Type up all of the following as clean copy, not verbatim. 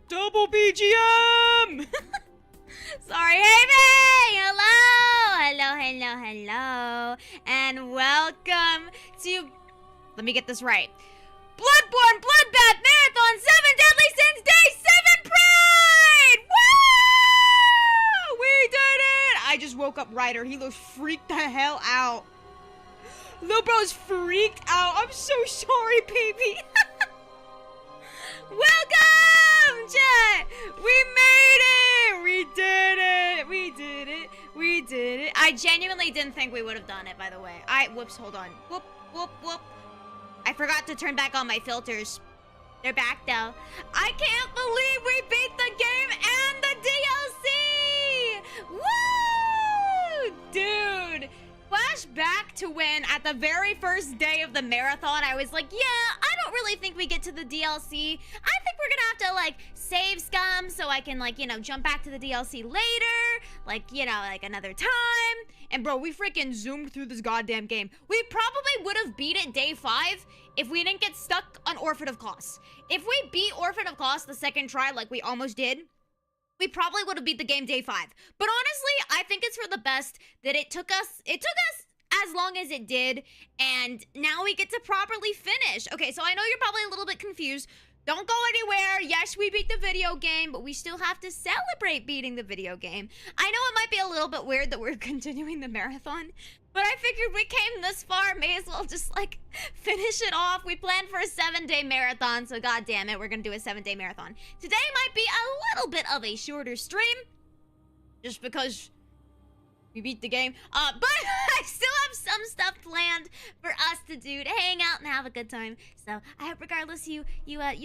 Double BGM! Sorry, Amy! Hello! And welcome to... Let me get this right. Bloodborne Bloodbath Marathon 7 Deadly Sins Day 7 Pride! Woo! We did it! I just woke up Ryder. He looks freaked the hell out. Lil bro's freaked out. I'm so sorry, baby. Welcome, chat! We made it! We did it! We did it. I genuinely didn't think we would have done it, by the way. Whoops, hold on. Whoop. I forgot to turn back on my filters. They're back, though. I can't believe we beat the game and the DLC! Woo! Dude. Flashback to when, at the very first day of the marathon, I was like, yeah, I don't really think we get to the DLC. I think we're gonna have to, like, save scum so I can, like, you know, jump back to the DLC later. Like, you know, like, another time. And, bro, we freaking zoomed through this goddamn game. We probably would have beat it day 5 if we didn't get stuck on Orphan of Kos. If we beat Orphan of Kos the second try, like we almost did, we probably would have beat the game day 5. But honestly, I think it's for the best that it took us as long as it did, and now we get to properly finish. Okay, so I know you're probably a little bit confused. Don't go anywhere. Yes, we beat the video game, but we still have to celebrate beating the video game. I know it might be a little bit weird that we're continuing the marathon, but I figured we came this far, may as well just, like, finish it off. We planned for a 7-day marathon, so god damn it, we're gonna do a 7-day marathon. Today might be a little bit of a shorter stream, just because we beat the game. But I still have some stuff planned for us to do, to hang out and have a good time. So I hope regardless you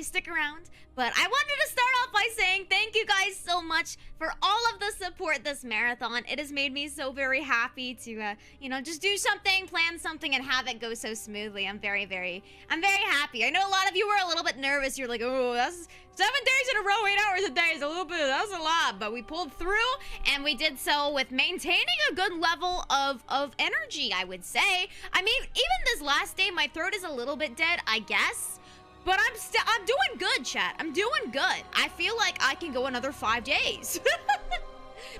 stick around. But I wanted to start off by saying thank you guys so much for all of the support this marathon. It has made me so very happy to, you know, just do something, plan something, and have it go so smoothly. I'm very happy. I know a lot of you were a little bit nervous. You're like, oh, that's 7 days in a row, 8 hours a day is a little bit, that's a lot. But we pulled through, and we did so with maintaining a good level of energy, I would say. I mean, even this last day, my throat is a little bit dead, I guess. But I'm doing good, chat. I'm doing good. I feel like I can go another 5 days.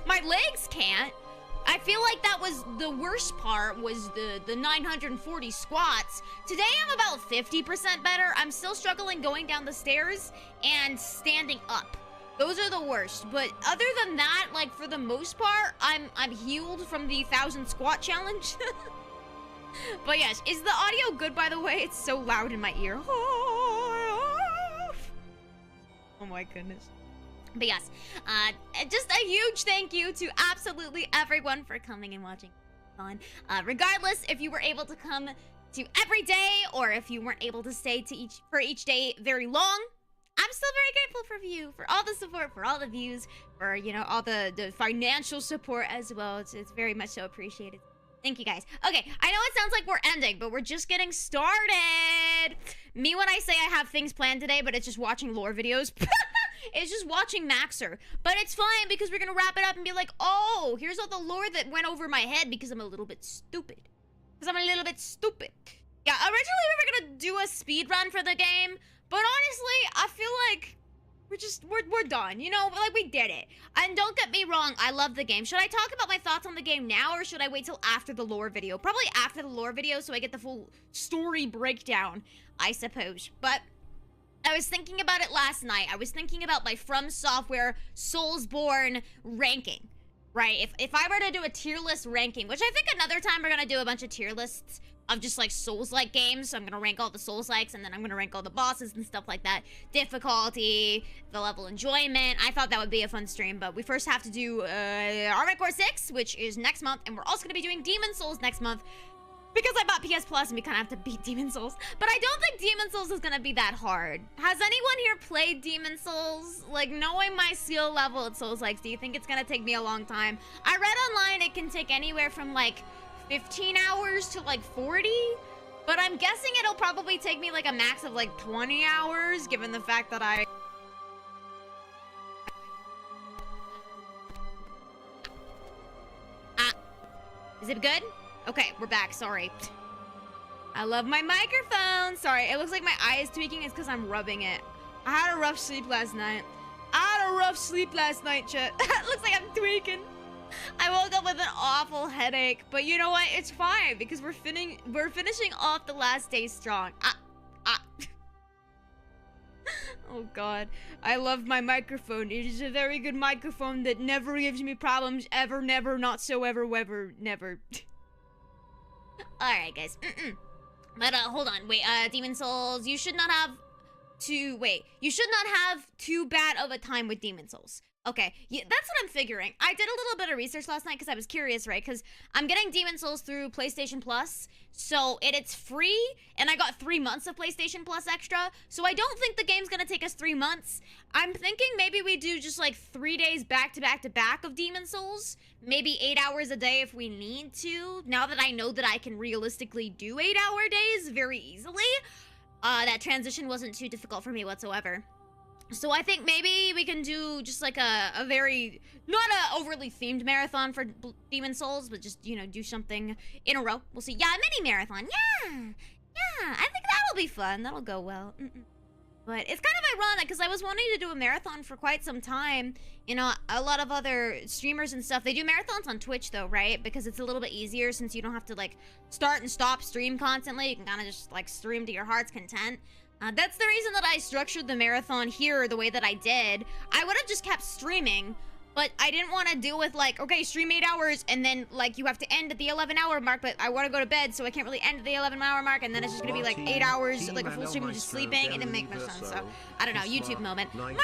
My legs can't. I feel like that was the worst part, was the 940 squats. Today I'm about 50% better. I'm still struggling going down the stairs and standing up. Those are the worst. But other than that, like, for the most part, I'm healed from the 1,000 squat challenge. But yes, is the audio good, by the way? It's so loud in my ear. Oh my goodness. But yes, just a huge thank you to absolutely everyone for coming and watching. Regardless if you were able to come to every day or if you weren't able to stay for each day very long, I'm still very grateful for you, for all the support, for all the views, for, you know, all the financial support as well. It's very much so appreciated. Thank you, guys. Okay, I know it sounds like we're ending, but we're just getting started. Me when I say I have things planned today, but it's just watching lore videos. It's just watching Maxer. But it's fine because we're gonna wrap it up and be like, oh, here's all the lore that went over my head because I'm a little bit stupid. Yeah, originally we were gonna do a speed run for the game, but honestly, I feel like we're done, you know, like, we did it. And don't get me wrong, I love the game. Should I talk about my thoughts on the game now, or should I wait till after the lore video? Probably after the lore video, so I get the full story breakdown, I suppose. But I was thinking about it last night. I was thinking about my FromSoftware Soulsborne ranking, right? If I were to do a tier list ranking, which I think another time we're gonna do a bunch of tier lists of just, like, Souls-like games. So I'm gonna rank all the Souls-likes, and then I'm gonna rank all the bosses and stuff like that. Difficulty, the level enjoyment. I thought that would be a fun stream, but we first have to do Armored Core 6, which is next month, and we're also gonna be doing Demon Souls next month, because I bought PS Plus and we kind of have to beat Demon Souls. But I don't think Demon Souls is gonna be that hard. Has anyone here played Demon Souls? Like, knowing my skill level at Souls-likes, do you think it's gonna take me a long time? I read online it can take anywhere from, like, 15 hours to, like, 40, but I'm guessing it'll probably take me, like, a max of, like, 20 hours, given the fact that is it good? Okay, we're back, sorry. I love my microphone. Sorry, it looks like my eye is tweaking. It's because I'm rubbing it. I had a rough sleep last night. had a rough sleep last night, chat. Looks like I'm tweaking. I woke up with an awful headache, but you know what? It's fine because we're finishing off the last day strong. Oh god, I love my microphone. It is a very good microphone that never gives me problems ever, never, not so ever, never. Alright, guys. But, hold on. Wait, Demon Souls, you should not have too bad of a time with Demon Souls. Okay, yeah, that's what I'm figuring. I did a little bit of research last night because I was curious, right? Because I'm getting Demon Souls through PlayStation Plus, so it's free, and I got 3 months of PlayStation Plus extra, so I don't think the game's gonna take us 3 months. I'm thinking maybe we do just like 3 days back to back to back of Demon Souls, maybe 8 hours a day if we need to, now that I know that I can realistically do 8-hour days very easily. That transition wasn't too difficult for me whatsoever. So I think maybe we can do just like a very, not a overly themed marathon for Demon Souls, but just, you know, do something in a row. We'll see. Yeah, a mini marathon. Yeah, I think that'll be fun. That'll go well. But it's kind of ironic because I was wanting to do a marathon for quite some time. You know, a lot of other streamers and stuff, they do marathons on Twitch though, right? Because it's a little bit easier since you don't have to like start and stop stream constantly. You can kind of just like stream to your heart's content. That's the reason that I structured the marathon here the way that I did. I would have just kept streaming, but I didn't want to deal with like, okay, stream 8 hours and then like you have to end at the 11-hour mark, but I want to go to bed, so I can't really end at the 11-hour mark, and then it's just gonna be like 8 hours, like a full stream of just sleeping. It didn't make much sense. So I don't know. YouTube moment. Martin,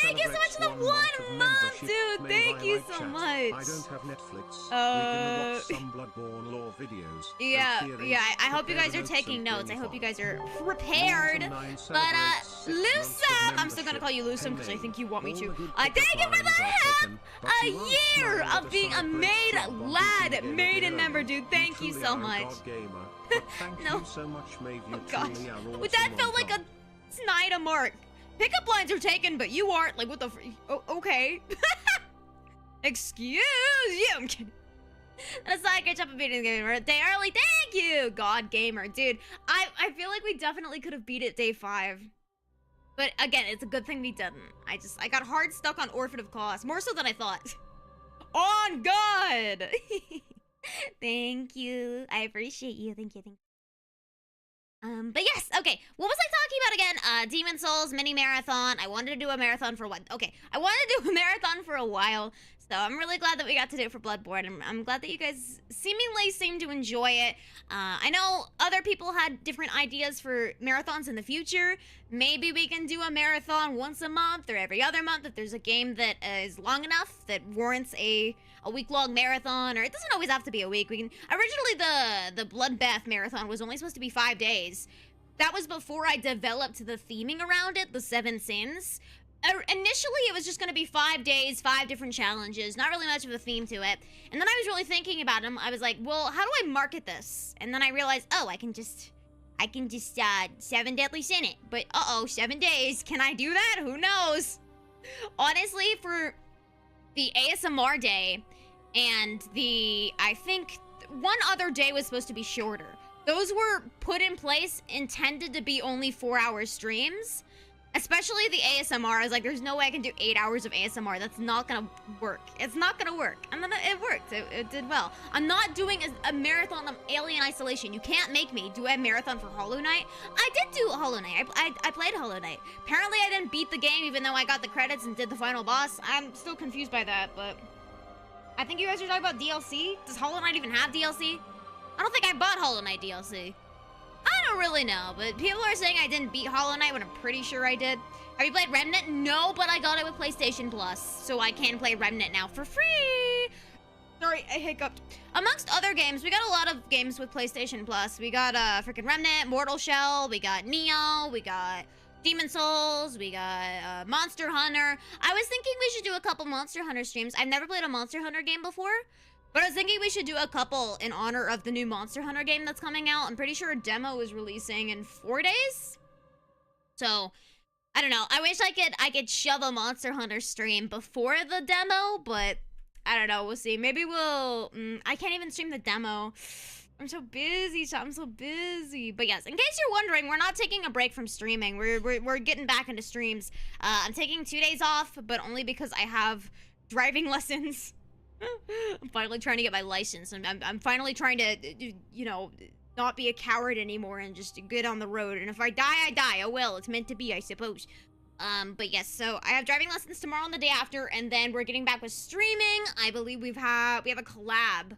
thank you so much for the 1 month, dude. Thank you so much. I don't have Netflix. We can watch some Bloodborne lore videos. Yeah. I hope you guys are taking notes. I hope you guys are prepared. But Lusam, I'm still gonna call you Lusam because I think you want me to. Thank you for the half a year of being a maiden member, dude. Thank you so much. No. Oh gosh. But that felt like a snide mark. Pickup lines are taken, but you aren't. Like, what the oh, okay. Excuse you. I'm kidding. That's not a good job of beating the game day early. Thank you, God Gamer. Dude, I feel like we definitely could have beat it day 5. But again, it's a good thing we didn't. I got hard stuck on Orphan of Chaos. More so than I thought. On God! Thank you. I appreciate you. Thank you. But yes, okay. What was I talking about again? Demon Souls, mini marathon. I wanted to do a marathon for a while. Okay, I wanted to do a marathon for a while. So I'm really glad that we got to do it for Bloodborne. I'm glad that you guys seemingly seem to enjoy it. I know other people had different ideas for marathons in the future. Maybe we can do a marathon once a month or every other month if there's a game that is long enough that warrants a week-long marathon, or it doesn't always have to be a week. We can originally the Bloodbath marathon was only supposed to be 5 days. That was before I developed the theming around it, the 7 sins. Initially, it was just going to be 5 days, 5 different challenges, not really much of a theme to it. And then I was really thinking about them. I was like, well, how do I market this? And then I realized, oh, I can just 7 deadly sin it. But 7 days, can I do that? Who knows? Honestly, for the ASMR day and I think one other day was supposed to be shorter. Those were put in place, intended to be only 4-hour streams. Especially the ASMR. I was like, there's no way I can do 8 hours of ASMR. That's not gonna work. It's not gonna work. And then it worked. It did well. I'm not doing a marathon of Alien Isolation. You can't make me do a marathon for Hollow Knight. I did do Hollow Knight. I played Hollow Knight. Apparently, I didn't beat the game even though I got the credits and did the final boss. I'm still confused by that, but I think you guys are talking about DLC. Does Hollow Knight even have DLC? I don't think I bought Hollow Knight DLC. I don't really know, but people are saying I didn't beat Hollow Knight when I'm pretty sure I did. Have you played Remnant? No, but I got it with PlayStation Plus, so I can play Remnant now for free. Sorry, I hiccuped. Amongst other games, we got a lot of games with PlayStation Plus. We got freaking Remnant, Mortal Shell, we got Neo, we got Demon Souls, we got Monster Hunter. I was thinking we should do a couple Monster Hunter streams. I've never played a Monster Hunter game before. But I was thinking we should do a couple in honor of the new Monster Hunter game that's coming out. I'm pretty sure a demo is releasing in 4 days. So, I don't know. I wish I could shove a Monster Hunter stream before the demo, but I don't know. We'll see. Maybe we'll... I can't even stream the demo. I'm so busy, so I'm so busy. But yes, in case you're wondering, we're not taking a break from streaming. We're getting back into streams. I'm taking 2 days off, but only because I have driving lessons. I'm finally trying to get my license. I'm finally trying to, you know, not be a coward anymore and just get on the road. And if I die, I die. Oh well, it's meant to be, I suppose. But yes, so I have driving lessons tomorrow and the day after, and then we're getting back with streaming. I believe we have a collab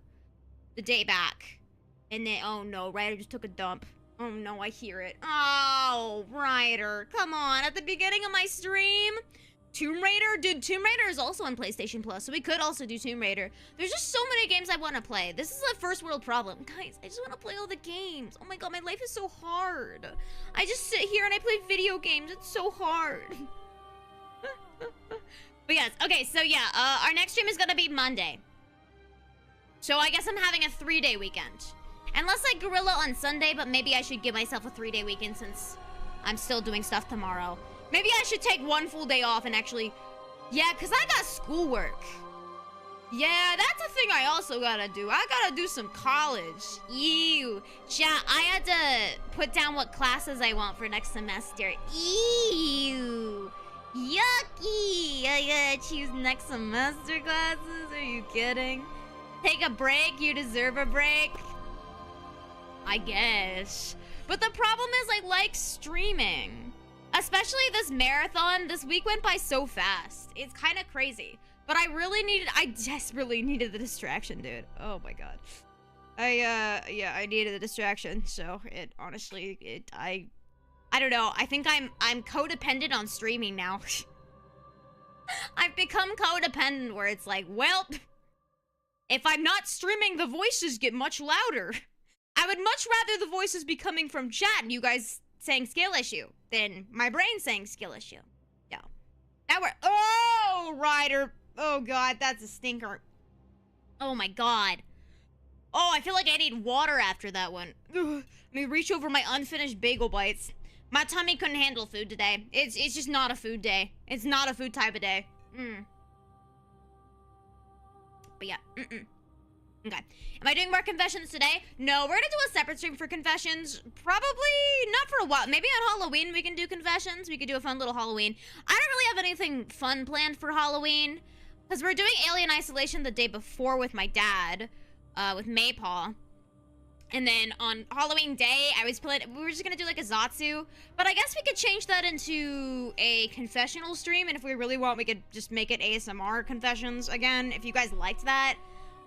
the day back. And then, oh no, Ryder just took a dump. Oh no, I hear it. Oh, Ryder, come on, at the beginning of my stream? Tomb Raider? Dude, Tomb Raider is also on PlayStation Plus, so we could also do Tomb Raider. There's just so many games I want to play. This is a first world problem. Guys, I just want to play all the games. Oh my god, my life is so hard. I just sit here and I play video games. It's so hard. But yes, okay, so yeah, our next stream is gonna be Monday. So I guess I'm having a 3-day weekend. Unless I gorilla on Sunday, but maybe I should give myself a 3-day weekend since I'm still doing stuff tomorrow. Maybe I should take 1 full day off and actually... Yeah, because I got schoolwork. Yeah, that's a thing I also gotta do. I gotta do some college. Ew. Yeah, I had to put down what classes I want for next semester. Ew. Yucky. I gotta choose next semester classes? Are you kidding? Take a break? You deserve a break? I guess. But the problem is I like streaming. Especially this marathon. This week went by so fast. It's kind of crazy. But I desperately needed the distraction, dude. Oh my god. Yeah, I needed the distraction. So it honestly, I don't know. I think I'm codependent on streaming now. I've become codependent where it's like, well, if I'm not streaming, the voices get much louder. I would much rather the voices be coming from chat and you guys saying skill issue than my brain saying skill issue. Yeah. Now we're... Oh, Ryder. Oh, God, that's a stinker. Oh, my God. Oh, I feel like I need water after that one. Ugh. Let me reach over my unfinished bagel bites. My tummy couldn't handle food today. It's just not a food day. It's not a food type of day. But yeah, Okay. Am I doing more confessions today? No, we're gonna do a separate stream for confessions. Probably not for a while. Maybe on Halloween we can do confessions. We could do a fun little Halloween. I don't really have anything fun planned for Halloween. Because we're doing Alien Isolation the day before with my dad. With Maypaw. And then on Halloween day, we were just gonna do like a Zatsu. But I guess we could change that into a confessional stream. And if we really want, we could just make it ASMR confessions again. If you guys liked that.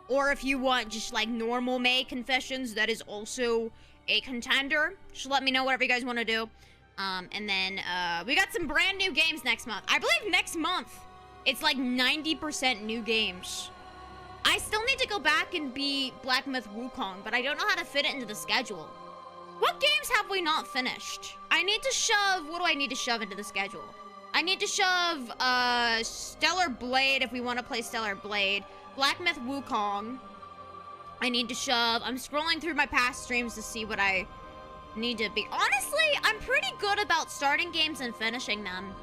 Or if you want just like normal May confessions, that is also a contender. Just let me know whatever you guys want to do. And then we got some brand new games next month. I believe next month, it's like 90% new games. I still need to go back and beat Black Myth Wukong, but I don't know how to fit it into the schedule. What games have we not finished? I need to shove... What do I need to shove into the schedule? I need to shove Stellar Blade if we want to play Stellar Blade. Black Myth Wukong. I need to shove... I'm scrolling through my past streams to see what I need to be... Honestly, I'm pretty good about starting games and finishing them.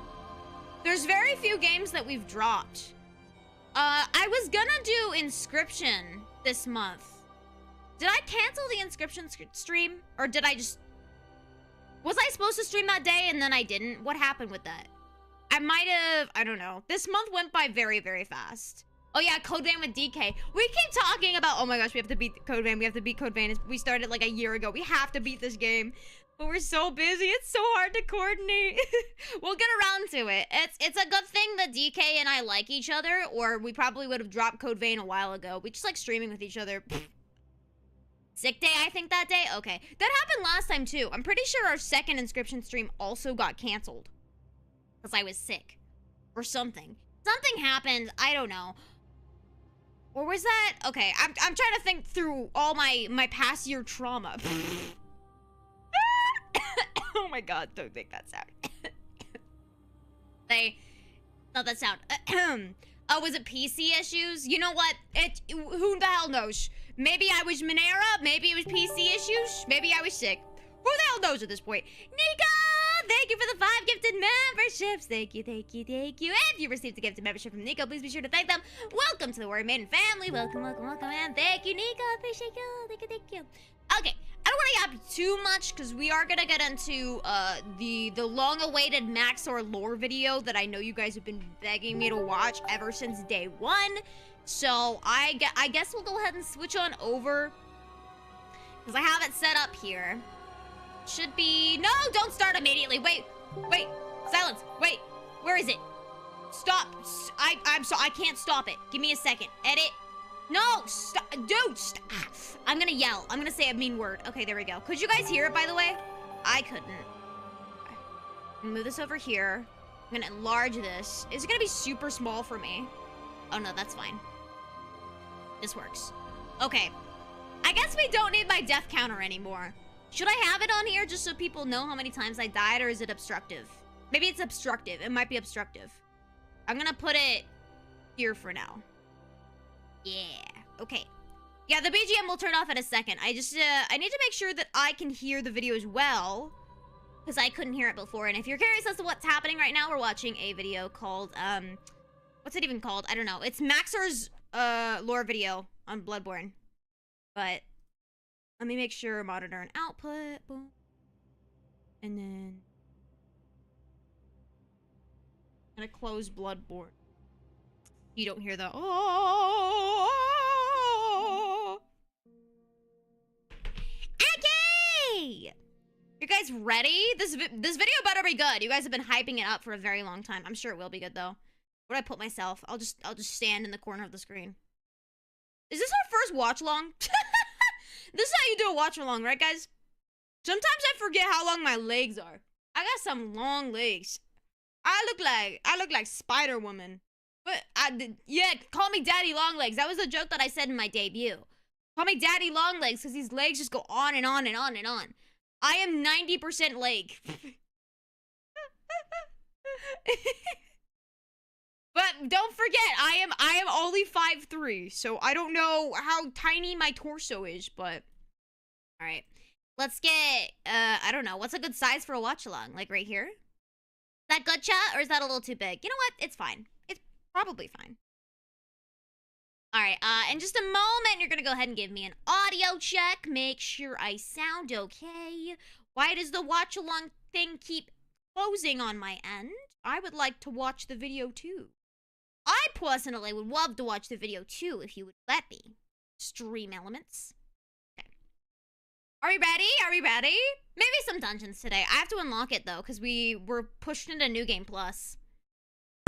There's very few games that we've dropped. I was gonna do Inscription this month. Did I cancel the Inscription stream? Or did I just... Was I supposed to stream that day and then I didn't? What happened with that? I might have... I don't know. This month went by very, very fast. Oh yeah, Code Vein with DK. We keep talking about... Oh my gosh, we have to beat Code Vein. We have to beat Code Vein. We started like a year ago. We have to beat this game. But we're so busy. It's so hard to coordinate. We'll get around to it. It's a good thing that DK and I like each other, or we probably would have dropped Code Vein a while ago. We just like streaming with each other. Sick day, I think, that day? Okay. That happened last time, too. I'm pretty sure our second Inscription stream also got canceled. Because I was sick. Or something. Something happened. I don't know. Or was that... Okay, I'm trying to think through all my past year trauma. Oh my god, don't make that sound. Not that sound. Oh, was it PC issues? You know what? Who the hell knows? Maybe I was Monera, maybe it was PC issues, maybe I was sick. Who the hell knows at this point? Nika, thank Thank you for the 5 gifted memberships. Thank you, thank you, thank you. If you received a gifted membership from Nico, please be sure to thank them. Welcome to the Warrior Maiden family. Welcome, welcome, welcome, and thank you, Nico. Appreciate you. Thank you, thank you. Okay, I don't want to yap too much because we are gonna get into the long-awaited Maxor lore video that I know you guys have been begging me to watch ever since day 1. So I guess we'll go ahead and switch on over because I have it set up here. Should be... No, don't start immediately. Wait. Silence. Wait. Where is it? Stop. I'm sorry. I can't stop it. Give me a second. Edit. No. Stop. Dude. Stop. I'm gonna yell. I'm gonna say a mean word. Okay, there we go. Could you guys hear it, by the way? I couldn't. I'm gonna move this over here. I'm gonna enlarge this. Is it gonna be super small for me? Oh, no. That's fine. This works. Okay. I guess we don't need my death counter anymore. Should I have it on here just so people know how many times I died, or is it obstructive? Maybe it's obstructive. It might be obstructive. I'm gonna put it here for now. Yeah. Okay. Yeah, the BGM will turn off in a second. I need to make sure that I can hear the video as well, because I couldn't hear it before. And if you're curious as to what's happening right now, we're watching a video called, what's it even called? I don't know. It's Maxor's, lore video on Bloodborne. But... let me make sure monitor and output. Boom. And then I'm gonna close Bloodborne. You don't hear the oh. Okay. You guys ready? This video better be good. You guys have been hyping it up for a very long time. I'm sure it will be good though. Where do I put myself? I'll just stand in the corner of the screen. Is this our first watch long? This is how you do a watch along, right, guys? Sometimes I forget how long my legs are. I got some long legs. I look like Spider-Woman. But yeah, call me Daddy Longlegs. That was a joke that I said in my debut. Call me Daddy Longlegs because these legs just go on and on and on and on. I am 90% leg. But don't forget, I am only 5'3", so I don't know how tiny my torso is, but... Alright. Let's get, I don't know, what's a good size for a watch-along? Like right here? Is that good, chat? Or is that a little too big? You know what? It's fine. It's probably fine. Alright, in just a moment, you're gonna go ahead and give me an audio check. Make sure I sound okay. Why does the watch-along thing keep closing on my end? I would like to watch the video, too. I personally would love to watch the video too if you would let me. Stream elements. Okay. Are we ready? Are we ready? Maybe some dungeons today. I have to unlock it though because we were pushed into New Game Plus.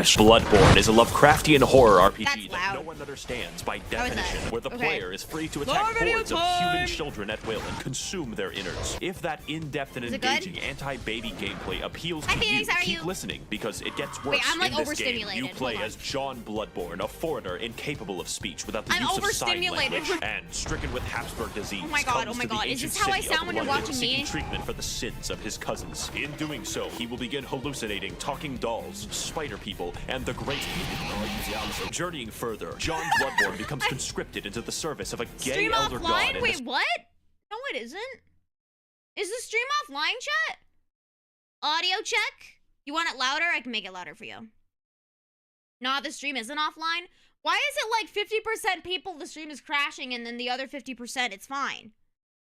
Bloodborne is a Lovecraftian horror RPG That's that loud. no one understands by How is definition, that? where the Okay. player is free to Lore attack video hordes of time! human children at will and consume their innards. If that in-depth and Is it good? engaging anti-baby gameplay appeals Hi, to Phoenix, you, how are keep you? listening because it gets worse. Wait, I'm, like, in this game, overstimulated. you play Hold on. as John Bloodborne, a foreigner incapable of speech without the I'm use of sign overstimulated. language and stricken with Habsburg disease. Oh my God, comes oh my to the God. Is ancient this how I city of sound when you're London watching seeking me? treatment for the sins of his cousins. In doing so, he will begin hallucinating talking dolls, spider people, and the great... Journeying further, John Bloodborne becomes conscripted into the service of a gay Stream elder god. offline? and Wait, what? No, it isn't. Is the stream offline, chat? Audio check? You want it louder? I can make it louder for you. Nah, the stream isn't offline. Why is it like 50% people the stream is crashing and then the other 50% it's fine?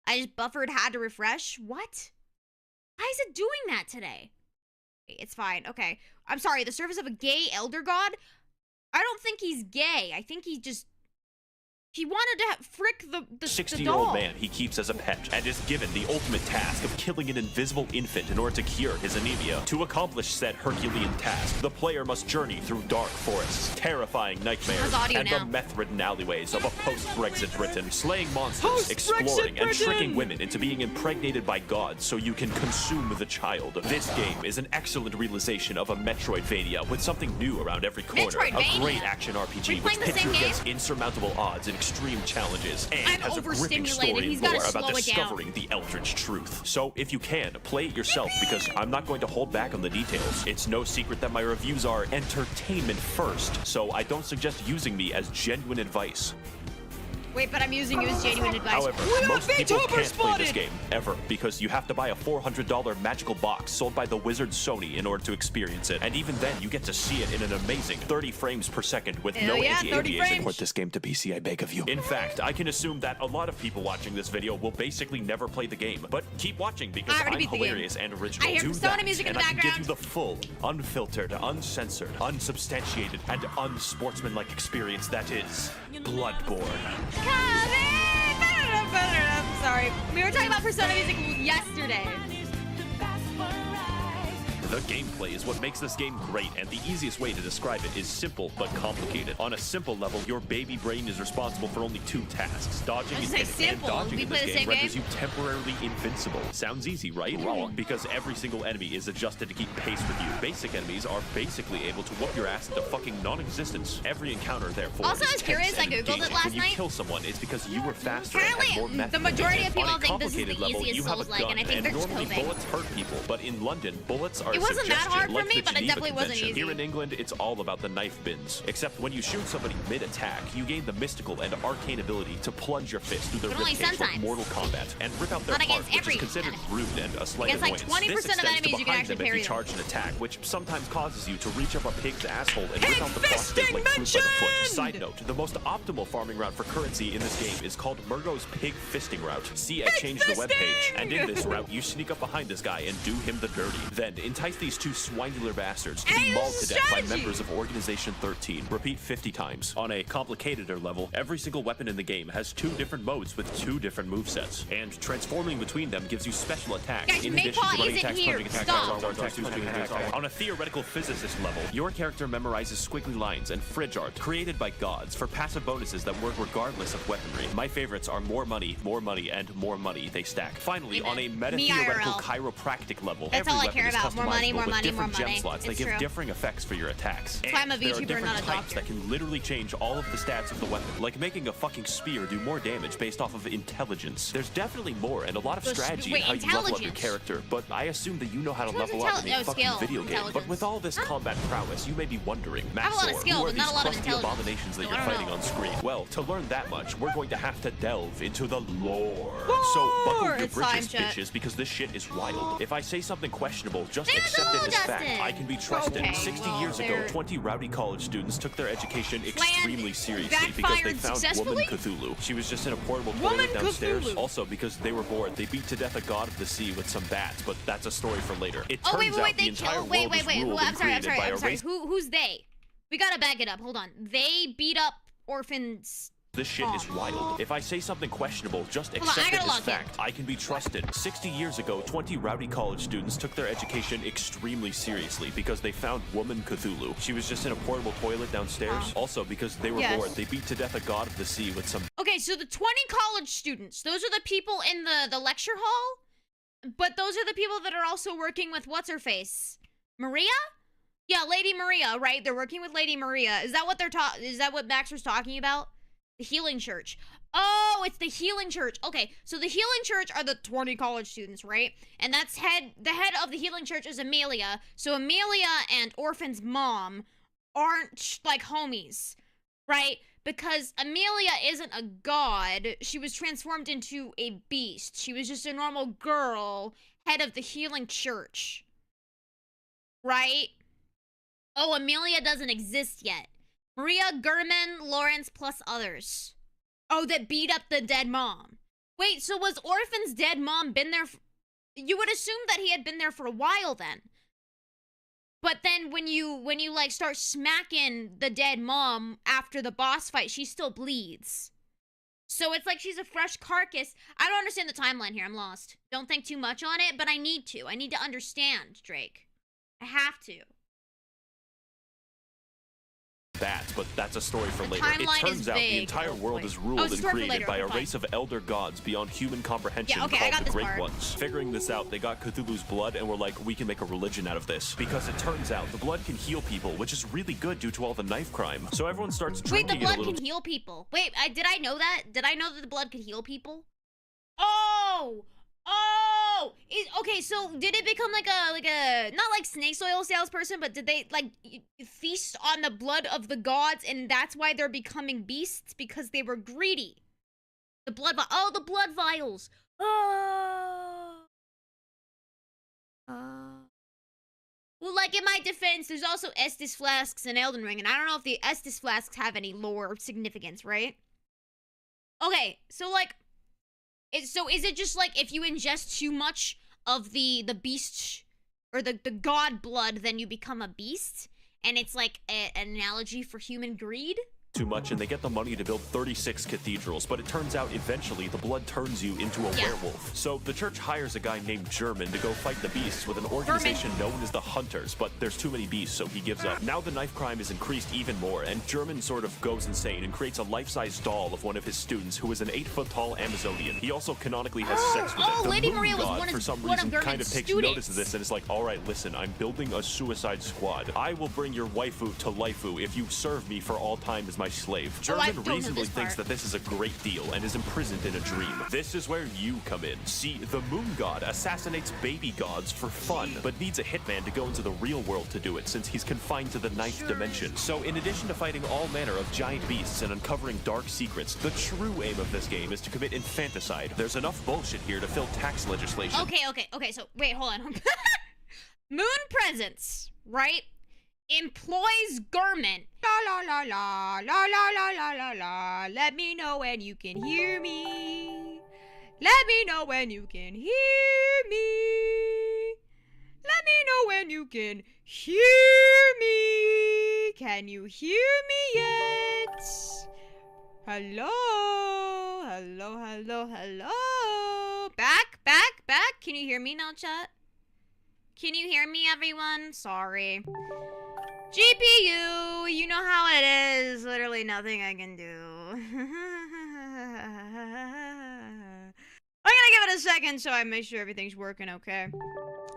I just buffered, had to refresh? What? Why is it doing that today? It's fine. Okay. I'm sorry. The service of a gay elder god? I don't think he's gay. I think he just... He wanted to frick the 60-year-old doll. man he keeps as a pet and is given the ultimate task of killing an invisible infant in order to cure his anemia. To accomplish said Herculean task, the player must journey through dark forests, terrifying nightmares, How's audio and now? the meth-ridden alleyways of a post-Brexit Britain, slaying monsters, Post-Brexit exploring, and Britain! tricking women into being impregnated by gods so you can consume the child. This game is an excellent realization of a Metroidvania with something new around every corner. A Metroidvania? great action RPG We which playing the pits same you game? against insurmountable odds and extreme challenges, and I'm has a gripping overstimulated. story He's and gotta lore slow about it down. discovering the Eldritch truth. So if you can, play it yourself because I'm not going to hold back on the details. It's no secret that my reviews are entertainment first, so I don't suggest using me as genuine advice. Wait, but I'm using you as genuine advice. However, most people can't play this game, ever, because you have to buy a $400 magical box sold by the wizard Sony in order to experience it. And even then, you get to see it in an amazing 30 frames per second with no anti-aliasing. Port this game to PC, I beg of you. In fact, I can assume that a lot of people watching this video will basically never play the game. But keep watching because I'm hilarious and original. I hear Persona music in the background. I can give you the full, unfiltered, uncensored, unsubstantiated, and unsportsmanlike experience that is Bloodborne. Sorry. We were talking about Persona music yesterday. The gameplay is what makes this game great, and the easiest way to describe it is simple but complicated. On a simple level, your baby brain is responsible for only 2 tasks. Dodging and hitting, and dodging in this game renders you temporarily invincible. Sounds easy, right? Wrong, because every single enemy is adjusted to keep pace with you. Basic enemies are basically able to whoop your ass into fucking non-existence. Every encounter, therefore, also, I was curious, I googled it last night. When you kill someone, it's because you were faster and apparently, had more method. The majority of people think this is the level, easiest Souls-like, and I think they're just normally coping. bullets hurt people, but in London, bullets are It wasn't that hard for like me, the but it Geneva definitely wasn't Convention. easy. Here in England, it's all about the knife bins. Except when you shoot somebody mid-attack, you gain the mystical and arcane ability to plunge your fist through their ribcage like Mortal Kombat and rip out their heart, which is considered rude and a slight annoyance. Like 20% this extends of enemies to you can behind actually them if parry you them. charge an attack, which sometimes causes you to reach up a pig's asshole and rip out the prostate like fruit by the foot. Side note, the most optimal farming route for currency in this game is called Murgo's Pig Fisting Route. See, I changed the webpage. And in this route, you sneak up behind this guy and do him the dirty. Then entice these 2 swinular bastards to be mauled to death by members of Organization 13. Repeat 50 times. On a complicateder level, every single weapon in the game has 2 different modes with 2 different movesets, and transforming between them gives you special attacks. Guys, in Maypaw addition to running isn't attacks, here. plunging attacks, Stop. swinging attacks. On a theoretical physicist level, your character memorizes squiggly lines and fridge art created by gods for passive bonuses that work regardless of weaponry. My favorites are more money, and more money they stack. Finally, on a meta-theoretical chiropractic level, that's every all I weapon care is about. More money, customizable more with money, more different gem money. slots that give differing effects for your attacks. That's why I'm a there are VTuber, different not a types doctor. that can literally change all of the stats of the weapon, like making a fucking spear do more damage based off of intelligence. There's definitely more and a lot of strategy in how you level up your character, but I assume that you know how to level up in a fucking video game. But with all this combat prowess, you may be wondering, Maxor, who are these crusty abominations that you're fighting on screen? Well, to learn that much, we're going to have to delve into the lore. So buckle your britches, bitches, because this shit is wild. If I say something questionable, just accept it as fact. I can be trusted. 60 years ago, 20 rowdy college students took their education extremely seriously because they found Woman Cthulhu. She was just in a portable toilet downstairs. Also, because they were bored, they beat to death a god of the sea with some bats, but that's a story for later. It turns out the entire world is ruled and created by a race. Who's they? We gotta back it up. Hold on. They beat up orphans. This shit is wild. If I say something questionable, just accept it as fact. I can be trusted. 60 years ago, 20 rowdy college students took their education extremely seriously because they found Woman Cthulhu. She was just in a portable toilet downstairs. Also, because they were bored, they beat to death a god of the sea with some... Okay, so the 20 college students, those are the people in the lecture hall? But those are the people that are also working with what's-her-face? Maria? Yeah, Lady Maria, right? They're working with Lady Maria. Is that what is that what Max was talking about? The Healing Church. Oh, it's the Healing Church. Okay, so the Healing Church are the 20 college students, right? And that's the head of the Healing Church is Amelia. So Amelia and Orphan's mom aren't like homies, right? Because Amelia isn't a god. She was transformed into a beast. She was just a normal girl, head of the Healing Church. Right? Oh, Amelia doesn't exist yet. Maria, Gurman, Lawrence, plus others. Oh, that beat up the dead mom. Wait, so was Orphan's dead mom been there? You would assume that he had been there for a while then. But then when you like start smacking the dead mom after the boss fight, she still bleeds. So it's like she's a fresh carcass. I don't understand the timeline here. I'm lost. Don't think too much on it, but I need to. I need to understand, Drake. I have to. That, but that's a story for later. It turns out the entire world is ruled and created by a race of elder gods beyond human comprehension called the Great Ones. Figuring this out, they got Cthulhu's blood and were like, we can make a religion out of this. Because it turns out the blood can heal people, which is really good due to all the knife crime. So everyone starts drinking it a little. Wait, the blood can heal people. Wait, did I know that? Did I know that the blood could heal people? Oh! Oh! Okay, so did it become like a not like snake oil salesperson, but did they like feast on the blood of the gods and that's why they're becoming beasts? Because they were greedy. The blood vials. Oh, the blood vials. Oh. Well, like, in my defense, there's also Estus flasks in Elden Ring, and I don't know if the Estus flasks have any lore significance, right? Okay, so, like, is it just, like, if you ingest too much of the beast, or the god blood, then you become a beast? And it's, like, an analogy for human greed? Too much, and they get the money to build 36 cathedrals, but it turns out eventually the blood turns you into a werewolf. So the church hires a guy named German to go fight the beasts with an organization known as the Hunters, but there's too many beasts, so he gives up. Now the knife crime is increased even more, and German sort of goes insane and creates a life-size doll of one of his students who is an 8-foot-tall Amazonian. He also canonically has sex with it. The Lady moon Maria was god, one of, for some one reason, of kind of takes students. notice of this and is like, all right, listen, I'm building a suicide squad. I will bring your waifu to Laifu if you serve me for all time as my slave. German reasonably thinks that this is a great deal and is imprisoned in a dream. This is where you come in. See, the moon god assassinates baby gods for fun, but needs a hitman to go into the real world to do it since he's confined to the 9th dimension. So in addition to fighting all manner of giant beasts and uncovering dark secrets, the true aim of this game is to commit infanticide. There's enough bullshit here to fill tax legislation. Okay, so wait, hold on. Moon presence, right? Employs garment. La la la la la la la la la. Let me know when you can hear me. Let me know when you can hear me. Let me know when you can hear me. Can you hear me yet? Hello? Hello, hello, hello? Back? Can you hear me now, chat? Can you hear me, everyone? Sorry. GPU, you know how it is. Literally nothing I can do. I'm gonna give it a second so I make sure everything's working okay.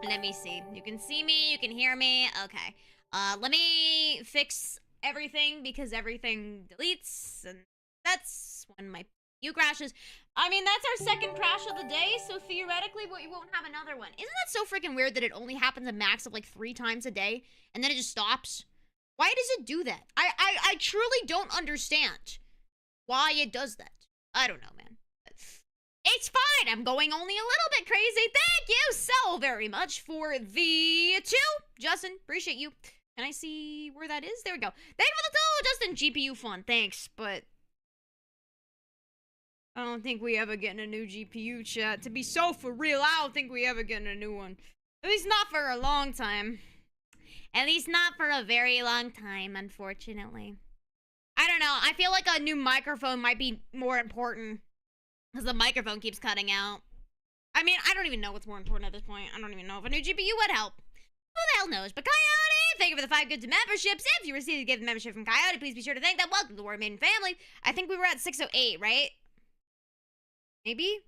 Let me see. You can see me, you can hear me. Okay. Let me fix everything because everything deletes, and that's when my CPU crashes. I mean, that's our second crash of the day, so theoretically we won't have another one. Isn't that so freaking weird that it only happens a max of like 3 times a day, and then it just stops? Why does it do that? I truly don't understand why it does that. I don't know, man. It's fine. I'm going only a little bit crazy. Thank you so very much for the 2. Justin, appreciate you. Can I see where that is? There we go. Thank you for the 2, Justin. GPU fun. Thanks, but I don't think we ever get a new GPU, chat. To be so for real, I don't think we ever get a new one. At least not for a long time. At least not for a very long time, unfortunately. I don't know. I feel like a new microphone might be more important because the microphone keeps cutting out. I mean, I don't even know what's more important at this point. I don't even know if a new GPU would help. Who the hell knows? But Coyote, thank you for the 5 goods memberships. If you received a gift membership from Coyote, please be sure to thank them. Welcome to the War Maiden family. I think we were at 608, right? Maybe?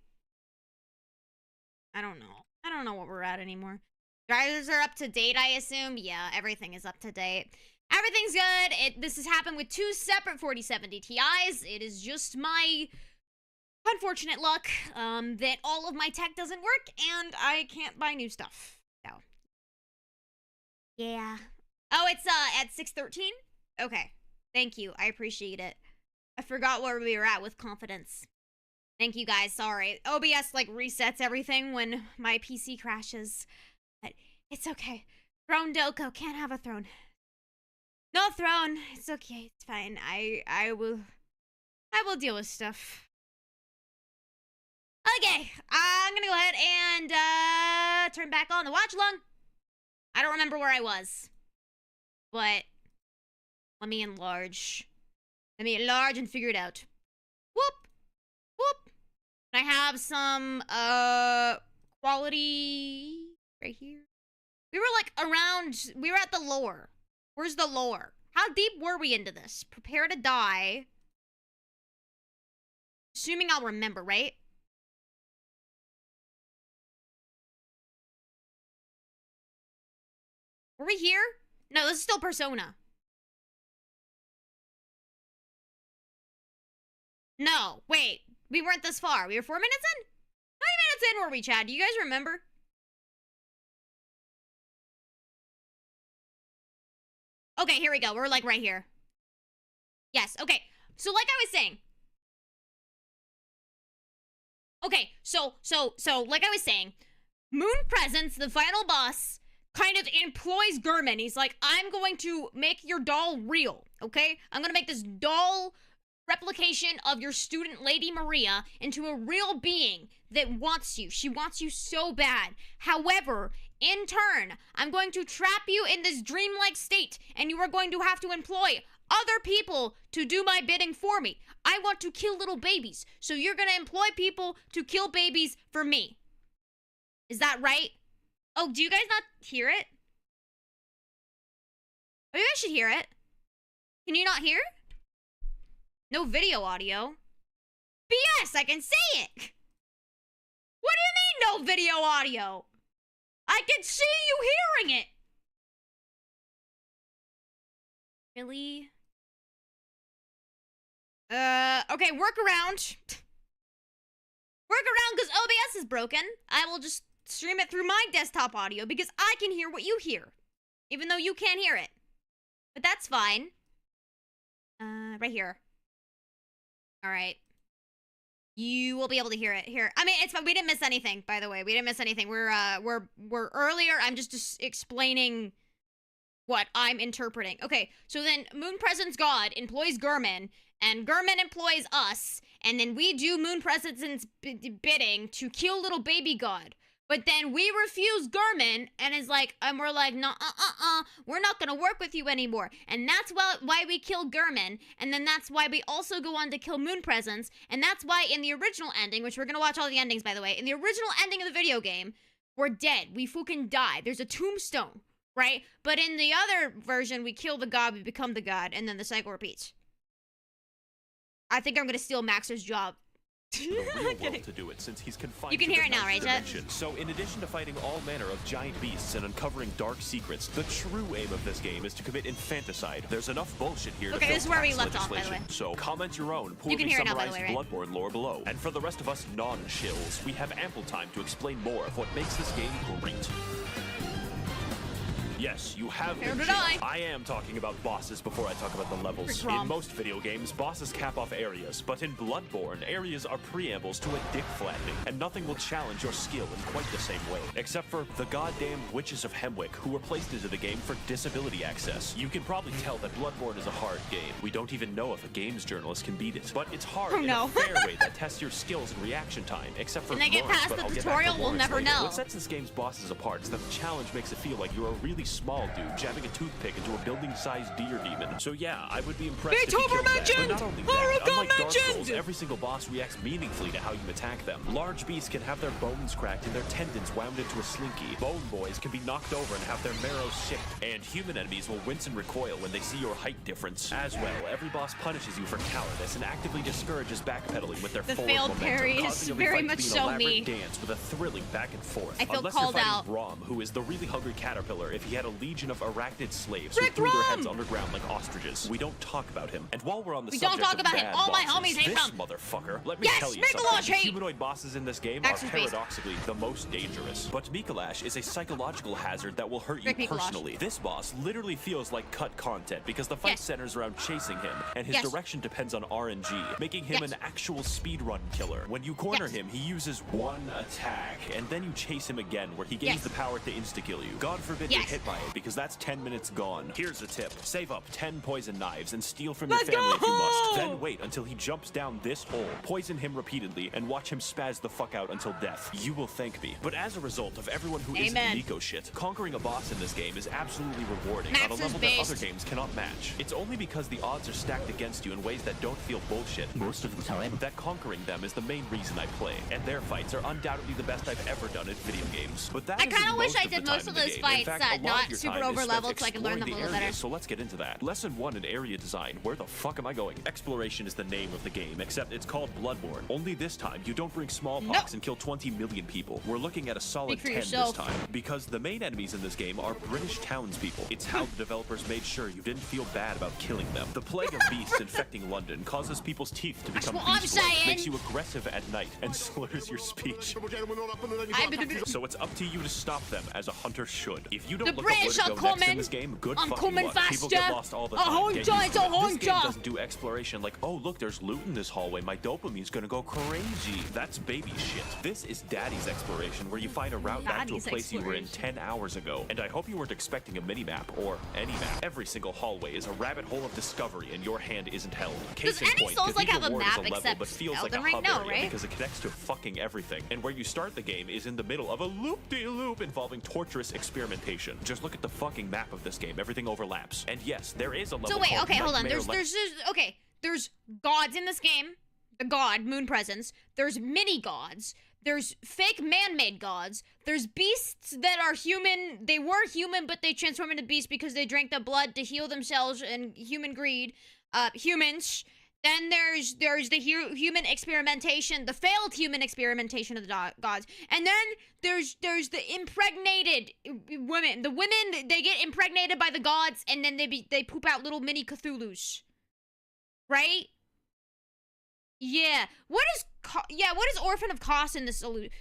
I don't know. I don't know what we're at anymore. Drivers are up to date, I assume. Yeah, everything is up to date. Everything's good. This has happened with 2 separate 4070 Ti's. It is just my unfortunate luck that all of my tech doesn't work and I can't buy new stuff. So, yeah. Oh, it's at 613? Okay. Thank you. I appreciate it. I forgot where we were at with confidence. Thank you guys. Sorry. OBS like resets everything when my PC crashes. But it's okay. Throne Doko can't have a throne. No throne. It's okay. It's fine. I will deal with stuff. Okay. I'm gonna go ahead and turn back on the watch along. I don't remember where I was. But let me enlarge. Let me enlarge and figure it out. Whoop. Whoop. I have some quality right here. We were like around, we were at the lore. Where's the lore? How deep were we into this? Prepare to die. Assuming I'll remember, right? Were we here? No, this is still Persona. No, wait. We weren't this far. We were 4 minutes in? How many minutes in were we, Chad? Do you guys remember? Okay, here we go. We're like right here. Yes, okay. So like I was saying, Okay, so, like I was saying, Moon Presence, the final boss, kind of employs Gurman. He's like, I'm going to make your doll real, okay? I'm gonna make this doll replication of your student, Lady Maria, into a real being that wants you. She wants you so bad. However, in turn, I'm going to trap you in this dreamlike state, and you are going to have to employ other people to do my bidding for me. I want to kill little babies, so you're gonna employ people to kill babies for me. Is that right? Oh, do you guys not hear it? Oh, you guys should hear it. Can you not hear? No video audio. BS, I can say it! What do you mean no video audio? I can see you hearing it! Really? Okay, workaround. Workaround because OBS is broken. I will just stream it through my desktop audio because I can hear what you hear. Even though you can't hear it. But that's fine. Right here. Alright. You will be able to hear it here. I mean, it's fine. We didn't miss anything, by the way. We didn't miss anything. We're earlier. I'm just explaining what I'm interpreting. Okay, so then Moon Presence God employs Gurman, and Gurman employs us, and then we do Moon Presence's bidding to kill little baby God. But then we refuse Gurman, and is like, and we're like, no, we're not gonna work with you anymore. And that's why we kill Gurman, and then that's why we also go on to kill Moon Presence, and that's why in the original ending, which we're gonna watch all the endings, by the way, in the original ending of the video game, we're dead. We fucking die. There's a tombstone, right? But in the other version, we kill the god, we become the god, and then the cycle repeats. I think I'm gonna steal Maxer's job. The real world to do it, since he's confined you can to hear the it now, right, Jet? So in addition to fighting all manner of giant beasts and uncovering dark secrets, the true aim of this game is to commit infanticide. There's enough bullshit here to Okay, fill this is where we tax left off, by the legislation. way. So comment your own You can poorly hear it now, by the summarized way, right? Bloodborne lore below. And for the rest of us non-shills, we have ample time to explain more of what makes this game great. Yes, you have been did chilled. I am talking about bosses before I talk about the levels. Wrong. In most video games, bosses cap off areas, but in Bloodborne, areas are preambles to a dick flattening, and nothing will challenge your skill in quite the same way. Except for the goddamn Witches of Hemwick, who were placed into the game for disability access. You can probably tell that Bloodborne is a hard game. We don't even know if a games journalist can beat it. But it's hard in a fair way that tests your skills and reaction time, except for When they get Lawrence, past but the I'll get back to tutorial, we'll Lawrence never later. know. What sets this game's bosses apart is that the challenge makes it feel like you're a really small dude jabbing a toothpick into a building-sized deer demon. So yeah, I would be impressed if you killed that. But not only that, unlike Dark Souls, every single boss reacts meaningfully to how you attack them. Large beasts can have their bones cracked and their tendons wound into a slinky. Bone boys can be knocked over and have their marrow sicked. And human enemies will wince and recoil when they see your height difference. As well, every boss punishes you for cowardice and actively discourages backpedaling with their forward failed momentum, parry is causing every very fight much to be an so elaborate me. dance with a thrilling back and forth. I feel Unless called you're fighting out. Rom, who is the really hungry caterpillar if he had a legion of arachnid slaves who Rick threw their Rom! heads underground like ostriches. We don't talk about him. And while we're on the We don't subject talk of about him. bad All my bosses, homies hate this him. motherfucker, let me Yes, tell you Mikolash something. hate. Humanoid bosses in this game Max are is based. paradoxically the most dangerous. But Mikolash is a psychological hazard that will hurt you Rick Mikolash. personally. This boss literally feels like cut content because the fight Yes. centers around chasing him, and his Yes. direction depends on RNG, making him Yes. an actual speedrun killer. When you corner Yes. him, he uses one attack, and then you chase him again, where he gains Yes. the power to insta-kill you. God forbid Yes. you're hit by it, because that's 10 minutes gone. Here's a tip. Save up 10 poison knives and steal from Let's your family if you go! must. Then wait until he jumps down this hole, poison him repeatedly, and watch him spaz the fuck out until death. You will thank me. But as a result of everyone who isn't Amen. Nico shit, conquering a boss in this game is absolutely rewarding Max on a is level based. that other games cannot match. It's only because the odds are stacked against you in ways that don't feel bullshit most of the time that conquering them is the main reason I play, and their fights are undoubtedly the best I've ever done in video games. But that I kinda isn't wish most I of the did time most in of the those game. In fights fact, that a lot not of your super time is spent over-leveled so I can learn them a exploring little the better. areas, so let's get into that. Lesson 1 in area design. Where the fuck am I going? Exploration is the name of the game, except it's called Bloodborne. Only this time, you don't bring smallpox and kill 20 million people. We're looking at a solid Speak for 10 yourself. this time, because the main enemies in this game are British townspeople. It's how the developers made sure you didn't feel bad about killing them. The plague of beasts infecting London causes people's teeth to become what I'm beast-like, saying. makes you aggressive at night, and slurs your speech. So it's up to you to stop them as a hunter should. If you don't look British are where to go next in coming. this game, good I'm fucking coming luck. faster. People get lost all the A time. honja, Get used it's to a it. This game honja. doesn't do exploration like, oh look, there's loot in this hallway. My dopamine's gonna go crazy. That's baby shit. This is daddy's exploration, where you find a route back to a Daddy's place you were in exploration. 10 hours ago. And I hope you weren't expecting a mini-map or any map. Every single hallway is a rabbit hole of discovery, and your hand isn't held. Case Does in any point, Souls like Cathedral have a Ward is map level, except but feels like a Elden Ring? hub No, area right? because it connects to fucking everything. And where you start the game is in the middle of a loop-de-loop involving torturous experimentation. Just look at the fucking map of this game. Everything overlaps. And yes, there is a level So wait, called okay, hold on. Nightmare There's gods in this game. The god, moon presence. There's mini gods. There's fake man-made gods. There's beasts that are human. They were human, but they transform into beasts because they drank the blood to heal themselves and human greed. Humans. Then there's the human experimentation, the failed human experimentation of the gods. And then there's the impregnated women. The women, they get impregnated by the gods, and then they poop out little mini Cthulhus. Right? Yeah. What is Orphan of Kos in this allude?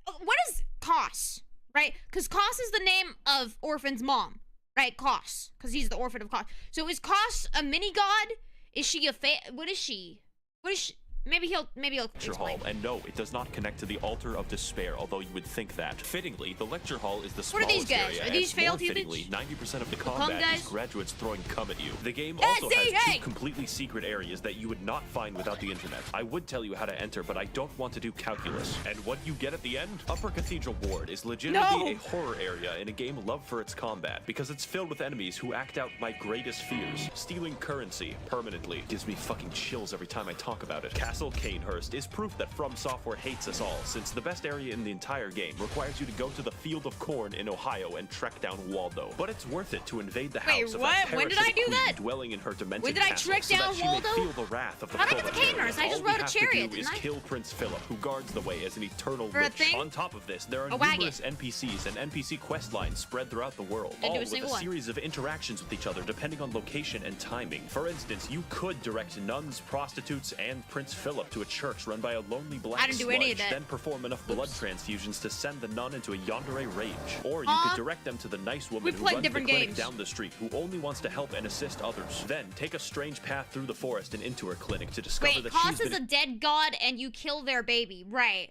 What is Kos? Right? Because Kos is the name of Orphan's mom. Right? Kos. Because he's the Orphan of Kos. So is Kos a mini god? Is she a what is she? What is she? Maybe he'll explain. Hall, and no, it does not connect to the altar of despair, although you would think that. Fittingly, the lecture hall is the What are smallest these guys? area, Are these and more failed humans? fittingly, 90% of the cum combat guys? is graduates throwing cum at you. The game Yes, also has hey! two completely secret areas that you would not find without the internet. I would tell you how to enter, but I don't want to do calculus. And what you get at the end? Upper Cathedral Ward is legitimately a horror area in a game loved for its combat, because it's filled with enemies who act out my greatest fears. Stealing currency permanently gives me fucking chills every time I talk about it. Castle Canehurst is proof that FromSoftware hates us all, since the best area in the entire game requires you to go to the Field of Corn in Ohio and trek down Waldo. But it's worth it to invade the house of what? that When did I parasitic do that? queen dwelling in her demented When did I castle, trek so down that she Waldo? may feel the wrath of the How did I get to proletariat. Canehurst? I just All we rode a have chariot, to do is didn't I? kill Prince Philip, who guards the way as an eternal For a lich. thing? On top of this, there are A wagon. numerous NPCs and NPC quest lines spread throughout the world, Didn't do all a with single a one. series of interactions with each other depending on location and timing. For instance, you could direct nuns, prostitutes, and Prince Philip to a church run by a lonely black I didn't do any of sludge, that. then perform enough blood transfusions to send the nun into a yandere rage. Or you Huh? could direct them to the nice woman We who played runs different the clinic games. down the street, who only wants to help and assist others. Then take a strange path through the forest and into her clinic to discover Wait, that Kos she's is been a dead god and you kill their baby. Right.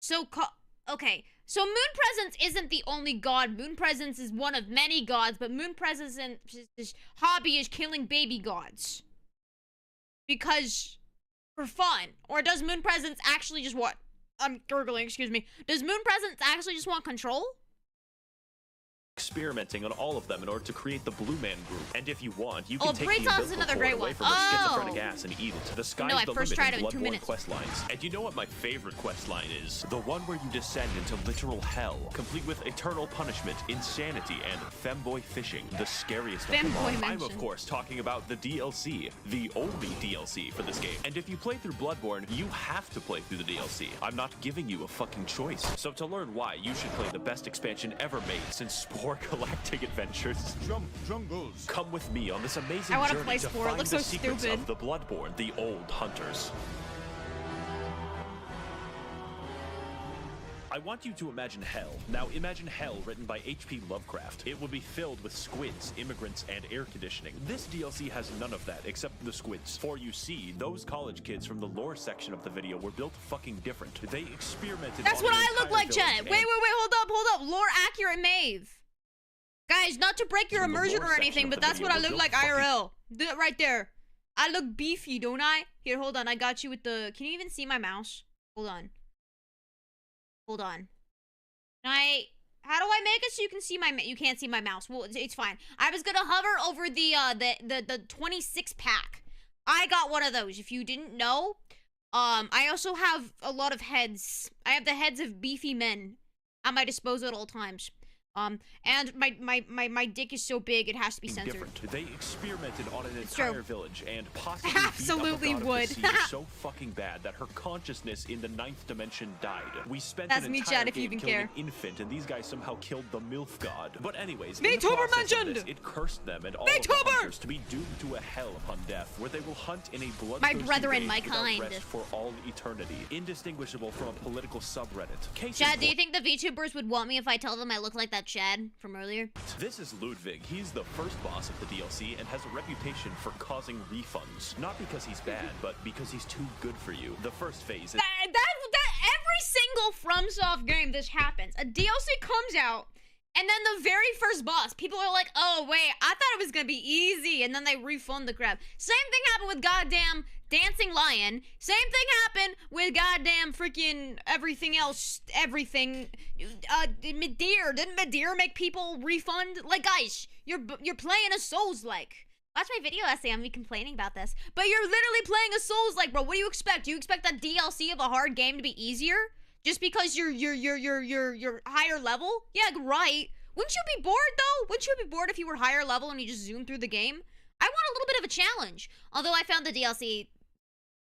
So, okay. So Moon Presence isn't the only god. Moon Presence is one of many gods, but Moon Presence's hobby is killing baby gods. Because, for fun. Or does Moon Presence actually just want... I'm gurgling, excuse me. Does Moon Presence actually just want control? experimenting on all of them in order to create the Blue Man group. And if you want, you can take Breathos the is umbilical another cord great away one. from her schizophrenic ass and eat it. The sky's No, I the first limit tried in it in 2 Bloodborne minutes. quest lines. And you know what my favorite quest line is? The one where you descend into literal hell, complete with eternal punishment, insanity, and femboy fishing. The scariest of them all. Femboy I'm of mention. course talking about the DLC, the only DLC for this game. And if you play through Bloodborne, you have to play through the DLC. I'm not giving you a fucking choice. So to learn why, you should play the best expansion ever made since Spore Galactic Adventures. Jungles. Come with me on this amazing I wanna journey play to Spore. It find looks the so secrets stupid. of the Bloodborne, the old hunters. I want you to imagine hell. Now imagine hell written by H.P. Lovecraft. It would be filled with squids, immigrants, and air conditioning. This DLC has none of that except the squids. For you see, those college kids from the lore section of the video were built fucking different. They experimented That's on what an I look entire like, village Chad. and- Wait, hold up. Lore accurate Maeve. Guys, not to break your From the immersion lore or section anything, of but the that's video what I were look built like fucking- IRL. Right there. I look beefy, don't I? Here, hold on. I got you with the... Can you even see my mouse? Hold on. How do I make it so you can see my... You can't see my mouse. Well, it's fine. I was gonna hover over the 26 pack. I got one of those. If you didn't know, I also have a lot of heads. I have the heads of beefy men at my disposal at all times. And my dick is so big it has to be censored. Different. They experimented on an It's true. entire village and possibly Absolutely beat up a god would. of the sea so fucking bad that her consciousness in the 9th dimension died. We spent That's an me, entire Chad, if you game even killing care. an infant, and these guys somehow killed the MILF god. But anyways, Me in the Tuber process of mentioned! this, it cursed them and all Me of the Tuber! hunters to be doomed to a hell upon death, where they will hunt in a bloodthirsty brethren, rage my without kind. rest for all eternity, indistinguishable from a political subreddit. Case in Chad, do you point- think the VTubers would want me if I tell them I look like that Chad from earlier. This is Ludwig. He's the first boss of the DLC and has a reputation for causing refunds. Not because he's bad, but because he's too good for you. The first phase is... Every single FromSoft game this happens. A DLC comes out, and then the very first boss, people are like, oh, wait, I thought it was gonna be easy, and then they refund the crap. Same thing happened with goddamn Dancing Lion. Same thing happened with goddamn freaking everything else, everything. Madeir, didn't Madeir make people refund? Like, guys, you're playing a Souls-like. Watch my video essay on me complaining about this. But you're literally playing a Souls-like, bro. What do you expect? Do you expect that DLC of a hard game to be easier? Just because you're higher level? Yeah, right. Wouldn't you be bored, though? Wouldn't you be bored if you were higher level and you just zoom through the game? I want a little bit of a challenge. Although I found the DLC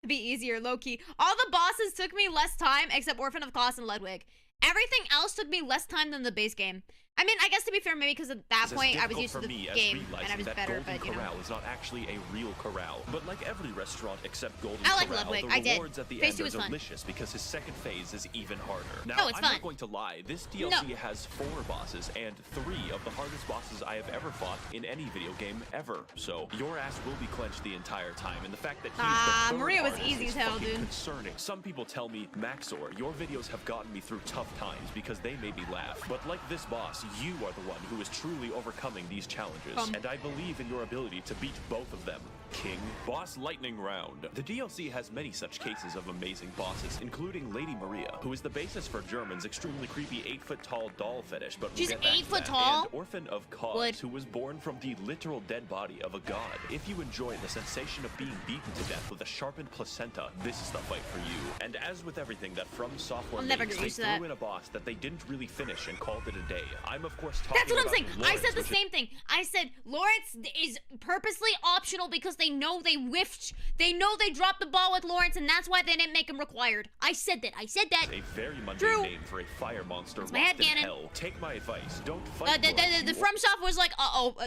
to be easier, low-key. All the bosses took me less time, except Orphan of Kos and Ludwig. Everything else took me less time than the base game. I mean, I guess to be fair, maybe because at that point I was used to the game and I was better, but you know. Corral is not actually a real corral, but like every restaurant except Golden I like Corral, Ludwig. the I did. rewards at the Phase end 2 are was fun. delicious because his second phase is even harder. Now, Oh, it's I'm fun. not going to lie, this DLC has 4 bosses and 3 of the hardest bosses I have ever fought in any video game ever. So your ass will be clenched the entire time, and the fact that he's the third Maria was hardest easy is as hell, fucking dude. concerning. Some people tell me, Maxor, your videos have gotten me through tough times because they made me laugh. But like this boss, you are the one who is truly overcoming these challenges, and I believe in your ability to beat both of them. King, Boss Lightning Round. The DLC has many such cases of amazing bosses, including Lady Maria, who is the basis for German's extremely creepy 8-foot-tall doll fetish, but She's we'll get back 8 to foot that. tall? And Orphan of Kos, Would. who was born from the literal dead body of a god. If you enjoy the sensation of being beaten to death with a sharpened placenta, this is the fight for you. And as with everything that FromSoftware I'll never makes, get they used to that. threw in a boss that they didn't really finish and called it a day. I'm of course talking That's what I'm about saying. I Lawrence, said the which is- same thing. I said Lawrence is purposely optional because they know they whiffed. They know they dropped the ball with Lawrence, and that's why they didn't make him required. I said that. I said that. A very mundane True. name for a fire monster my locked in headcanon. hell. Take my advice. Don't fight The Lawrence. FromSoft was like,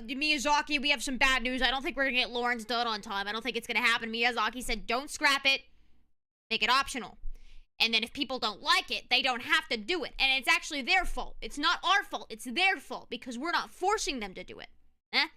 Miyazaki, we have some bad news. I don't think we're gonna get Lawrence done on time. I don't think it's gonna happen. Miyazaki said, don't scrap it. Make it optional. And then if people don't like it, they don't have to do it. And it's actually their fault. It's not our fault. It's their fault because we're not forcing them to do it.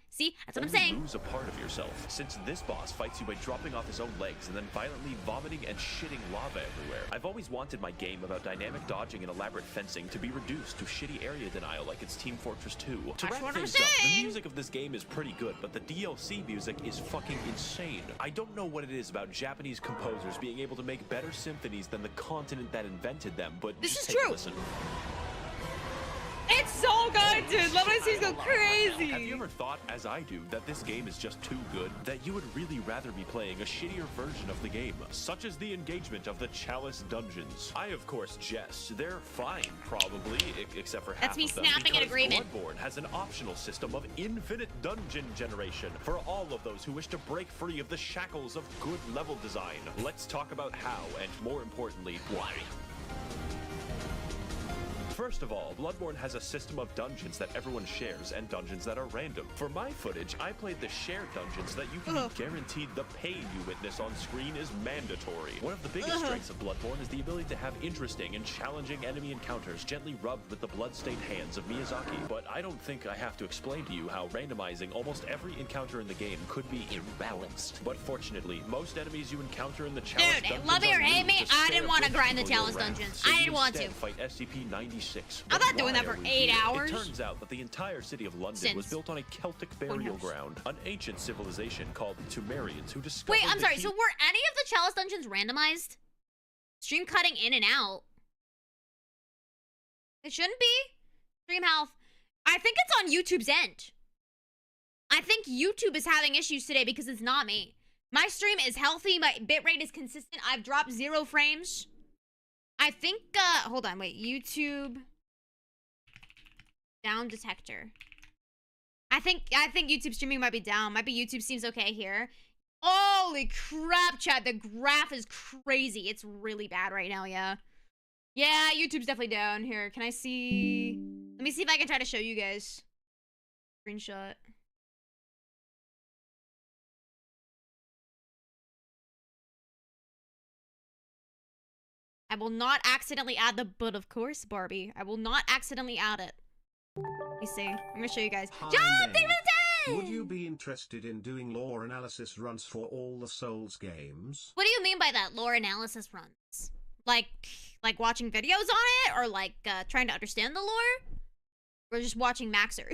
See? That's what I'm saying. Lose a part of yourself, since this boss fights you by dropping off his own legs and then violently vomiting and shitting lava everywhere. I've always wanted my game about dynamic dodging and elaborate fencing to be reduced to shitty area denial like it's Team Fortress 2. To That's wrap what I'm things up, the saying. music of this game is pretty good, but the DLC music is fucking insane. I don't know what it is about Japanese composers being able to make better symphonies than the continent that invented them, but This just is take true. a listen. It's so good, dude. Love when these go crazy. Have you ever thought, as I do, that this game is just too good? That you would really rather be playing a shittier version of the game, such as the engagement of the Chalice dungeons? I, of course, jest. They're fine, probably, except for half That's me of them, snapping in because agreement. Bloodborne has an optional system of infinite dungeon generation for all of those who wish to break free of the shackles of good level design. Let's talk about how, and more importantly, why. First of all, Bloodborne has a system of dungeons that everyone shares and dungeons that are random. For my footage, I played the shared dungeons that you can be guaranteed the pain you witness on screen is mandatory. One of the biggest strengths of Bloodborne is the ability to have interesting and challenging enemy encounters gently rubbed with the blood-stained hands of Miyazaki. But I don't think I have to explain to you how randomizing almost every encounter in the game could be imbalanced. But fortunately, most enemies you encounter in the Chalice Dude, dungeons love me or are hate rude me, to I spare didn't want to rich grind the people your Chalice wrath. dungeons. So I you didn't want to. instead fight SCP-96. I'm not doing that Why for are we 8 here? hours. It turns out that the entire city of London was built on a Celtic burial ground, an ancient civilization called the Sumerians, who discovered Wait, I'm the sorry. key- So were any of the Chalice dungeons randomized? Stream cutting in and out. It shouldn't be. Stream health. I think it's on YouTube's end. I think YouTube is having issues today because it's not me. My stream is healthy. My bitrate is consistent. I've dropped 0 frames. I think, hold on, wait. YouTube down detector. I think YouTube streaming might be down. Might be YouTube seems okay here. Holy crap, chat. The graph is crazy. It's really bad right now, yeah. Yeah, YouTube's definitely down here. Can I see? Let me see if I can try to show you guys. Screenshot. I will not accidentally add the, but of course, Barbie. I will not accidentally add it. Let me see. I'm gonna show you guys. Hi, John, Maeve. thank you for the 10! Would you be interested in doing lore analysis runs for all the Souls games? What do you mean by that? Lore analysis runs? Like watching videos on it, or like trying to understand the lore, or just watching Maxer?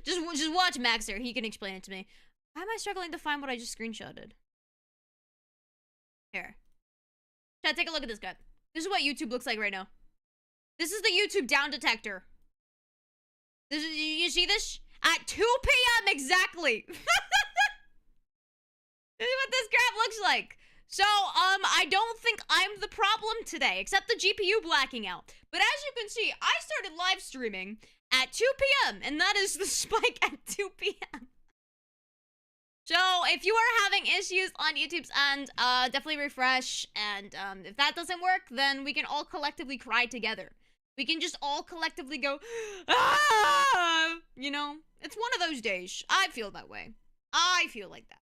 just watch Maxer. He can explain it to me. Why am I struggling to find what I just screenshotted? Here. Chat, take a look at this guy. This is what YouTube looks like right now. This is the YouTube down detector. This is, you see this? At 2 p.m. exactly. This is what this graph looks like. So, I don't think I'm the problem today, except the GPU blacking out. But as you can see, I started live streaming at 2 p.m. and that is the spike at 2 p.m. So, if you are having issues on YouTube's end, definitely refresh. And if that doesn't work, then we can all collectively cry together. We can just all collectively go, ah! You know, it's one of those days. I feel that way. I feel like that.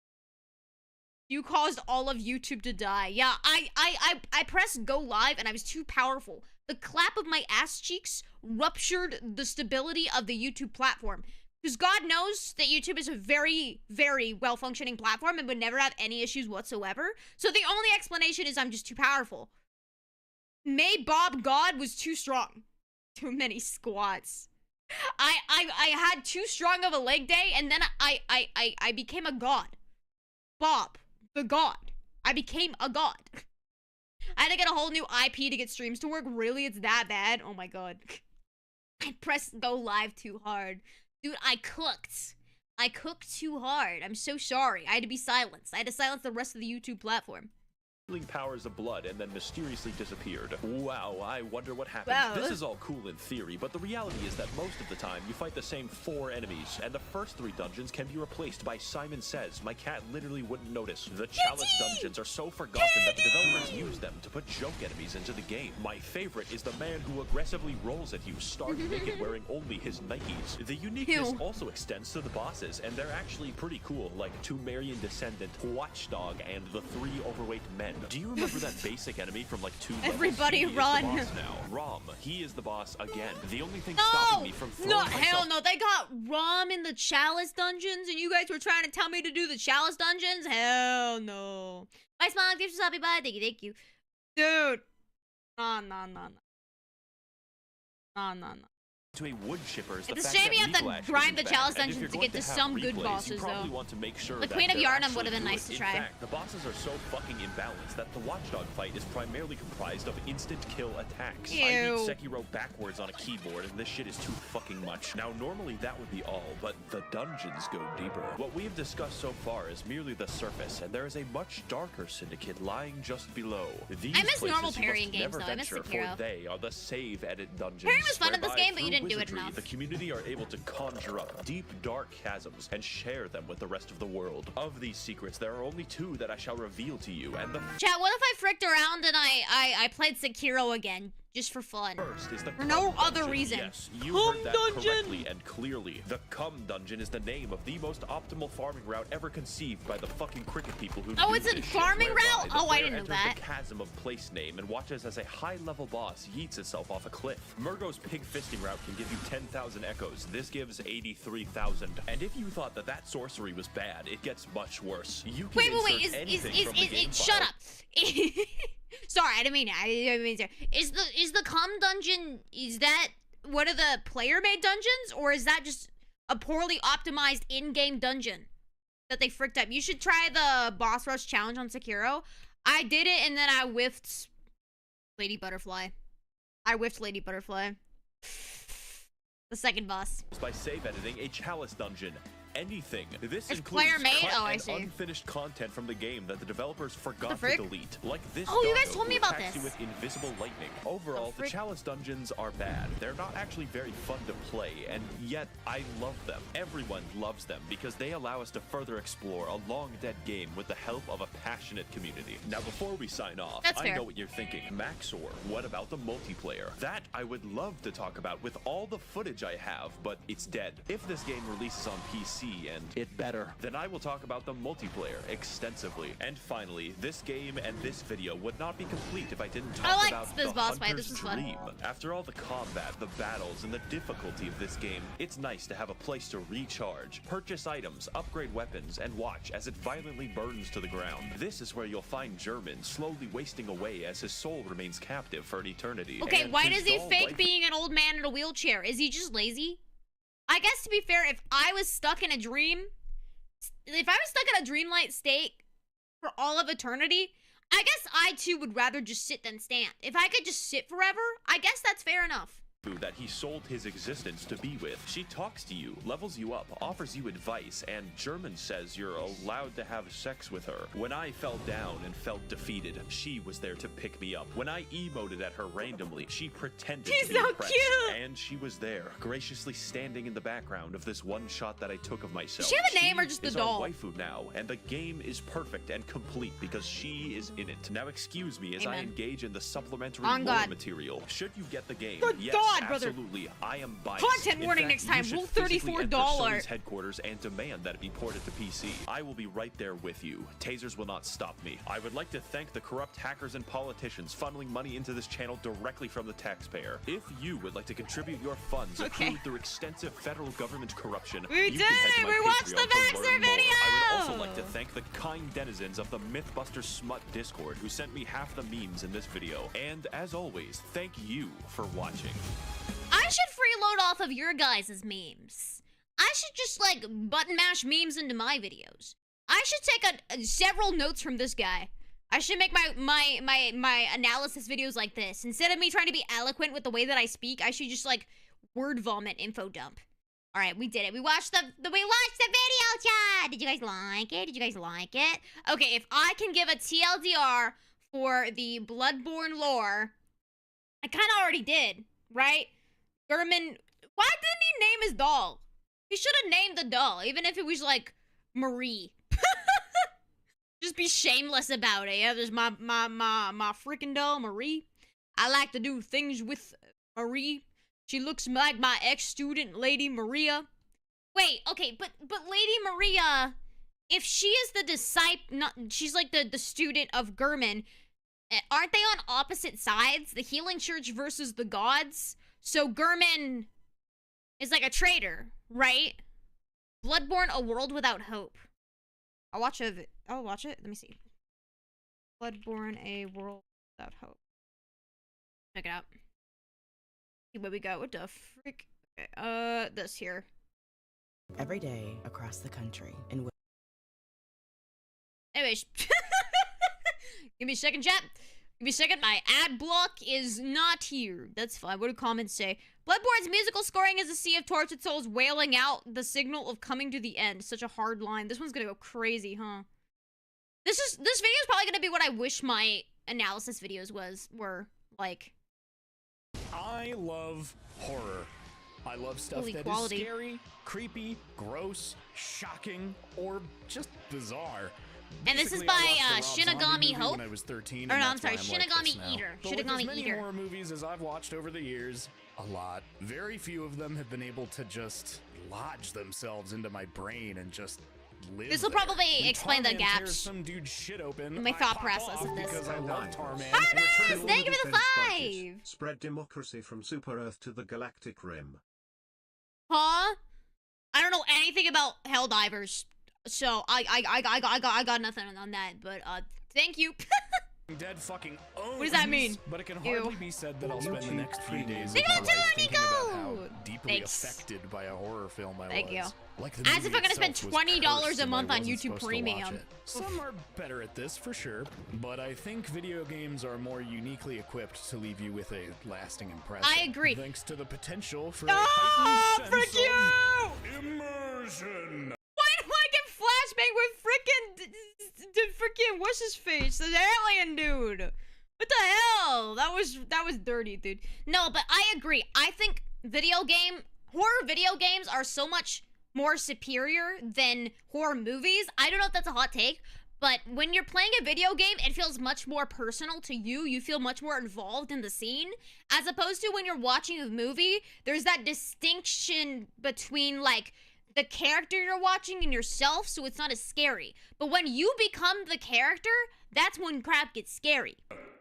You caused all of YouTube to die. Yeah, I pressed go live and I was too powerful. The clap of my ass cheeks ruptured the stability of the YouTube platform. Because God knows that YouTube is a very, very well-functioning platform and would never have any issues whatsoever. So the only explanation is I'm just too powerful. May Bob God was too strong. Too many squats. I had too strong of a leg day, and then I became a god. Bob, the god. I became a god. I had to get a whole new IP to get streams to work. Really? It's that bad? Oh my god. I pressed go live too hard. Dude, I cooked. I cooked too hard. I'm so sorry. I had to be silenced. I had to silence the rest of the YouTube platform. Powers of blood and then mysteriously disappeared. Wow, I wonder what happened. Wow. This is all cool in theory, but the reality is that most of the time you fight the same 4 enemies, and the first 3 dungeons can be replaced by Simon Says. My cat literally wouldn't notice. The Chalice dungeons are so forgotten that the developers use them to put joke enemies into the game. My favorite is the man who aggressively rolls at you, stark naked, wearing only his Nikes. The uniqueness also extends to the bosses, and they're actually pretty cool, like Tumerian Descendant, Watchdog, and the 3 overweight men. Do you remember that basic enemy from like 2 levels? Everybody He is the run. boss now. Rom, he is the boss again. The only thing stopping me from throwing myself... Hell no. They got Rom in the Chalice dungeons, and you guys were trying to tell me to do the Chalice dungeons? Hell no. Bye, Smile. Give yourself happy bye. Thank you. Dude. No. To a wood chipper is the It's a fact shame that you have to Leaflash grind isn't the bad. Chalice And if dungeons you're to going get to have some good replays, bosses, you probably though. want to make sure The that Queen of they're Yharnam actually would have been good. nice to try. In fact, the bosses are so fucking imbalanced that the Watchdog fight is primarily comprised of instant kill attacks. Ew. I beat Sekiro backwards on a keyboard, and this shit is too fucking much. Now, normally that would be all, but the dungeons go deeper. What we have discussed so far is merely the surface, and there is a much darker syndicate lying just below. These I miss places normal you parrying must games, never though. I miss venture, Sekiro. for they are the save edit dungeons. Parrying was fun in this whereby game, but you through didn't do it wizardry, enough. The community are able to conjure up deep, dark chasms and share them with the rest of the world. Of these secrets, there are only 2 that I shall reveal to you, and the Chat, what if I fricked around and I played Sekiro again? Just for fun. first is the For no Cum other Dungeon. reason. Yes, you Cum heard that Dungeon. correctly and clearly. The Cum Dungeon is the name of the most optimal farming route ever conceived by the fucking cricket people who Oh, do it's a this shit, farming whereby route? the Oh, I player didn't know enters that. the chasm of place name and watches as a high-level boss yeets itself off a cliff. Murgo's pig fisting route can give you 10,000 echoes. This gives 83,000. And if you thought that that sorcery was bad, it gets much worse. You can Wait, insert anything from the game shut file. up. Sorry, I didn't mean to. Is the Cum Dungeon, is that one of the player-made dungeons, or is that just a poorly optimized in-game dungeon that they fricked up? You should try the boss rush challenge on Sekiro. I did it, and then I whiffed Lady Butterfly. The second boss. By save editing a Chalice dungeon. Anything. This It's includes player-made? cut Oh, I and see. unfinished content from the game that the developers forgot to frick? delete. Like this Oh, you guys doggo told me who about attacks you this. with invisible lightning. Overall, the frick? Chalice dungeons are bad. They're not actually very fun to play, and yet I love them. Everyone loves them because they allow us to further explore a long-dead game with the help of a passionate community. Now, before we sign off, That's I fair. know what you're thinking. Maxor, what about the multiplayer? That I would love to talk about with all the footage I have, but it's dead. If this game releases on PC, PC, and it better. Then I will talk about the multiplayer extensively. And finally, this game and this video would not be complete if I didn't talk about this the boss fight. hunter's This is fun. dream. After all the combat, the battles, and the difficulty of this game, it's nice to have a place to recharge, purchase items, upgrade weapons, and watch as it violently burns to the ground. This is where you'll find German slowly wasting away as his soul remains captive for an eternity. Okay, And why his does he doll fake wife- being an old man in a wheelchair? Is he just lazy? I guess, to be fair, if I was stuck in a dream, if I was stuck in a dreamlike state for all of eternity, I guess I too would rather just sit than stand. If I could just sit forever, I guess that's fair enough. that he sold his existence to be with. She talks to you, levels you up, offers you advice, and German says you're allowed to have sex with her. When I fell down and felt defeated, she was there to pick me up. When I emoted at her randomly, she pretended She's to be so impressed. cute. And she was there, graciously standing in the background of this one shot that I took of myself. Does she have a name or just the is doll? Our waifu now, and the game is perfect and complete because she is in it. Now excuse me as I Amen. engage in the supplementary On lore God. material. Should you get the game, Good yes, God, brother. absolutely, I am biased. Content In warning fact, next time. you should Rule physically enter $34. Sony's headquarters and demand that it be ported to PC. I will be right there with you. Tasers will not stop me. I would like to thank the corrupt hackers and politicians funneling money into this channel directly from the taxpayer. If you would like to contribute your funds accrued through extensive federal government corruption, We you did can head it! to my We watched the Patreon to Baxter learn more. I would also video! like to thank the kind denizens of the Mythbusters Smut Discord who sent me half the memes in this video. And as always, thank you for watching. I should freeload off of your guys' memes. I should just, like, button mash memes into my videos. I should take several notes from this guy. I should make my analysis videos like this. Instead of me trying to be eloquent with the way that I speak, I should just, like, word vomit info dump. All right, we did it. We watched the video, chat. Did you guys like it? Did you guys like it? Okay, if I can give a TLDR for the Bloodborne lore, I kind of already did, right? German, why didn't he name his doll? He should have named the doll, even if it was like Marie. Just be shameless about it. Yeah, there's my freaking doll, Marie. I like to do things with Marie. She looks like my ex-student, Lady Maria. Wait, okay, but Lady Maria, if she is the disciple, she's like the student of German, aren't they on opposite sides? The Healing Church versus the gods? So German is like a traitor, right? Bloodborne, a world without hope. I'll watch it. Let me see. Bloodborne, a world without hope. Check it out. See where we go. What the frick? Okay, this here. Every day across the country in Anyways. Give me a second, chat. Give me a second. My ad block is not here. That's fine. What do comments say? Bloodborne's musical scoring is a sea of tortured souls wailing out the signal of coming to the end. Such a hard line. This one's gonna go crazy, huh? This video is probably gonna be what I wish my analysis videos were like. I love horror. I love stuff Holy that quality. is scary, creepy, gross, shocking, or just bizarre. And this is Basically, by I watched the Rob Zombie Shinigami movie Hope. When I was 13, Or and no, I'm that's why sorry, like this Shinigami now. Eater. But with Shinigami as many Eater. horror movies as I've watched over the years, a lot, very few of them have been able to just lodge themselves into my brain and just live This will there. probably When explain the Tarman tears gaps some dude's shit open, in my I thought pop process off of this. because I love Tarman. Hi, and return Maeve! to Thank you for the Defense budget. 5! Spread democracy from Super Earth to the Galactic Rim. Huh? I don't know anything about Helldivers, so I got nothing on that. But thank you. Dead fucking owns, What does that mean? But it can Ew. hardly be said that I'll spend the next few days of Thank my you, life thinking about how Nico! deeply Thanks. affected by a horror film I Thank was. you. Like the As if movie I'm gonna spend itself was $20 cursed a and I month on wasn't YouTube supposed to watch Premium. it. Some are better at this for sure, but I think video games are more uniquely equipped to leave you with a lasting impression. I agree. Thanks to the potential for Ah, a heightened frick sense you! of immersion. Why do I get flashbang with the frickin' what's his face? The alien dude. What the hell? That was dirty, dude. No, but I agree. I think horror video games are so much more superior than horror movies. I don't know if that's a hot take, but when you're playing a video game, it feels much more personal to you. You feel much more involved in the scene, as opposed to when you're watching a movie. There's that distinction between like the character you're watching and yourself, so it's not as scary. But when you become the character, that's when crap gets scary.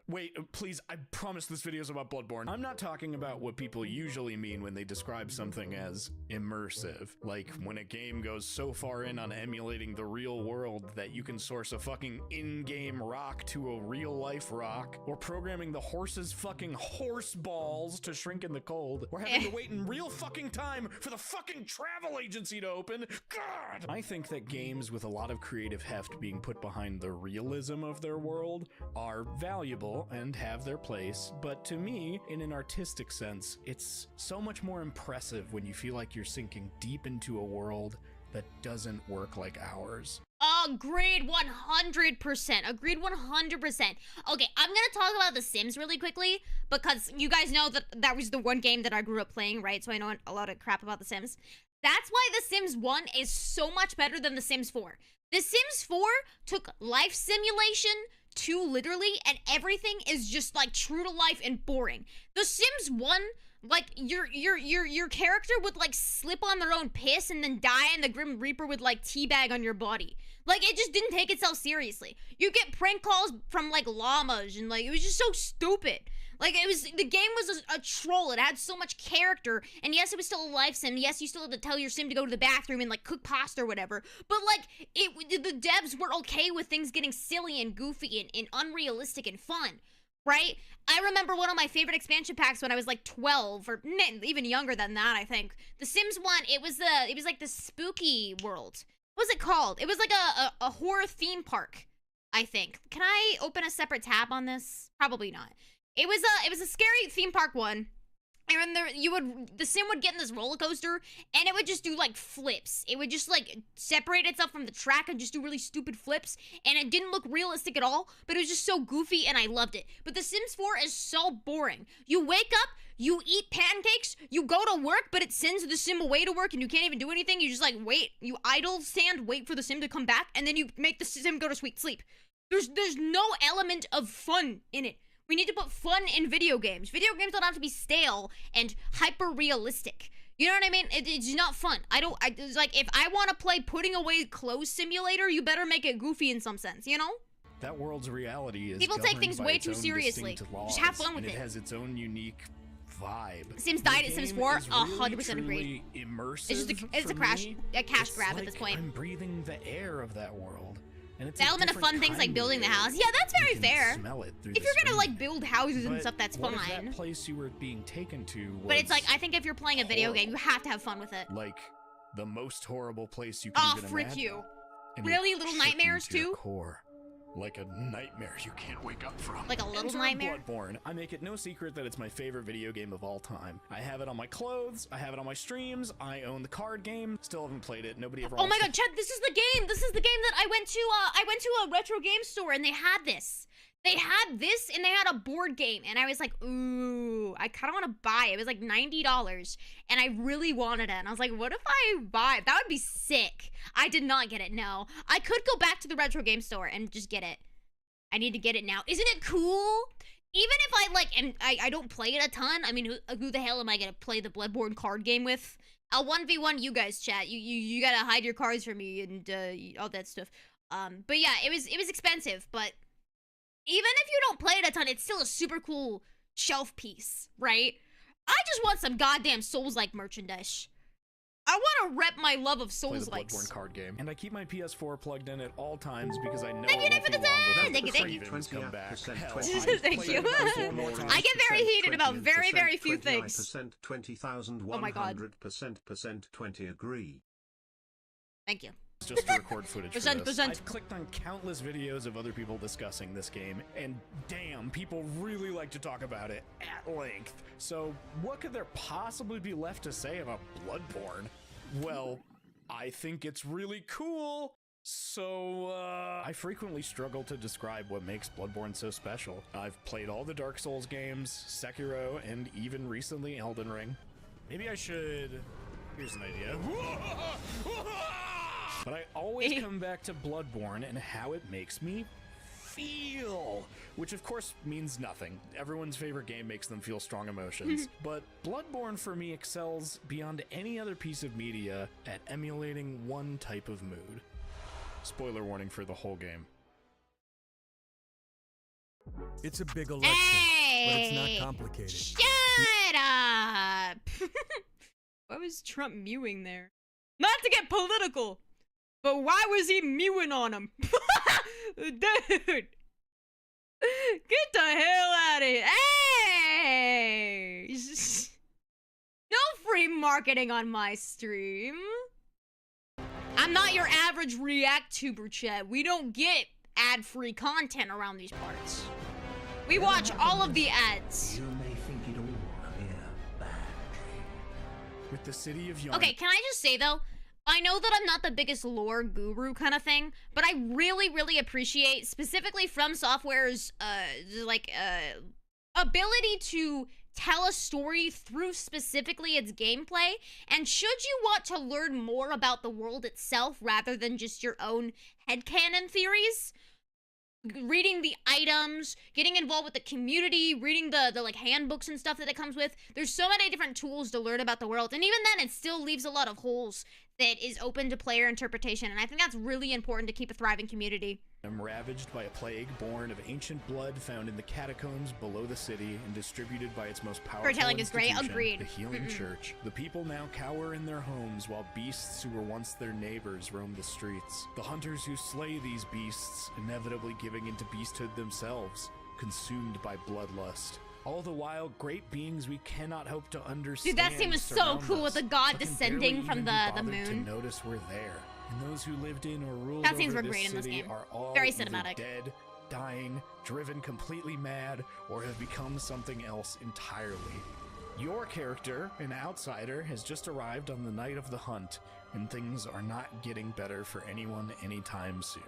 Wait, please, I promise this video is about Bloodborne. I'm not talking about what people usually mean when they describe something as immersive. Like when a game goes so far in on emulating the real world that you can source a fucking in-game rock to a real-life rock, or programming the horse's fucking horse balls to shrink in the cold, or having to wait in real fucking time for the fucking travel agency to open. God! I think that games with a lot of creative heft being put behind the realism of their world are valuable and have their place, but to me, in an artistic sense, it's so much more impressive when you feel like you're sinking deep into a world that doesn't work like ours. Agreed 100%. Agreed 100%. Okay, I'm gonna talk about The Sims really quickly, because you guys know that that was the one game that I grew up playing, right? So I know a lot of crap about The Sims. That's why The Sims 1 is so much better than The Sims 4. The Sims 4 took life simulation to literally, and everything is just like true to life and boring. The Sims 1, like your character would like slip on their own piss and then die, and the Grim Reaper would like teabag on your body. Like, it just didn't take itself seriously. You get prank calls from like llamas, and like it was just so stupid. Like, the game was a troll. It had so much character, and yes, it was still a life sim. Yes, you still had to tell your sim to go to the bathroom and like cook pasta or whatever. But like, the devs were okay with things getting silly and goofy and unrealistic and fun, right? I remember one of my favorite expansion packs when I was like 12, or even younger than that, I think. The Sims 1, it was like the spooky world. What was it called? It was like a horror theme park, I think. Can I open a separate tab on this? Probably not. It was a scary theme park one. And the sim would get in this roller coaster, and it would just do like flips. It would just like separate itself from the track and just do really stupid flips, and it didn't look realistic at all, but it was just so goofy, and I loved it. But The Sims 4 is so boring. You wake up, you eat pancakes, you go to work, but it sends the sim away to work, and you can't even do anything. You just like wait, you idle stand, wait for the sim to come back, and then you make the sim go to sweet sleep. There's no element of fun in it. We need to put fun in video games. Video games don't have to be stale and hyper-realistic. You know what I mean? It's not fun. It's like, if I want to play putting away clothes simulator, you better make it goofy in some sense, you know? That world's reality is people take things way too seriously. Just have fun with it. It has its own unique vibe. Sims died at Sims 4, 100% really agreed. Immersive. It's a cash grab at this point. I'm breathing the air of that world. And it's the element of fun things like building the house. Yeah, that's very fair. Smell it through if you're gonna like build houses and stuff, that's fine. What if that place you were being taken to was but it's like, I think if you're playing a video game, you have to have fun with it. Like the most horrible place you can even imagine. Oh, frick you. Really? Little nightmares too? Core. Like a nightmare you can't wake up from. Like a little nightmare? Bloodborne. I make it no secret that it's my favorite video game of all time. I have it on my clothes, I have it on my streams, I own the card game, still haven't played it, nobody ever Oh my god, Chad, this is the game! This is the game that I went to a retro game store and they had this. They had this and they had a board game, and I was like, ooh, I kind of want to buy it. It was like $90 and I really wanted it, and I was like, what if I buy it? That would be sick. I did not get it, no. I could go back to the retro game store and just get it. I need to get it now. Isn't it cool? Even if I like, I don't play it a ton. I mean, who the hell am I gonna play the Bloodborne card game with? I'll 1v1 you guys, chat. You gotta hide your cards from me and all that stuff. But yeah, it was expensive, but even if you don't play it a ton, it's still a super cool shelf piece, right? I just want some goddamn Souls-like merchandise. I want to rep my love of Souls-likes. Play the Bloodborne card game, and I keep my PS4 plugged in at all times because I know thank you for the time. Thank you. Thank you. I get very heated about very few things. 20,000, oh my god. 20 agree. Thank you. Just to record footage for this. I've clicked on countless videos of other people discussing this game, and damn, people really like to talk about it at length. So what could there possibly be left to say about Bloodborne? Well, I think it's really cool. So, I frequently struggle to describe what makes Bloodborne so special. I've played all the Dark Souls games, Sekiro, and even recently Elden Ring. Maybe I should... Here's an idea. But I always come back to Bloodborne and how it makes me feel, which of course means nothing. Everyone's favorite game makes them feel strong emotions, but Bloodborne for me excels beyond any other piece of media at emulating one type of mood. Spoiler warning for the whole game. It's a big election, but it's not complicated. Shut up! Why was Trump mewing there? Not to get political, but why was he mewing on him? Dude! Get the hell out of here! Hey! No free marketing on my stream. I'm not your average react-tuber, Chet. We don't get ad-free content around these parts. We watch all of the ads. You may think it all a mere bad dream. With the city of Yarn. Okay, can I just say though, I know that I'm not the biggest lore guru kind of thing, but I really, really appreciate specifically FromSoftware's ability to tell a story through specifically its gameplay. And should you want to learn more about the world itself rather than just your own headcanon theories, reading the items, getting involved with the community, reading the like handbooks and stuff that it comes with, there's so many different tools to learn about the world. And even then, it still leaves a lot of holes that is open to player interpretation. And I think that's really important to keep a thriving community. I'm ravaged by a plague born of ancient blood found in the catacombs below the city and distributed by its most powerful Storytelling is great. institution, Agreed. the Healing Church. The people now cower in their homes while beasts who were once their neighbors roam the streets. The hunters who slay these beasts, inevitably giving into beasthood themselves, consumed by bloodlust. All the while, great beings we cannot hope to understand. Dude, that scene was so surround cool with us, the god but can descending barely from even be the bothered moon. To notice we're there. And those who lived in or ruled Cutscenes over were this great in this city game. are all Very either cinematic. dead, dying, driven completely mad, or have become something else entirely. Your character, an outsider, has just arrived on the night of the hunt, and things are not getting better for anyone anytime soon.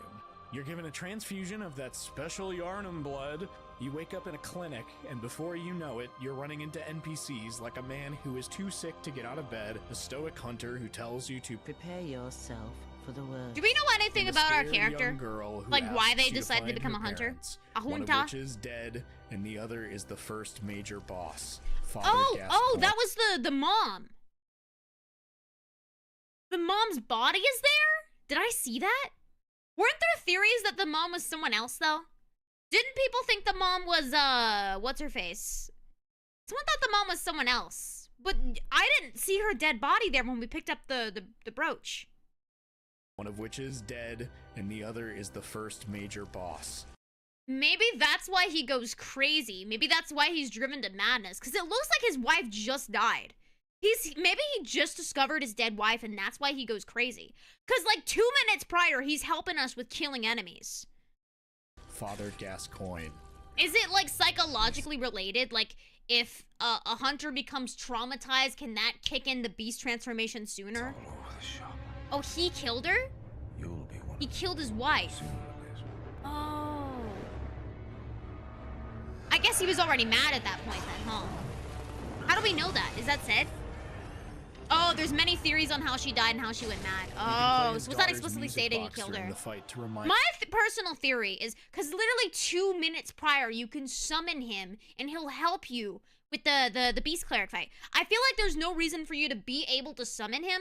You're given a transfusion of that special Yarnum blood. You wake up in a clinic, and before you know it, you're running into NPCs like a man who is too sick to get out of bed, a stoic hunter who tells you to Prepare yourself for the worst. Do we know anything and a about our scared young character? girl who Like why asks they you decided to find become her a hunter? parents, A one of junta? which is dead, and the other is the first major boss, Father Oh, Gascoigne. that was the mom. The mom's body is there? Did I see that? Weren't there theories that the mom was someone else, though? Didn't people think the mom was, what's her face? Someone thought the mom was someone else. But I didn't see her dead body there when we picked up the brooch. One of which is dead, and the other is the first major boss. Maybe that's why he goes crazy. Maybe that's why he's driven to madness. Because it looks like his wife just died. Maybe he just discovered his dead wife and that's why he goes crazy. Because like 2 minutes prior, he's helping us with killing enemies. Father Gascoigne. Is it like psychologically related? Like if a hunter becomes traumatized, can that kick in the beast transformation sooner? All over the shop. Oh, he killed her? You'll be one He of killed his wife. them sooner or later. Oh. I guess he was already mad at that point then, huh? How do we know that? Is that said? Oh, there's many theories on how she died and how she went mad. Oh, so was that explicitly stated he killed her? The fight to remind My personal theory is, because literally 2 minutes prior, you can summon him and he'll help you with the beast cleric fight. I feel like there's no reason for you to be able to summon him.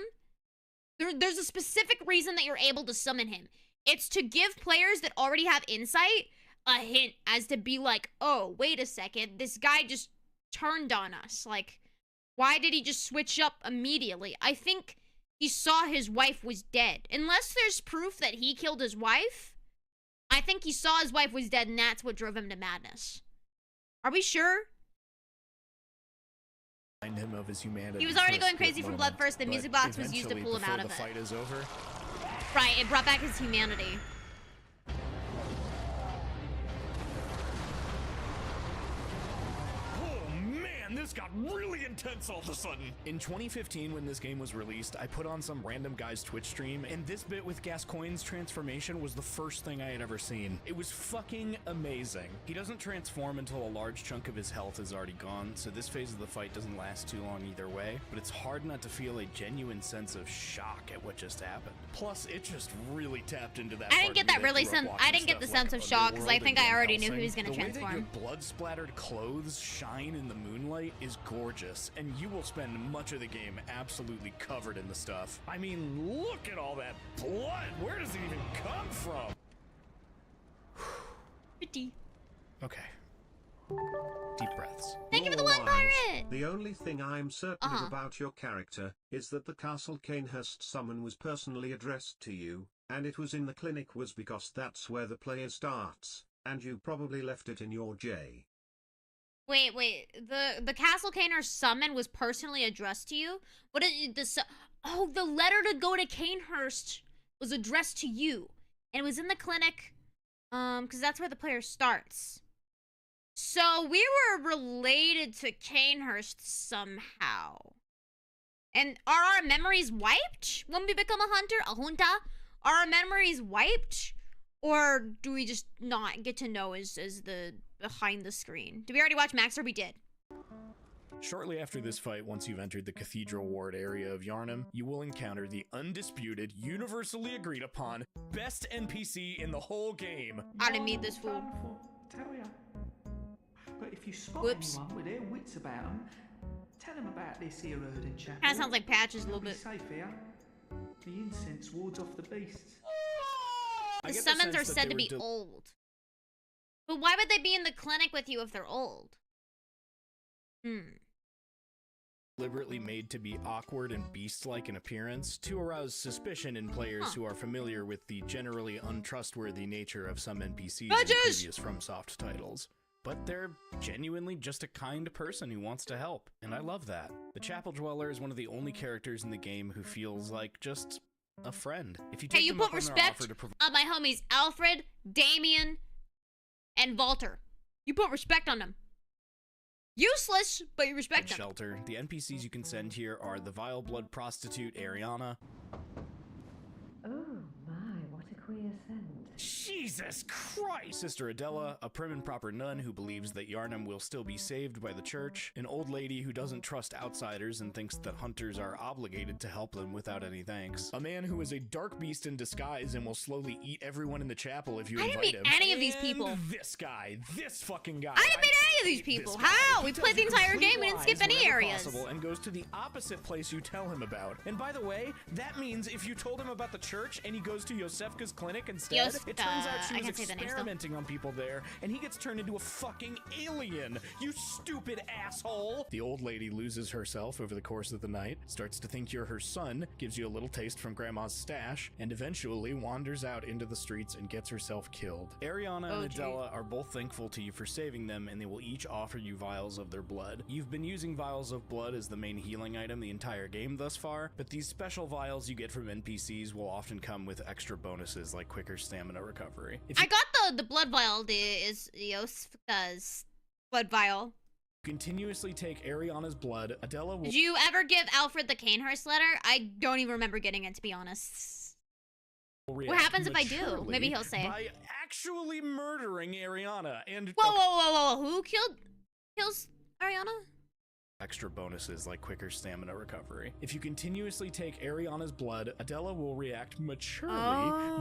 There's a specific reason that you're able to summon him. It's to give players that already have insight a hint as to be like, oh, wait a second, this guy just turned on us. Like, why did he just switch up immediately? I think he saw his wife was dead. Unless there's proof that he killed his wife, I think he saw his wife was dead and that's what drove him to madness. Are we sure? him of his humanity. He was already for a going split crazy from moment, Blood First. The but music box was used to eventually, pull him out of before it. the fight is over, Right, it brought back his humanity. oh man, this this got really intense all of a sudden. In 2015, when this game was released, I put on some random guy's Twitch stream, and this bit with Gascoigne's transformation was the first thing I had ever seen. It was fucking amazing. He doesn't transform until a large chunk of his health is already gone, so this phase of the fight doesn't last too long either way, but it's hard not to feel a genuine sense of shock at what just happened. Plus, it just really tapped into that. I didn't get that really I didn't get the sense of shock because I think I already knew he was going to transform. The way that your blood-splattered clothes shine in the moonlight is gorgeous, and you will spend much of the game absolutely covered in the stuff. I mean, look at all that blood! Where does it even come from? Pretty. Okay. Deep breaths. Thank you for the Lore one wise, pirate! The only thing I'm certain of about your character is that the Castle Canehurst summon was personally addressed to you, and it was in the clinic was because that's where the player starts, and you probably left it in your J. Wait, the Castle Canehurst summon was personally addressed to you? What did oh, the letter to go to Canehurst was addressed to you. And it was in the clinic, because that's where the player starts. So we were related to Canehurst somehow. And are our memories wiped when we become a hunter? A junta? Are our memories wiped? Or do we just not get to know as the behind the screen? Did we already watch Max, or we did? Shortly after this fight, once you've entered the Cathedral Ward area of Yharnam, you will encounter the undisputed, universally agreed upon, best NPC in the whole game. I didn't meet this fool. Tell ya. But if you spot Whoops. anyone with their wits about them, tell them about this here Erden chapel. Kinda sounds like Patches a little You'll be bit. safe here. The incense wards off the beasts. The summons are said to be old. But why would they be in the clinic with you if they're old? Deliberately made to be awkward and beast-like in appearance to arouse suspicion in players who are familiar with the generally untrustworthy nature of some NPCs in previous FromSoft titles. But they're genuinely just a kind person who wants to help, and I love that. The Chapel Dweller is one of the only characters in the game who feels like just a friend. If you take Hey, you them put up on their respect offer to on my homies Alfred, Damien, and Walter. You put respect on them. Useless, but you respect them. shelter, the NPCs you can send here are the vile blood prostitute Ariana. Oh my, what a queer scent. Jesus Christ! Sister Adela, a prim and proper nun who believes that Yharnam will still be saved by the church, an old lady who doesn't trust outsiders and thinks that hunters are obligated to help them without any thanks, a man who is a dark beast in disguise and will slowly eat everyone in the chapel if you invite him. I didn't meet any of these people. And this guy, this fucking guy. I didn't meet any of these people. How? We played the entire game, we didn't skip any areas. And goes to the opposite place you tell him about. And by the way, that means if you told him about the church and he goes to Yosefka's clinic instead, it turns out she was experimenting on people there, and he gets turned into a fucking alien. You stupid asshole! The old lady loses herself over the course of the night, starts to think you're her son, gives you a little taste from Grandma's stash, and eventually wanders out into the streets and gets herself killed. Ariana and Adela are both thankful to you for saving them, and they will each offer you vials of their blood. You've been using vials of blood as the main healing item the entire game thus far, but these special vials you get from NPCs will often come with extra bonuses like quicker stamina recovery. I got the blood vial, is Yosefka's blood vial. Continuously take Ariana's blood, Adela will— Did you ever give Alfred the Canehurst letter? I don't even remember getting it, to be honest. What happens if I do? Maybe he'll say. By actually murdering Ariana and— Whoa, who kills Ariana? Extra bonuses like quicker stamina recovery. If you continuously take Ariana's blood, Adela will react maturely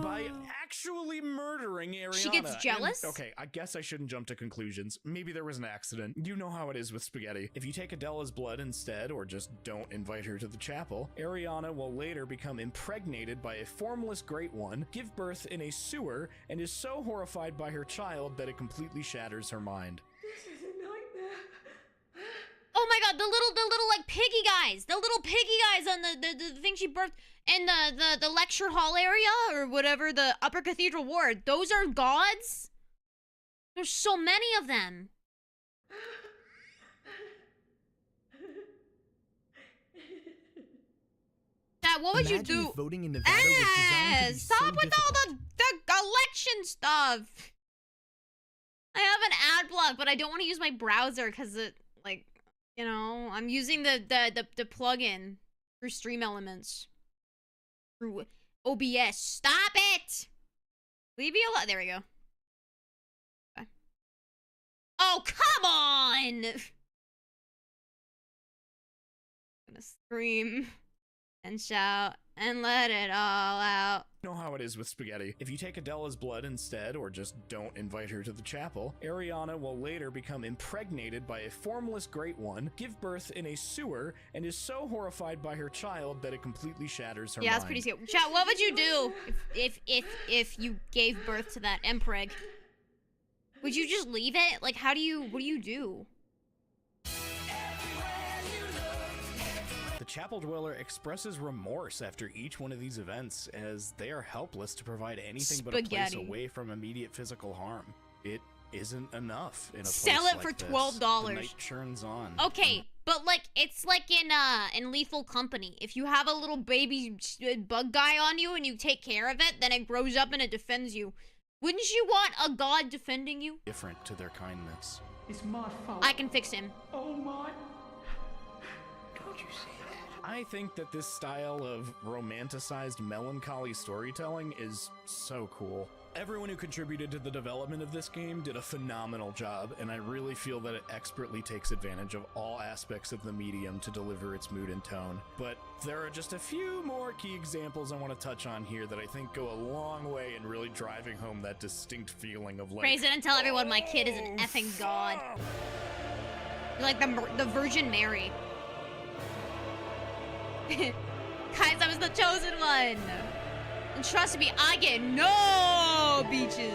by actually murdering Ariana. She gets jealous? Okay, I guess I shouldn't jump to conclusions. Maybe there was an accident. You know how it is with spaghetti. If you take Adela's blood instead, or just don't invite her to the chapel, Ariana will later become impregnated by a formless Great One, give birth in a sewer, and is so horrified by her child that it completely shatters her mind. This is a nightmare. Oh my god, the little like piggy guys, the little piggy guys on the thing she birthed in the lecture hall area or whatever, the upper cathedral ward. Those are gods? There's so many of them. Dad, what would you do? Voting in Nevada was designed to be Stop so with difficult. all the election stuff. I have an ad block, but I don't want to use my browser because it like You know, I'm using the plugin through Stream Elements. Through OBS. Stop it! Leave me alone. There we go. Okay. Oh, come on! I'm gonna scream and shout and let it all out. You know how it is with spaghetti. If you take Adela's blood instead, or just don't invite her to the chapel, Ariana will later become impregnated by a formless Great One, give birth in a sewer, and is so horrified by her child that it completely shatters her mind. Yeah, that's pretty scary. Chat, what would you do if you gave birth to that empreg? Would you just leave it? Like, what do you do? The Chapel Dweller expresses remorse after each one of these events, as they are helpless to provide anything but a place away from immediate physical harm. It isn't enough in a place Sell it like for this. $12. The night churns on. Okay, but like it's like in Lethal Company. If you have a little baby bug guy on you and you take care of it, then it grows up and it defends you. Wouldn't you want a god defending you? Different to their kindness. It's my fault. I can fix him. Oh my. Don't you say that? I think that this style of romanticized melancholy storytelling is so cool. Everyone who contributed to the development of this game did a phenomenal job, and I really feel that it expertly takes advantage of all aspects of the medium to deliver its mood and tone. But there are just a few more key examples I want to touch on here that I think go a long way in really driving home that distinct feeling of like... Praise it and tell everyone my kid is an effing god. You're like the Virgin Mary. Guys, I was the chosen one. And trust me, I get no beaches.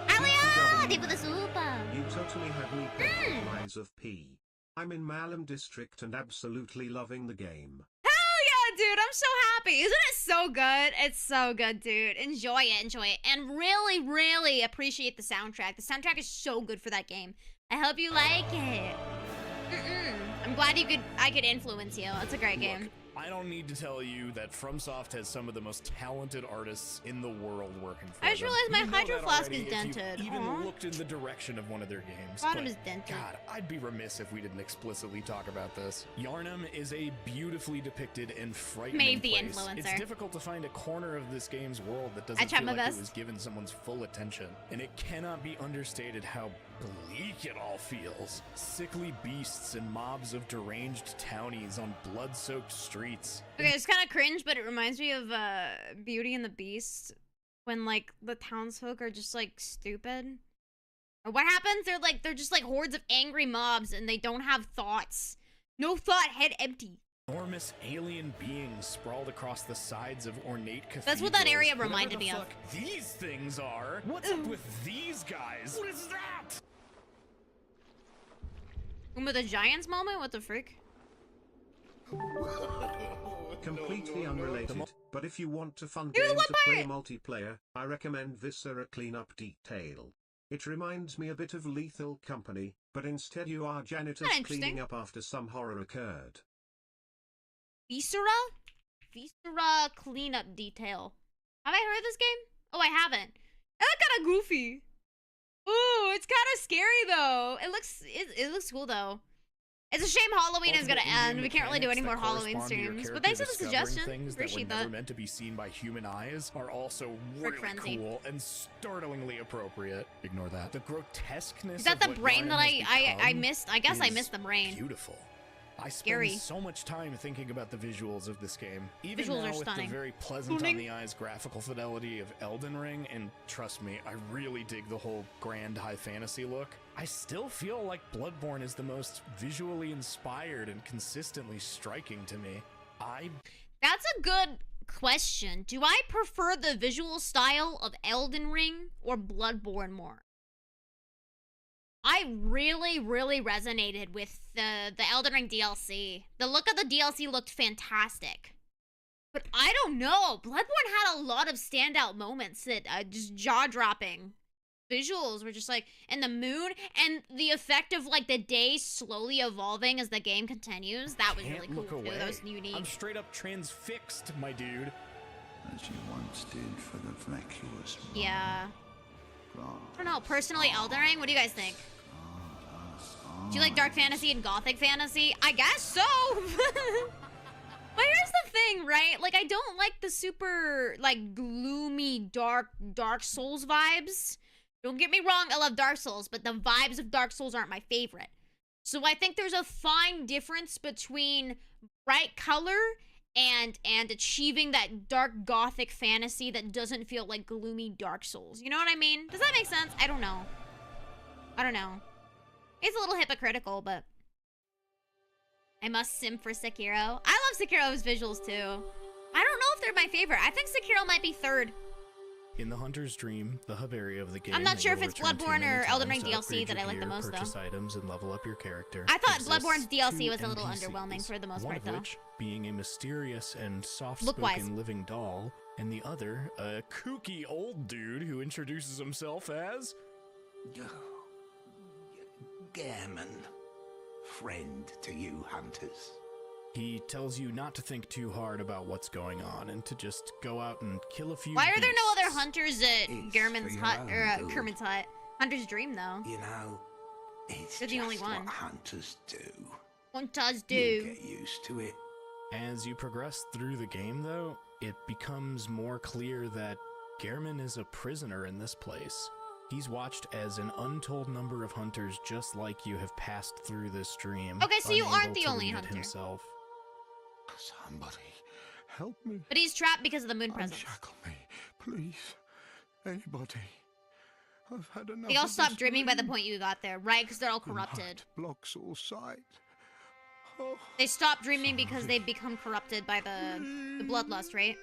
Alia! Tipo the super. You totally had me pegged with Eyes of P. I'm in Malum District and absolutely loving the game. Hell yeah, dude. I'm so happy. Isn't it so good? It's so good, dude. Enjoy it, enjoy it. And really, really appreciate the soundtrack. The soundtrack is so good for that game. I hope you like it. I'm glad I could influence you. It's a great game. I don't need to tell you that FromSoft has some of the most talented artists in the world working for them. I just realized my hydro flask is dented. If you even looked in the direction of one of their games. Bottom is dented. God, I'd be remiss if we didn't explicitly talk about this. Yharnam is a beautifully depicted and frightening Maeve the place. influencer. It's difficult to find a corner of this game's world that doesn't feel like it was given someone's full attention. And it cannot be understated how bleak it all feels. Sickly beasts and mobs of deranged townies on blood-soaked streets. Okay, it's kind of cringe, but it reminds me of Beauty and the Beast, when like the townsfolk are just like stupid. What happens? They're just like hordes of angry mobs, and they don't have thoughts. No thought, head empty. Enormous alien beings sprawled across the sides of ornate cathedrals. That's what that area reminded me of. These things are. What's up with these guys? What is that? With the Giants moment? What the frick? Completely unrelated, but if you want a fun game to play multiplayer, I recommend Viscera Cleanup Detail. It reminds me a bit of Lethal Company, but instead you are janitors cleaning up after some horror occurred. Viscera? Viscera Cleanup Detail. Have I heard of this game? Oh, I haven't. It looked kind of goofy. Ooh, it's kind of scary though. It looks cool though. It's a shame Halloween is gonna end. We can't really do any more Halloween streams. But thanks for the suggestion. Things Appreciate that were that. never meant to be seen by human eyes are also really cool and startlingly appropriate. Ignore that. The grotesqueness. Is that of the what brain that Yharnam I missed? I guess I missed the brain. Beautiful. I Scary. spend so much time thinking about the visuals of this game. Even Visuals now are with stunning. the very pleasant on the eyes graphical fidelity of Elden Ring, and trust me, I really dig the whole grand high fantasy look, I still feel like Bloodborne is the most visually inspired and consistently striking to me. That's a good question. Do I prefer the visual style of Elden Ring or Bloodborne more? I really, really resonated with the Elden Ring DLC. The look of the DLC looked fantastic. But I don't know. Bloodborne had a lot of standout moments that just jaw-dropping. Visuals were just like, and the moon, and the effect of like the day slowly evolving as the game continues. That was really cool too. That was unique. I'm straight up transfixed, my dude. As you once did for the vacuous. Yeah. I don't know. Personally, Elden Ring, what do you guys think? Do you like dark fantasy and gothic fantasy? I guess so. But here's the thing, right? Like, I don't like the super, like, gloomy, Dark Souls vibes. Don't get me wrong, I love Dark Souls, but the vibes of Dark Souls aren't my favorite. So I think there's a fine difference between bright color and achieving that dark gothic fantasy that doesn't feel like gloomy Dark Souls. You know what I mean? Does that make sense? I don't know. I don't know. It's a little hypocritical, but I must sim for Sekiro. I love Sekiro's visuals too. I don't know if they're my favorite. I think Sekiro might be third. In the Hunter's Dream, the hub area of the game, I'm not sure if it's Bloodborne or Elden Ring DLC that I like the most, though. Purchase items and level up your character. I thought Bloodborne's DLC was a little underwhelming for the most part, though. One of which being a mysterious and soft-spoken living doll, and the other a kooky old dude who introduces himself as Gammon, friend to you hunters. He tells you not to think too hard about what's going on and to just go out and kill a few Why are there no beasts. other hunters at Gehrman's hut, or Kermit's hut? Hunter's Dream, though. You know, it's They're the only just one. what hunters do. Hunters do. You get used to it. As you progress through the game, though, it becomes more clear that Gehrman is a prisoner in this place. He's watched as an untold number of hunters just like you have passed through this dream. Okay, so you aren't unable the to only lead hunter. Himself. Somebody, help me. But he's trapped because of the moon presence. Unshackle me, please. Anybody. I've had enough. They all of stopped this dreaming by the dream. point you got there, right? Because they're all The corrupted. night blocks all sight. Oh, They stopped dreaming because they become corrupted by the bloodlust, right?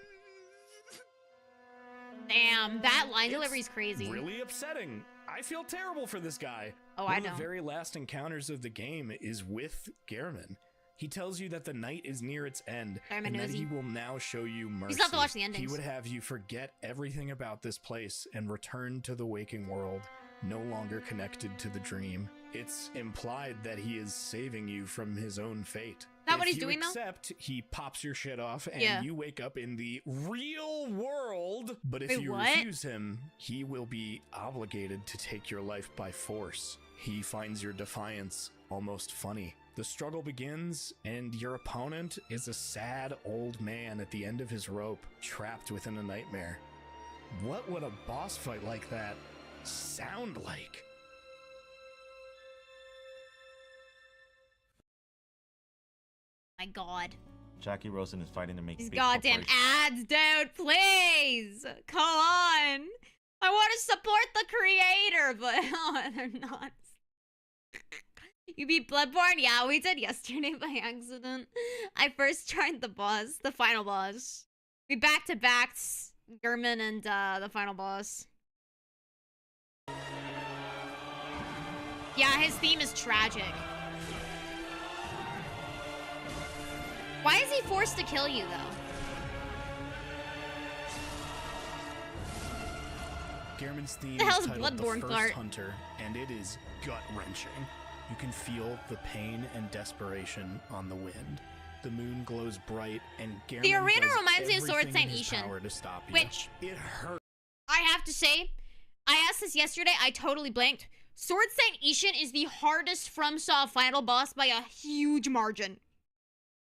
Damn, that line delivery is crazy. Really upsetting. I feel terrible for this guy. Oh, One I of know. the very last encounters of the game is with Gehrman. He tells you that the night is near its end, I'm a and that nosy. he will now show you mercy. You still have to watch the He endings. would have you forget everything about this place and return to the waking world, no longer connected to the dream. It's implied that he is saving you from his own fate. Is that what he's doing, though? Except he pops your shit off and Yeah. you wake up in the real world. But if Wait, you what? refuse him, he will be obligated to take your life by force. He finds your defiance almost funny. The struggle begins, and your opponent is a sad old man at the end of his rope, trapped within a nightmare. What would a boss fight like that sound like? My God. Jackie Rosen is fighting to make These big goddamn corporations. ads, dude, please! Come on! I want to support the creator, but oh, they're not. You beat Bloodborne? Yeah, we did yesterday by accident. I first tried the final boss. We back-to-backed Gehrman and the final boss. Yeah, his theme is tragic. Why is he forced to kill you, though? Gehrman's theme The hell's is titled Bloodborne The First fart? Hunter, and it is gut-wrenching. You can feel the pain and desperation on the wind. The moon glows bright, and Gehrman The arena does reminds me of Sword everything Saint in his Ishin, power to stop you. which It hurts. I have to say, I asked this yesterday, I totally blanked. Sword Saint Ishin is the hardest FromSoft final boss by a huge margin.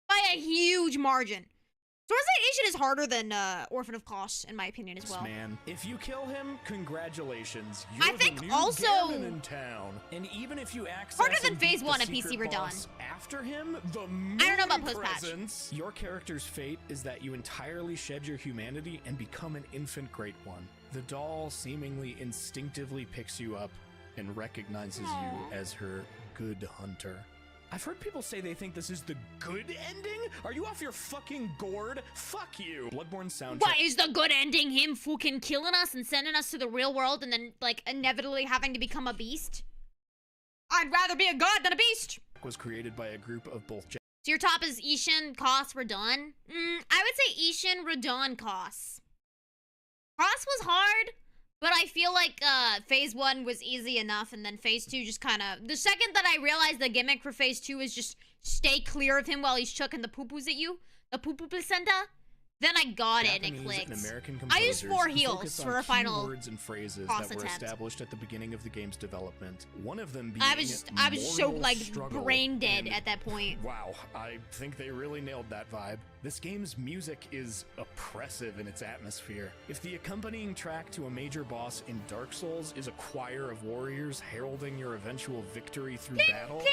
By a huge margin. Sword Saint Ishin is harder than Orphan of Kos, in my opinion, as well. Man, if you kill him, congratulations. I You're think the new also- Gehrman in town. And even if you access Harder than and beat Phase the 1 of secret PC Radon. boss after him, the moon I don't know about post-patch. presence, your character's fate is that you entirely shed your humanity and become an infant Great One. The doll seemingly instinctively picks you up and recognizes you as her good hunter. I've heard people say they think this is the good ending? Are you off your fucking gourd? Fuck you! Bloodborne soundtrack. What is the good ending? Him fucking killing us and sending us to the real world and then, like, inevitably having to become a beast? I'd rather be a god than a beast! Was created by a group of both So your top is Ishin, Kos, Radon? I would say Ishin, Radon, Kos. Kos was hard, but I feel like Phase 1 was easy enough, and then Phase 2 just kind of... The second that I realized the gimmick for Phase 2 is just stay clear of him while he's chucking the poo-poos at you, the poo-poo placenta, Then I got it and it Japanese clicked. and American I used composers 4 who heals focused for on a final key words and phrases boss that were attempt. established at the beginning of the game's development. One of them being I was so mortal like struggle brain dead and- at that point. Wow, I think they really nailed that vibe. This game's music is oppressive in its atmosphere. If the accompanying track to a major boss in Dark Souls is a choir of warriors heralding your eventual victory through battle,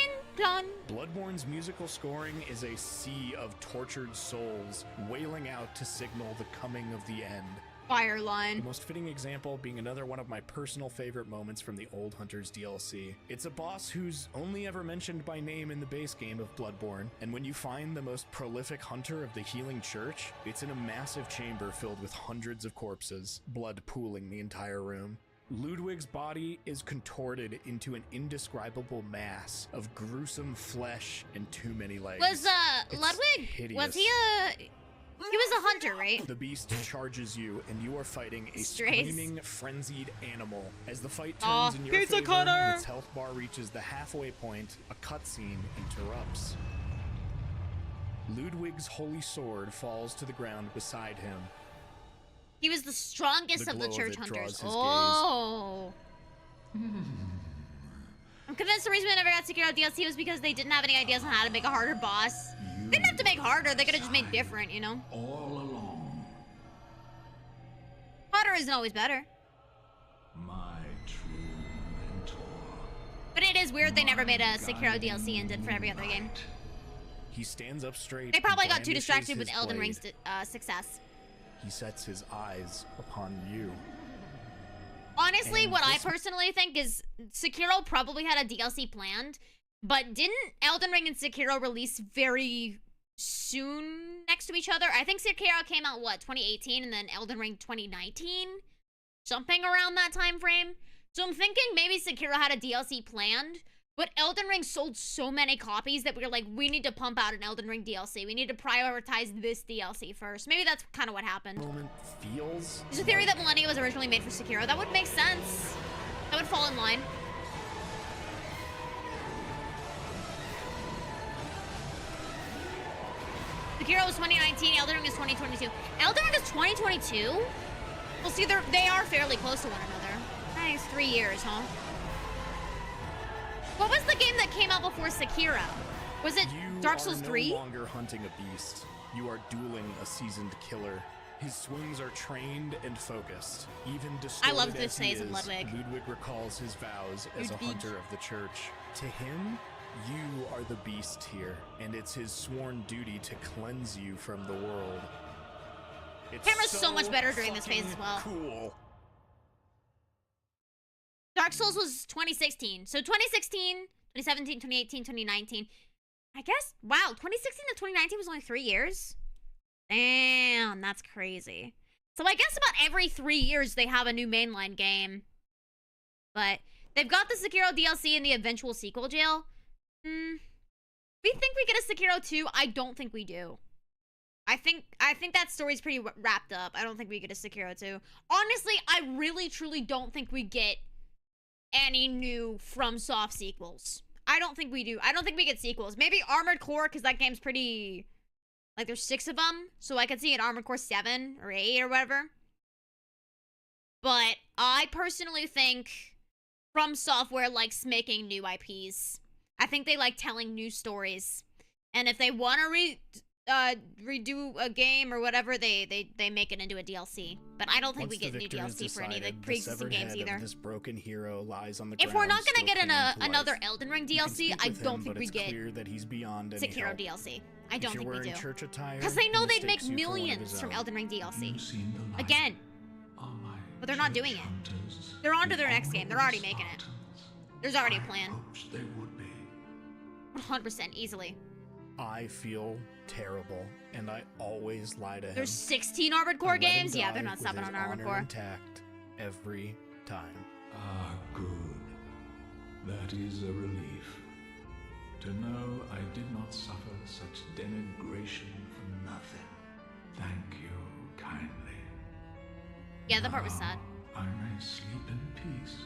Bloodborne's musical scoring is a sea of tortured souls wailing out to signal the coming of the end. Fire line. The most fitting example being another one of my personal favorite moments from the Old Hunters DLC. It's a boss who's only ever mentioned by name in the base game of Bloodborne, and when you find the most prolific hunter of the Healing Church, it's in a massive chamber filled with hundreds of corpses, blood pooling the entire room. Ludwig's body is contorted into an indescribable mass of gruesome flesh and too many legs. Was It's Ludwig? hideous. Was he a? He was a hunter, right? The beast charges you, and you are fighting a Strays. screaming, frenzied animal. As the fight Aw, turns in your pizza favor, cutter! and its health bar reaches the halfway point, a cutscene interrupts. Ludwig's holy sword falls to the ground beside him. He was the strongest The of the glow of church it draws hunters. his Oh. I'm convinced the reason we never got Sekiro DLC was because they didn't have any ideas on how to make a harder boss. They didn't have to make harder, they could have just made different, you know? All along, Harder isn't always better. my true mentor. But it is weird they never made a Sekiro DLC and did for every other game. He stands up straight. They probably and got too brandishes distracted with his Elden blade. Ring's success. He sets his eyes upon you. Honestly, And what I this- personally think is Sekiro probably had a DLC planned, but didn't Elden Ring and Sekiro release very soon next to each other? I think Sekiro came out, what, 2018, and then Elden Ring 2019? Something around that time frame. So I'm thinking maybe Sekiro had a DLC planned, but Elden Ring sold so many copies that we were like, we need to pump out an Elden Ring DLC. We need to prioritize this DLC first. Maybe that's kind of what happened. Moment feels. There's a theory that Millennia was originally made for Sekiro. That would make sense. That would fall in line. Sekiro was 2019, Elden Ring is 2022. Elden Ring is 2022? Well, see, they are fairly close to one another. I think it's 3 years, huh? What was the game that came out before Sekiro? Was it Dark Souls 3? You are no longer hunting a beast. You are dueling a seasoned killer. His swings are trained and focused. Even distorted I love this as he phase of is, Ludwig. Ludwig recalls his vows as a Ludwig. hunter of the church. To him, you are the beast here, and it's his sworn duty to cleanse you from the world. It's Camera's so much better during this phase as well. Cool. Dark Souls was 2016. So 2016, 2017, 2018, 2019. I guess, wow, 2016 to 2019 was only 3 years? Damn, that's crazy. So I guess about every 3 years they have a new mainline game. But they've got the Sekiro DLC and the eventual sequel, Jail. We think we get a Sekiro 2. I don't think we do. I think that story's pretty wrapped up. I don't think we get a Sekiro 2. Honestly, I really, truly don't think we get any new FromSoft sequels. I don't think we do. I don't think we get sequels. Maybe Armored Core, because that game's pretty... Like, there's 6 of them, so I could see an Armored Core 7 or 8 or whatever. But I personally think FromSoftware likes making new IPs. I think they like telling new stories. And if they want to redo a game or whatever, they make it into a DLC. But I don't think Once we get the new victor is DLC for any of the decided, pre-existing severed games head either. Of this broken hero lies on the If ground, we're not gonna still get clinging to another life. Elden Ring You can DLC, speak I with don't him, think but we it's get clear that he's beyond any Sekiro help. DLC. I don't If you're think we wearing do. church attire, Because they know he they'd make mistakes you for one of millions his from own. Elden Ring DLC. You've seen the light. Again. Are my But they're not doing church it. hunters, They're on to the their next game. They're already making it. Spartans. There's already a I plan. hoped they would be. 100% easily. I feel terrible, and I always lie to him. There's 16 Armored I Core let him games? Yeah, die they're not with stopping his on Armored honor Core. intact every time. Ah, good. That is a relief. To know I did not suffer such denigration for nothing. Thank you kindly. Yeah, that part was Now sad. I may sleep in peace.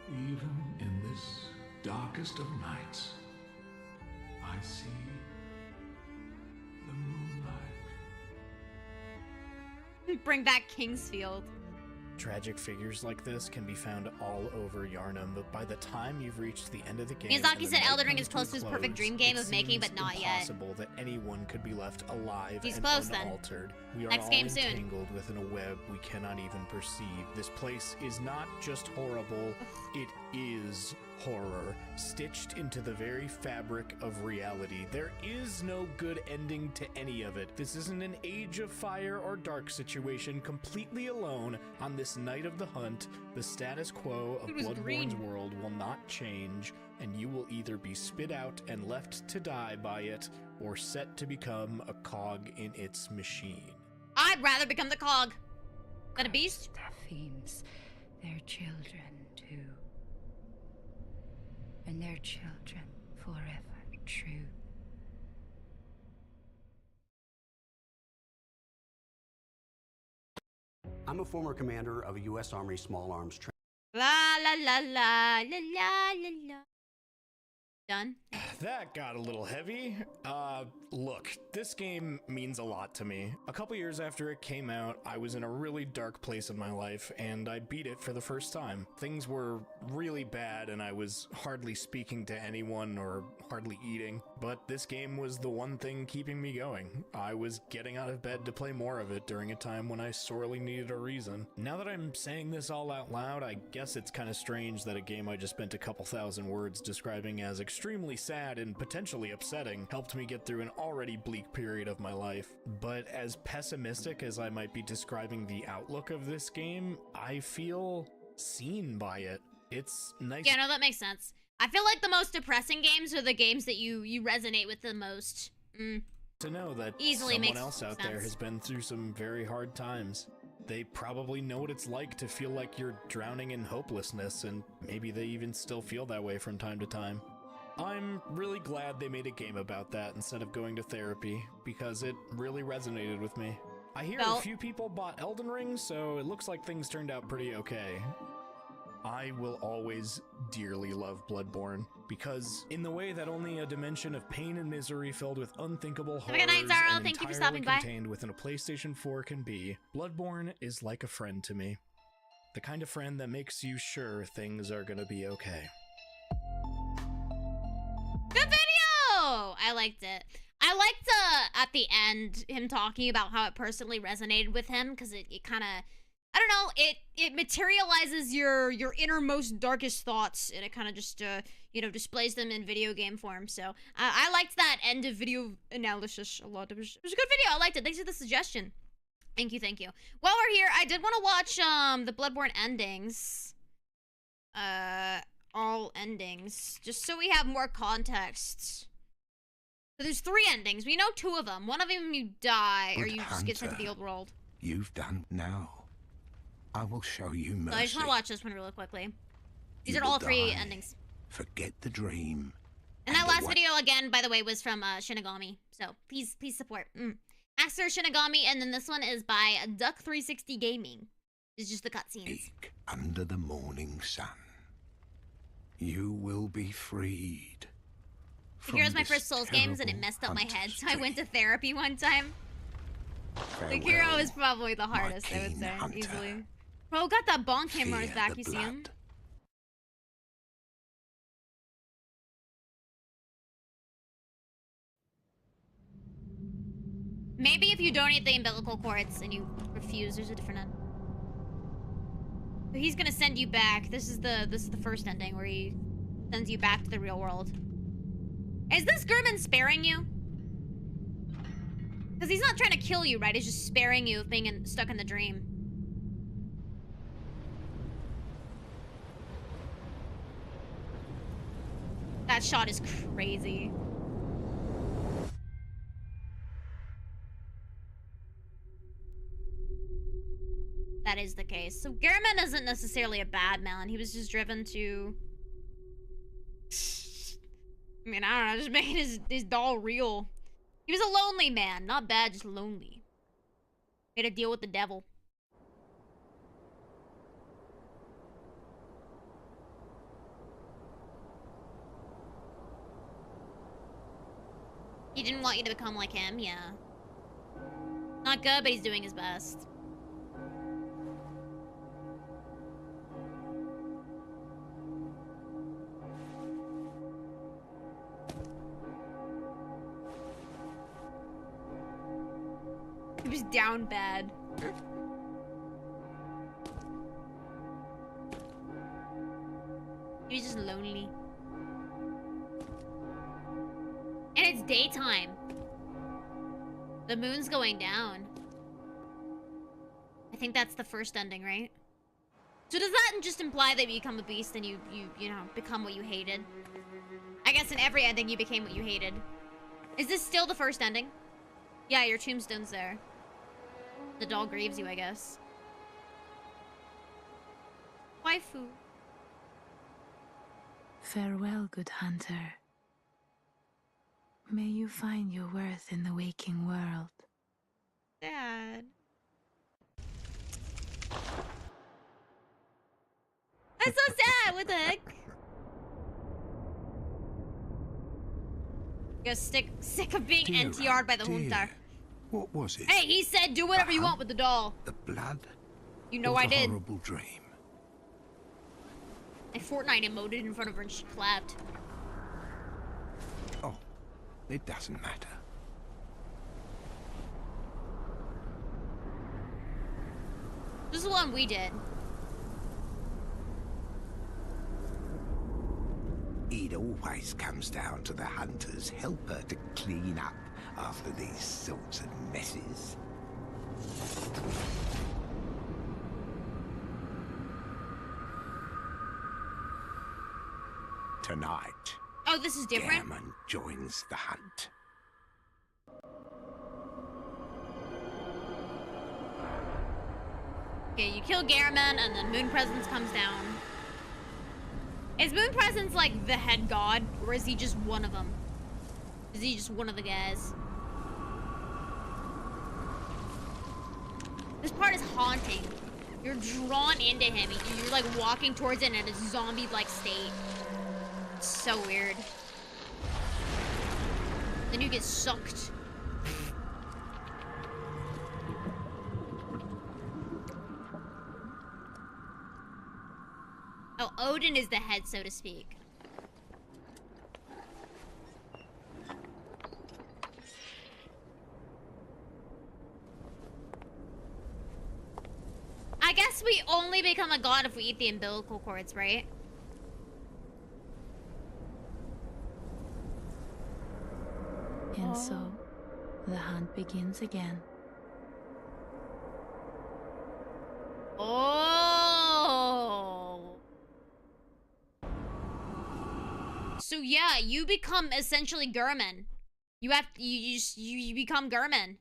Even in this darkest of nights, I see the moonlight Bring back Kingsfield. Tragic figures like this can be found all over Yarnum, but by the time you've reached the end of the game, Miyazaki said Elden Ring is close to his perfect dream game of making, but not yet. It's impossible that anyone could be left alive He's and close, unaltered. We are Next all game soon. entangled within a web we cannot even perceive. This place is not just horrible, it is horror, stitched into the very fabric of reality. There is no good ending to any of it. This isn't an Age of Fire or Dark situation. Completely alone on this night of the hunt, the status quo of Bloodborne's world will not change, and you will either be spit out and left to die by it, or set to become a cog in its machine. I'd rather become the cog than a beast. Their fiends, their children too. And their children forever true. I'm a former commander of a U.S. Army small arms La la la la la la la la. Done. That got a little heavy. Look, this game means a lot to me. A couple years after it came out, I was in a really dark place in my life, and I beat it for the first time. Things were really bad, and I was hardly speaking to anyone or hardly eating, but this game was the one thing keeping me going. I was getting out of bed to play more of it during a time when I sorely needed a reason. Now that I'm saying this all out loud, I guess it's kind of strange that a game I just spent a couple thousand words describing as extremely sad and potentially upsetting helped me get through an already bleak period of my life. But as pessimistic as I might be describing the outlook of this game, I feel seen by it. It's nice. Yeah, no, that makes sense. I feel like the most depressing games are the games that you resonate with the most. To know that Easily someone makes else out sense. there has been through some very hard times. They probably know what it's like to feel like you're drowning in hopelessness, and maybe they even still feel that way from time to time. I'm really glad they made a game about that instead of going to therapy, because it really resonated with me. I hear a few people bought Elden Ring, so it looks like things turned out pretty okay. I will always dearly love Bloodborne, because in the way that only a dimension of pain and misery filled with unthinkable horrors Good night, Zara. and Thank you for entirely stopping by. contained within a PlayStation 4 can be, Bloodborne is like a friend to me. The kind of friend that makes you sure things are gonna be okay. Good video! I liked it. I liked, at the end, him talking about how it personally resonated with him, because it kind of, I don't know, it materializes your innermost, darkest thoughts, and it kind of just, you know, displays them in video game form. So, I liked that end of video analysis a lot. It was a good video. I liked it. Thanks for the suggestion. Thank you, thank you. While we're here, I did want to watch, the Bloodborne endings. All endings, just so we have more context. So there's 3 endings. We know 2 of them. One of them you die, or you just get sent to the old world. You've done now. I will show you mercy. So I just want to watch this one really quickly. These are all 3 endings. Forget the dream. And that last video, again, by the way, was from Shinigami. So please support. Master Shinigami, and then this one is by Duck360 Gaming. It's just the cutscenes. Under the morning sun. You will be freed. Sekiro my first Souls games, and it messed up my head, so I went to therapy one time. Sekiro is probably the hardest, I would say, easily. Bro, got that bonk hammer on his back, you see him? Maybe if you donate the umbilical cords and you refuse, there's a different end. So he's gonna send you back. This is the first ending where he sends you back to the real world. Is this Gurman sparing you? Because he's not trying to kill you, right? He's just sparing you of being stuck in the dream. That shot is crazy. That is the case. So Gehrman isn't necessarily a bad man. He was just driven to... I mean, I don't know, just making his doll real. He was a lonely man. Not bad, just lonely. Made a deal with the devil. He didn't want you to become like him, yeah. Not good, but he's doing his best. was down bad. He was just lonely. And it's daytime. The moon's going down. I think that's the first ending, right? So does that just imply that you become a beast and you know, become what you hated? I guess in every ending you became what you hated. Is this still the first ending? Yeah, your tombstone's there. The doll grieves you, I guess. Waifu. Farewell, good hunter. May you find your worth in the waking world. Dad. That's so sad. What the heck? You're sick of being Dear, NTR'd by the dear. junta. What was it? Hey, he said do whatever you want with the doll. The blood? You know Or I the did. horrible dream? I Fortnite emoted in front of her and she clapped. Oh, it doesn't matter. This is the one we did. It always comes down to the hunter's helper to clean up after these sorts of messes. Tonight, Oh, this is different? Gammon joins the hunt. Okay, you kill Garamon and then Moon Presence comes down. Is Moon Presence like the head god, or is he just one of them? Is he just one of the guys? This part is haunting. You're drawn into him. You're like walking towards it in a zombie-like state. It's so weird. Then you get sucked. Oh, Odin is the head, so to speak. I guess we only become a god if we eat the umbilical cords, right? And so, the hunt begins again. Oh. So yeah, you become essentially Gurman. You become Gurman.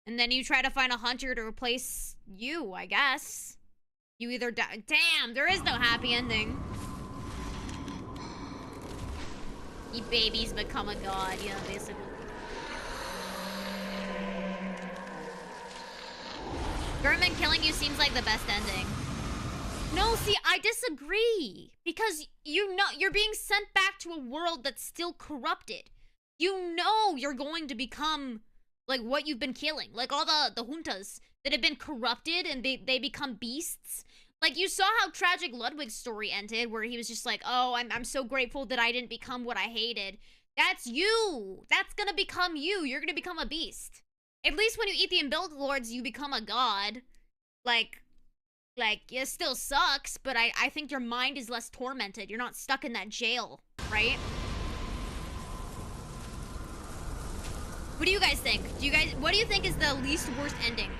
And then you try to find a hunter to replace you, I guess. You either die. Damn, there is no happy ending. You babies become a god, yeah, basically. Gurman killing you seems like the best ending. No, see, I disagree. Because you're being sent back to a world that's still corrupted. You know you're going to become like what you've been killing. Like all the juntas that have been corrupted and they become beasts. Like you saw how tragic Ludwig's story ended, where he was just like, oh, I'm so grateful that I didn't become what I hated. That's you. That's gonna become you. You're gonna become a beast. At least when you eat the umbilical cords, you become a god. Like, it still sucks, but I think your mind is less tormented. You're not stuck in that jail, right? What do you guys think? What do you think is the least worst ending?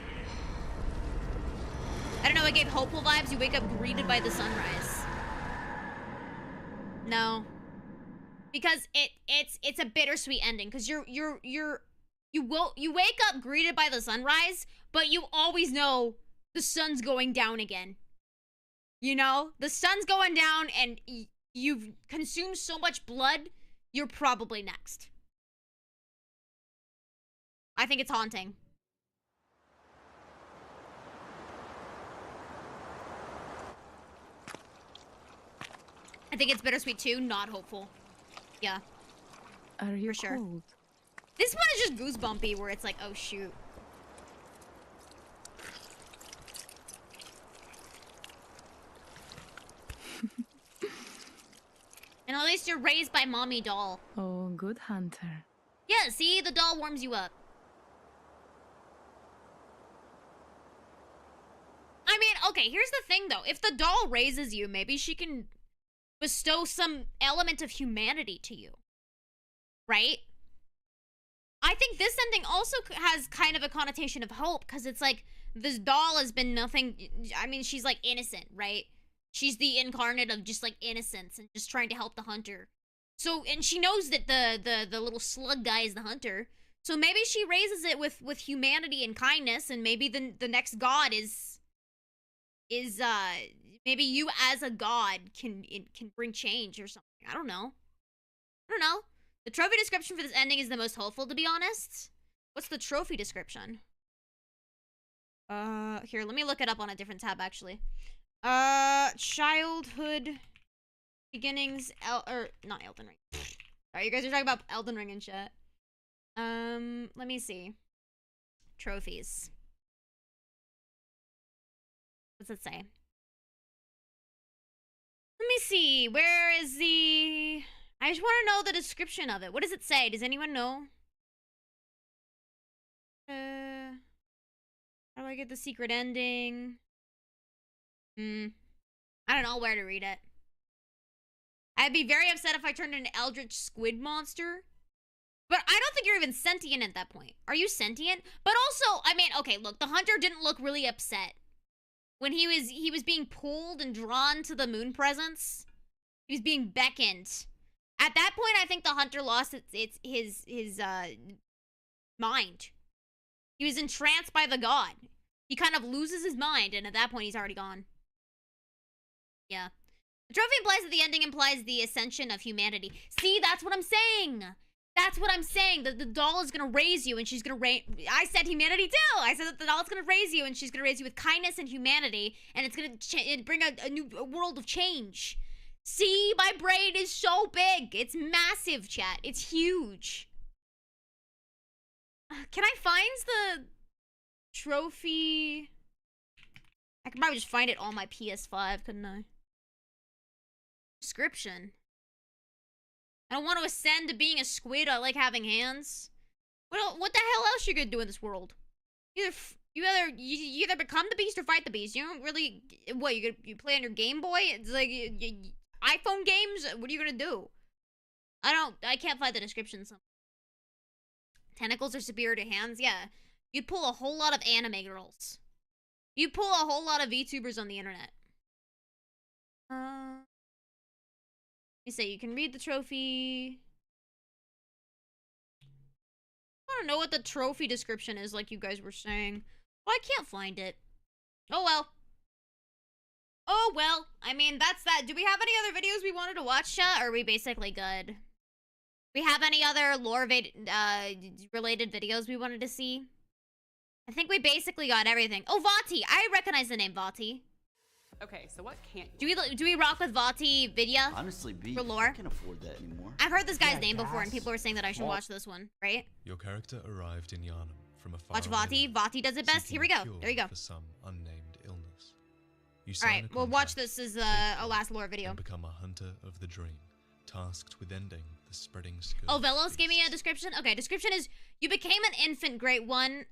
I don't know, it gave hopeful vibes. You wake up greeted by the sunrise. No. Because it's a bittersweet ending, because you wake up greeted by the sunrise, but you always know the sun's going down again. You know? The sun's going down and you've consumed so much blood, you're probably next. I think it's haunting. I think it's bittersweet too, not hopeful. Yeah. Are you for sure. cold? This one is just goosebumpy, where it's like, oh shoot. And at least you're raised by mommy doll. Oh, good hunter. Yeah, see? The doll warms you up. okay, here's the thing though. If the doll raises you, maybe she can bestow some element of humanity to you. Right? I think this ending also has kind of a connotation of hope, because it's like, this doll has been nothing. I mean, she's like innocent, right? She's the incarnate of just like innocence and just trying to help the hunter. So, and she knows that the little slug guy is the hunter. So maybe she raises it with humanity and kindness, and maybe the next god is maybe you as a god can bring change or something. I don't know. The trophy description for this ending is the most hopeful, to be honest. What's the trophy description? Here, let me look it up on a different tab, actually. Childhood beginnings, or not Elden Ring. Alright, you guys are talking about Elden Ring and shit. Let me see. Trophies. What's it say? Let me see. Where is the... I just want to know the description of it. What does it say? Does anyone know? How do I get the secret ending? I don't know where to read it. I'd be very upset if I turned into an eldritch squid monster. But I don't think you're even sentient at that point. Are you sentient? But also, I mean, okay, look, the hunter didn't look really upset. When he was being pulled and drawn to the moon presence. He was being beckoned. At that point, I think the hunter lost his mind. He was entranced by the god. He kind of loses his mind, and at that point, he's already gone. Yeah. The trophy implies that the ending implies the ascension of humanity. See, that's what I'm saying. That's what I'm saying. The doll is going to raise you, and she's going to I said humanity, too. I said that the doll is going to raise you, and she's going to raise you with kindness and humanity, and it's going to bring a new world of change. See, my brain is so big. It's massive, chat. It's huge. Can I find the trophy? I could probably just find it on my PS5, couldn't I? Description. I don't want to ascend to being a squid. I like having hands. What the hell else you gonna do in this world? You either become the beast or fight the beast. You don't really... What, you play on your Game Boy? It's like... iPhone games? What are you gonna do? I can't find the description. Tentacles are superior to hands? Yeah. You'd pull a whole lot of anime girls. You pull a whole lot of VTubers on the internet. You say you can read the trophy. I don't know what the trophy description is, like you guys were saying. Well, I can't find it. Oh well. Oh well. I mean, that's that. Do we have any other videos we wanted to watch, chat? Or are we basically good? We have any other lore related videos we wanted to see? I think we basically got everything. Oh, Vati. I recognize the name Vati. Okay, so what can't do we rock with Vati Vidya? Honestly, B, for lore? I can't afford that anymore. I've heard this guy's name before, and people were saying that I should watch this one, right? Your character arrived in Yharnam from a far Watch Vati. Vati does it best. Here we go. There you go. For some unnamed illness. All right, we'll watch this as a last lore video. And become a hunter of the dream, tasked with ending the spreading scourge. Oh, Velos gave me a description. Okay, description is you became an infant, great one,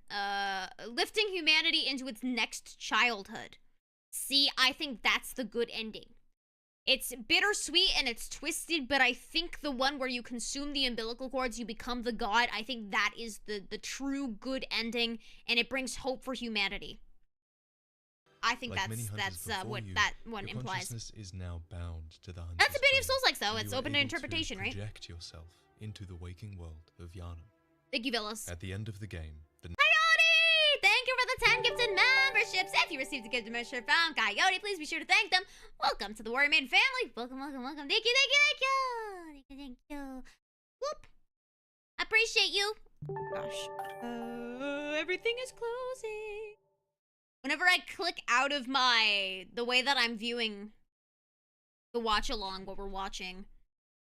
lifting humanity into its next childhood. See, I think that's the good ending. It's bittersweet and it's twisted, but I think the one where you consume the umbilical cords, you become the god, I think that is the true good ending, and it brings hope for humanity. I think like that's what that one implies. Consciousness is now bound to the that's the beauty of soulslike, though. It's open to interpretation, right? Project yourself into the waking world of Yharnam. Thank you, Velos. At the end of the game, Coyote! Thank you for the 10 gifted memberships. If you received a gifted membership from Coyote, please be sure to thank them. Welcome to the Warrior Maiden family. Welcome, welcome, welcome. Thank you, thank you, thank you. Thank you, thank you. Whoop. Appreciate you. Gosh. Everything is closing. Whenever I click out of the way that I'm viewing the watch along, what we're watching,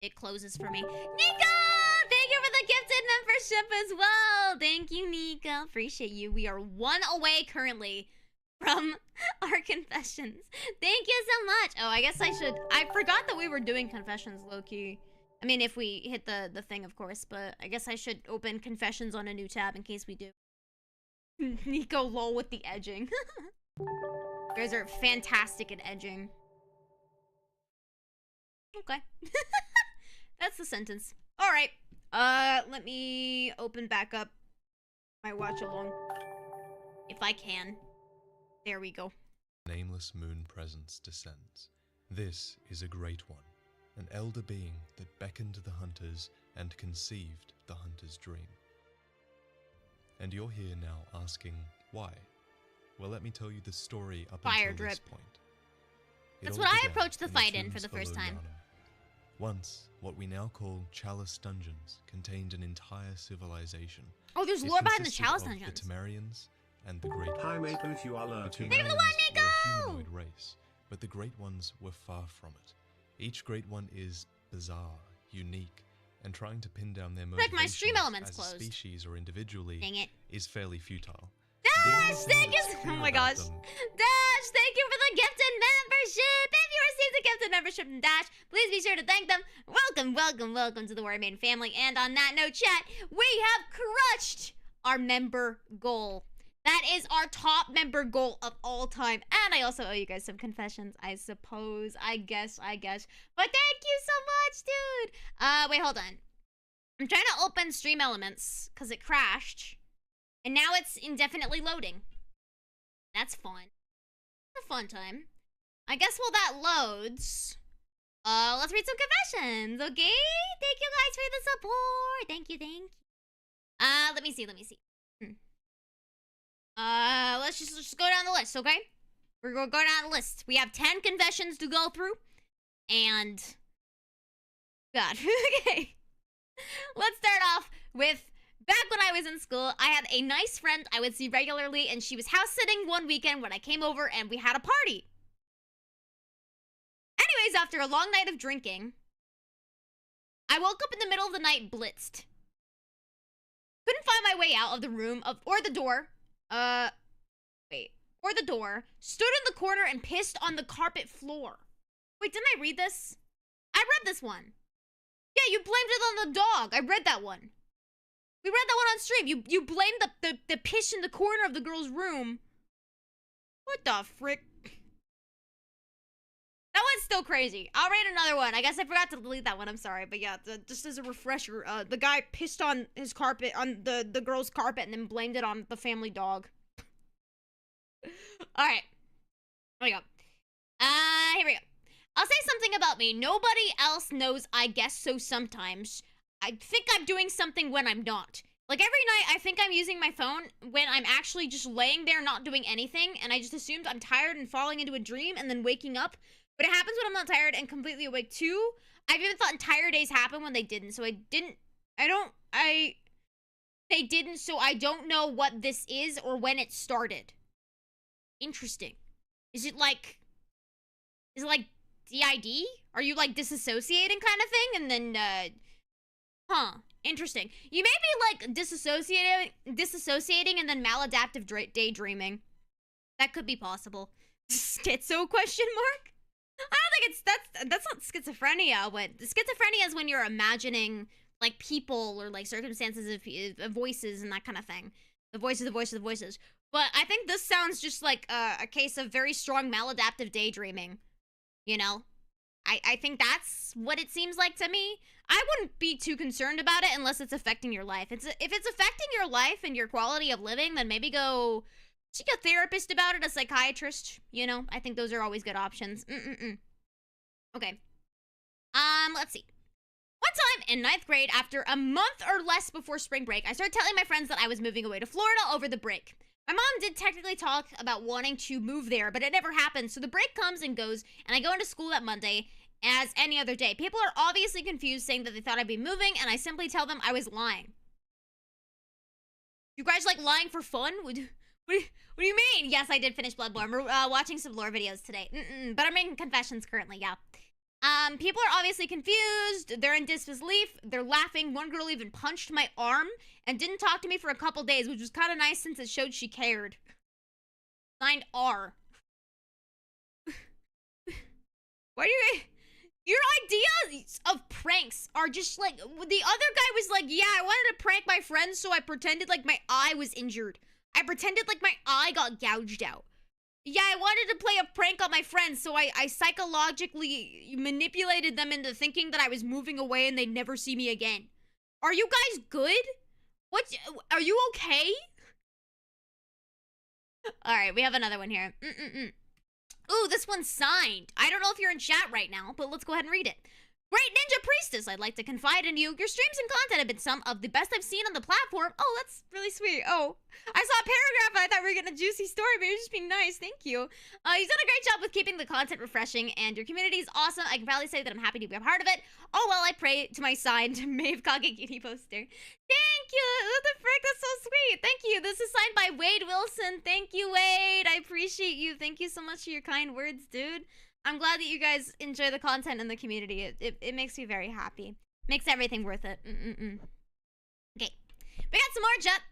it closes for me. Nico! Thank you for the gifted membership as well. Thank you, Nico. Appreciate you. We are 1 away currently from our confessions. Thank you so much. Oh, I guess I forgot that we were doing confessions low-key. I mean, if we hit the thing, of course, but I guess I should open confessions on a new tab in case we do. Nico lol with the edging. You guys are fantastic at edging. Okay. That's the sentence. All right. Let me open back up my watch along. If I can. There we go. Nameless moon presence descends. This is a great one, an elder being that beckoned the hunters and conceived the hunter's dream. And you're here now asking why? Well, let me tell you the story up Fire until drip. this point. That's all what I began approached the in fight in tombs for the first below time. Yharnam. Once, what we now call Chalice dungeons contained an entire civilization. Oh, there's It lore behind the consisted Chalice of dungeons. The Temerians and the Great Hi, Ones. Maeve, if you are lurking. Thank you for the one, Temerians were a Nico! humanoid race, but the Great Ones were far from it. Each Great One is bizarre, unique, and trying to pin down their Frick, my motivations stream element's as closed. a species or individually Dang it. is fairly futile. Dash, thank you. Oh my gosh. Dash, thank you for the gifted membership. If you received a gifted membership from Dash, please be sure to thank them. Welcome, welcome, welcome to the Warrior Maiden family. And on that note, chat, we have crushed our member goal. That is our top member goal of all time. And I also owe you guys some confessions, I suppose. I guess. But thank you so much, dude. Wait, hold on. I'm trying to open Stream Elements because it crashed. And now it's indefinitely loading. That's fun. It's a fun time. I guess while that loads, let's read some confessions, okay? Thank you guys for the support. Thank you. Let me see. Let's just go down the list, okay? We're gonna go down the list. We have 10 confessions to go through. And God, okay. Let's start off with back when I was in school, I had a nice friend I would see regularly, and she was house sitting one weekend when I came over and we had a party. Anyways, after a long night of drinking, I woke up in the middle of the night blitzed. Couldn't find my way out of the room or the door. The door. Stood in the corner and pissed on the carpet floor. Wait, didn't I read this? I read this one. Yeah, you blamed it on the dog. I read that one. We read that one on stream. You blamed the piss in the corner of the girl's room. What the frick? That one's still crazy. I'll read another one. I guess I forgot to delete that one. I'm sorry. But yeah, just as a refresher, the guy pissed on his carpet, on the girl's carpet, and then blamed it on the family dog. Alright. Here we go. Here we go. I'll say something about me. Nobody else knows, I guess so sometimes. I think I'm doing something when I'm not. Like every night, I think I'm using my phone when I'm actually just laying there not doing anything, and I just assumed I'm tired and falling into a dream and then waking up. But it happens when I'm not tired and completely awake too. I've even thought entire days happen when they didn't, so they didn't, so I don't know what this is or when it started. Interesting. Is it like DID? Are you like disassociating kind of thing? And then, interesting. You may be like disassociating and then maladaptive daydreaming. That could be possible. Schizo question mark? I don't think that's not schizophrenia. What schizophrenia is when you're imagining like people or like circumstances of voices and that kind of thing. The voices. But I think this sounds just like a case of very strong maladaptive daydreaming. You know? I think that's what it seems like to me. I wouldn't be too concerned about it unless it's affecting your life. If it's affecting your life and your quality of living, then maybe go see a therapist about it, a psychiatrist. You know? I think those are always good options. Okay. Let's see. One time in 9th grade, after a month or less before spring break, I started telling my friends that I was moving away to Florida over the break. My mom did technically talk about wanting to move there, but it never happened, so the break comes and goes, and I go into school that Monday as any other day. People are obviously confused, saying that they thought I'd be moving, and I simply tell them I was lying. You guys like lying for fun? What do you mean? Yes, I did finish Bloodborne. We're watching some lore videos today. But I'm making confessions currently, yeah. People are obviously confused. They're in disbelief. They're laughing. One girl even punched my arm and didn't talk to me for a couple days, which was kind of nice since it showed she cared. Signed R. Why do you... Your ideas of pranks are just like... The other guy was like, yeah, I wanted to prank my friends, so I pretended like my eye was injured. I pretended like my eye got gouged out. Yeah, I wanted to play a prank on my friends, so I psychologically manipulated them into thinking that I was moving away and they'd never see me again. Are you guys good? Are you okay? Alright, we have another one here. Ooh, this one's signed. I don't know if you're in chat right now, but let's go ahead and read it. Great Ninja Priestess, I'd like to confide in you. Your streams and content have been some of the best I've seen on the platform. Oh, that's really sweet. Oh, I saw a paragraph and I thought we were getting a juicy story, but you're just being nice. Thank you. You've done a great job with keeping the content refreshing, and your community is awesome. I can proudly say that I'm happy to be a part of it. Oh, well, I pray to my signed Maeve Kagekiri poster. Thank you. What the frick? That's so sweet. Thank you. This is signed by Wade Wilson. Thank you, Wade. I appreciate you. Thank you so much for your kind words, dude. I'm glad that you guys enjoy the content in the community. It makes me very happy. Makes everything worth it. Okay. We got some more chat.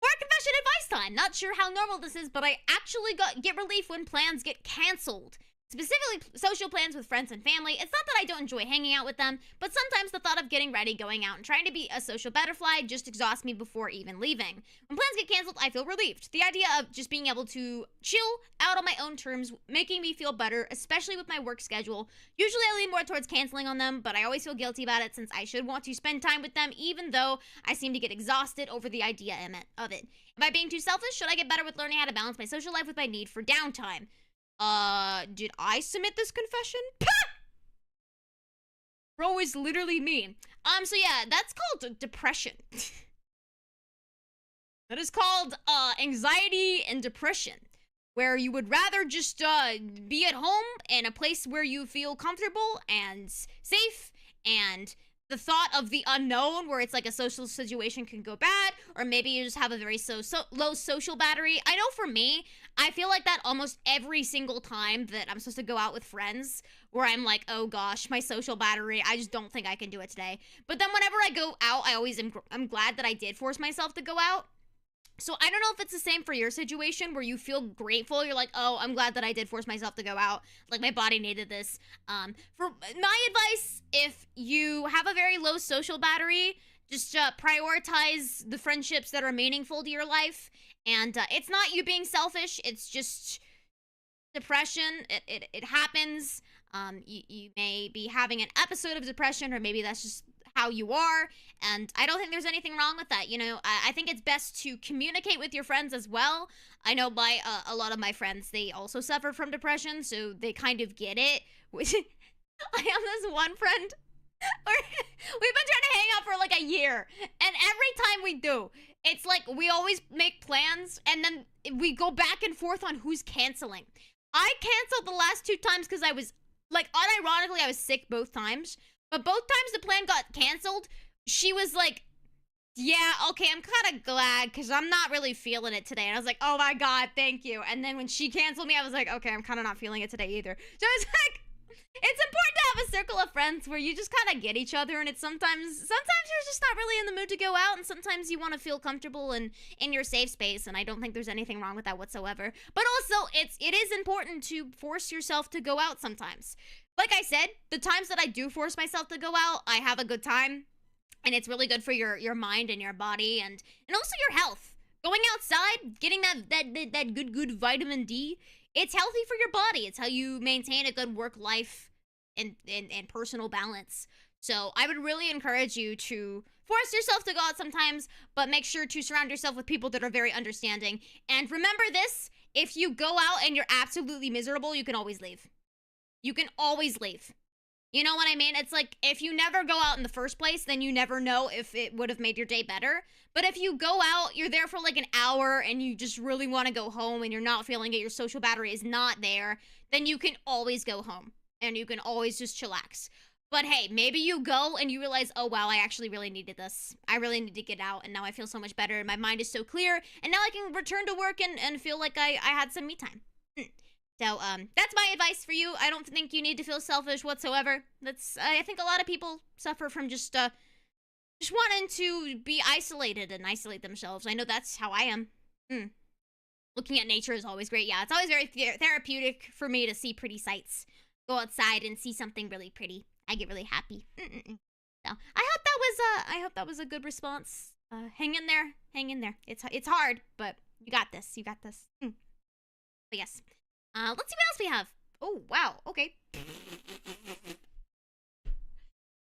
More confession advice time. Not sure how normal this is, but I actually get relief when plans get canceled. Specifically, social plans with friends and family. It's not that I don't enjoy hanging out with them, but sometimes the thought of getting ready, going out, and trying to be a social butterfly just exhausts me before even leaving. When plans get canceled, I feel relieved. The idea of just being able to chill out on my own terms, making me feel better, especially with my work schedule. Usually I lean more towards canceling on them, but I always feel guilty about it since I should want to spend time with them, even though I seem to get exhausted over the idea of it. Am I being too selfish? Should I get better with learning how to balance my social life with my need for downtime? Did I submit this confession? Bro is literally me. So yeah, that's called depression. That is called, anxiety and depression. Where you would rather just, be at home in a place where you feel comfortable and safe, and the thought of the unknown where it's like a social situation can go bad, or maybe you just have a very low social battery. I know for me, I feel like that almost every single time that I'm supposed to go out with friends, where I'm like, oh gosh, my social battery, I just don't think I can do it today. But then whenever I go out, I'm glad that I did force myself to go out. So I don't know if it's the same for your situation where you feel grateful. You're like, oh, I'm glad that I did force myself to go out. Like, my body needed this. For my advice, if you have a very low social battery, just prioritize the friendships that are meaningful to your life. And it's not you being selfish. It's just depression. It happens. You may be having an episode of depression, or maybe that's just how you are, and I don't think there's anything wrong with that. You know, I think it's best to communicate with your friends as well. I know a lot of my friends, they also suffer from depression, so they kind of get it. I have this one friend, we've been trying to hang out for like a year, and every time we do, it's like we always make plans, and then we go back and forth on who's canceling. I canceled the last 2 times because I was, like, unironically, I was sick both times. But both times the plan got canceled, she was like, yeah, okay, I'm kind of glad because I'm not really feeling it today. And I was like, oh my God, thank you. And then when she canceled me, I was like, okay, I'm kind of not feeling it today either. So it's like, it's important to have a circle of friends where you just kind of get each other, and it's sometimes you're just not really in the mood to go out, and sometimes you want to feel comfortable and in your safe space, and I don't think there's anything wrong with that whatsoever. But also, it is important to force yourself to go out sometimes. Like I said, the times that I do force myself to go out, I have a good time, and it's really good for your mind and your body, and also your health. Going outside, getting that good vitamin D, it's healthy for your body. It's how you maintain a good work life and personal balance. So I would really encourage you to force yourself to go out sometimes, but make sure to surround yourself with people that are very understanding. And remember this, if you go out and you're absolutely miserable, you can always leave. You can always leave. You know what I mean? It's like, if you never go out in the first place, then you never know if it would have made your day better. But if you go out, you're there for like an hour, and you just really want to go home, and you're not feeling it, your social battery is not there, then you can always go home. And you can always just chillax. But hey, maybe you go and you realize, oh wow, I actually really needed this. I really need to get out, and now I feel so much better, and my mind is so clear, and now I can return to work and feel like I had some me time. So, that's my advice for you. I don't think you need to feel selfish whatsoever. I think a lot of people suffer from just wanting to be isolated and isolate themselves. I know that's how I am. Looking at nature is always great. Yeah, it's always very therapeutic for me to see pretty sights. Go outside and see something really pretty. I get really happy. So, I hope that was a good response. Hang in there. Hang in there. It's hard, but you got this. You got this. But yes. Let's see what else we have. Oh, wow. Okay.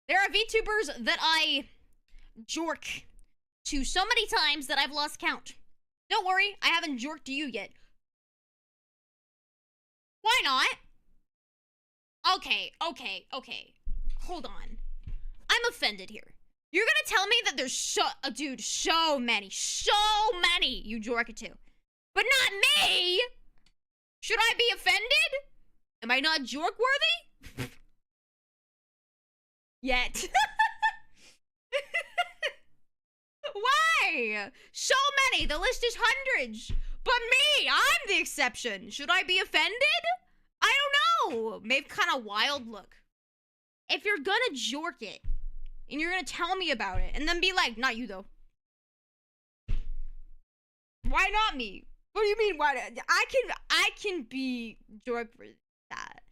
There are VTubers that I jork to so many times that I've lost count. Don't worry, I haven't jorked to you yet. Why not? Okay. Hold on. I'm offended here. You're gonna tell me that there's so many you jork it to. But not me! Should I be offended? Am I not jork worthy? Yet. Why? So many. The list is hundreds. But me, I'm the exception. Should I be offended? I don't know. Maybe kind of wild look. If you're gonna jork it, and you're gonna tell me about it, and then be like, not you though. Why not me? What do you mean? Why? I can be jork for that.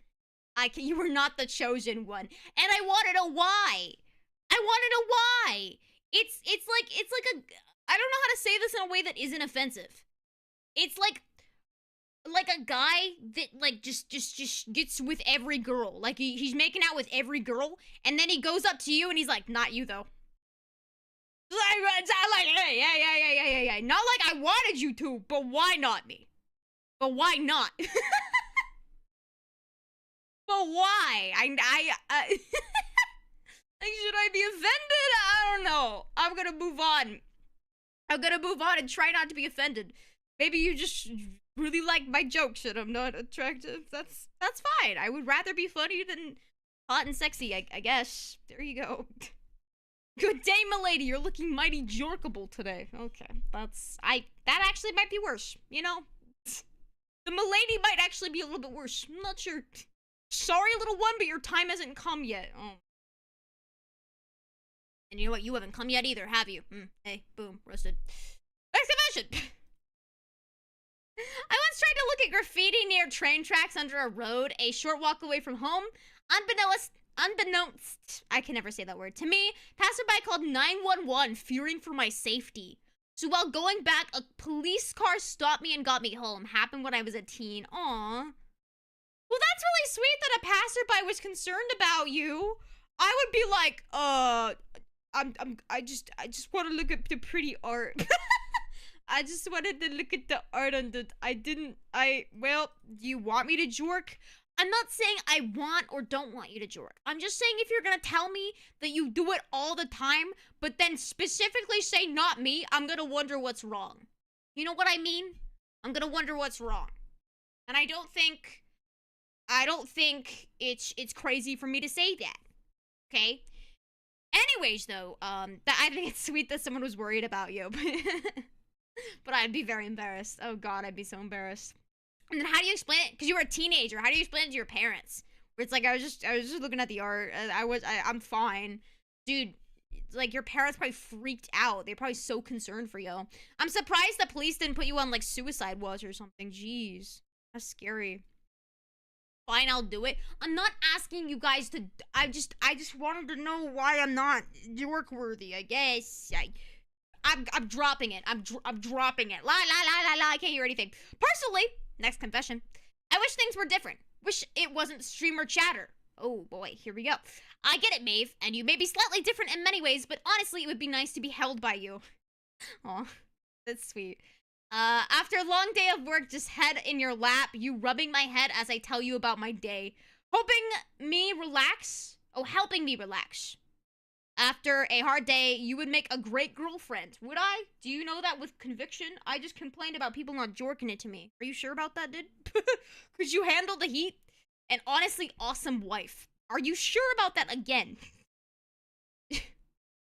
You were not the chosen one, and I want to know why. I want to know why. It's like a, I don't know how to say this in a way that isn't offensive. It's like a guy that like just gets with every girl. Like he's making out with every girl, and then he goes up to you and he's like, not you though. Like, hey, yeah. Not like I wanted you to, but why not me? But why not? But why? Like, should I be offended? I don't know. I'm gonna move on. I'm gonna move on and try not to be offended. Maybe you just really like my jokes and I'm not attractive. That's fine. I would rather be funny than hot and sexy, I guess. There you go. Good day, milady. You're looking mighty jorkable today. Okay, that actually might be worse, you know? The milady might actually be a little bit worse. I'm not sure. Sorry, little one, but your time hasn't come yet. Oh. And you know what? You haven't come yet either, have you? Hey, boom, roasted. Exclamation! I once tried to look at graffiti near train tracks under a road, a short walk away from home. Unbeknownst, I can never say that word. To me, passerby called 911, fearing for my safety. So while going back, a police car stopped me and got me home. Happened when I was a teen. Aww. Well, that's really sweet that a passerby was concerned about you. I would be like, I just want to look at the pretty art. I just wanted to look at the art on the, well, do you want me to jork? I'm not saying I want or don't want you to jork. I'm just saying if you're gonna tell me that you do it all the time, but then specifically say not me, I'm gonna wonder what's wrong. You know what I mean? I'm gonna wonder what's wrong. And I don't think it's crazy for me to say that. Okay? Anyways, though, I think it's sweet that someone was worried about you. But I'd be very embarrassed. Oh god, I'd be so embarrassed. And then how do you explain it? Because you were a teenager. How do you explain it to your parents? Where it's like, I was just looking at the art. I'm fine. Dude, like, your parents probably freaked out. They're probably so concerned for you. I'm surprised the police didn't put you on, like, suicide watch or something. Jeez. That's scary. Fine, I'll do it. I'm not asking you guys to, I just wanted to know why I'm not jork worthy, I guess. I'm dropping it. I'm dropping it. La, I can't hear anything. Personally, next confession, I wish things were different. Wish it wasn't streamer chatter. Oh boy, here we go. I get it, Maeve, and you may be slightly different in many ways, but honestly, it would be nice to be held by you. Aw, that's sweet. After a long day of work, just head in your lap, you rubbing my head as I tell you about my day. Helping me relax. After a hard day, you would make a great girlfriend. Would I? Do you know that with conviction? I just complained about people not jorking it to me. Are you sure about that, dude? Could you handle the heat? An honestly awesome wife. Are you sure about that again?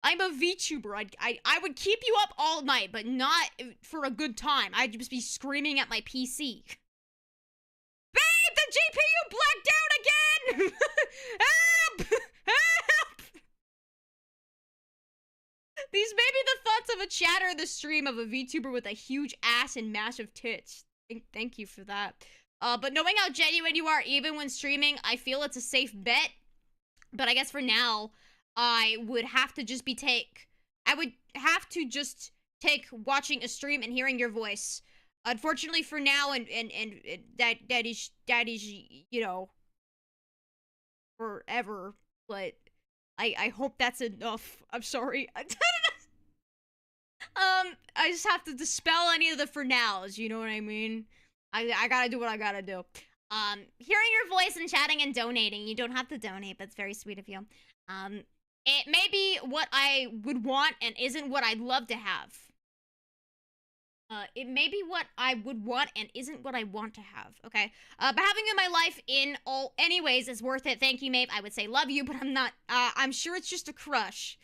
I'm a VTuber. I would keep you up all night, but not for a good time. I'd just be screaming at my PC. Babe, the GPU blacked out again! Help! Help! These may be the thoughts of a chatter in the stream of a VTuber with a huge ass and massive tits. Thank you for that. But knowing how genuine you are, even when streaming, I feel it's a safe bet. But I guess for now, I would have to just take watching a stream and hearing your voice Unfortunately for now, and that is, you know, forever. But I hope that's enough. I'm sorry. I just have to dispel any of the for nows, you know what I mean? I gotta do what I gotta do. Hearing your voice and chatting and donating. You don't have to donate, but it's very sweet of you. It may be what I would want and isn't what I'd love to have. It may be what I would want and isn't what I want to have, okay? But having you in my life in all anyways is worth it. Thank you, Maeve. I would say love you, but I'm not, I'm sure it's just a crush.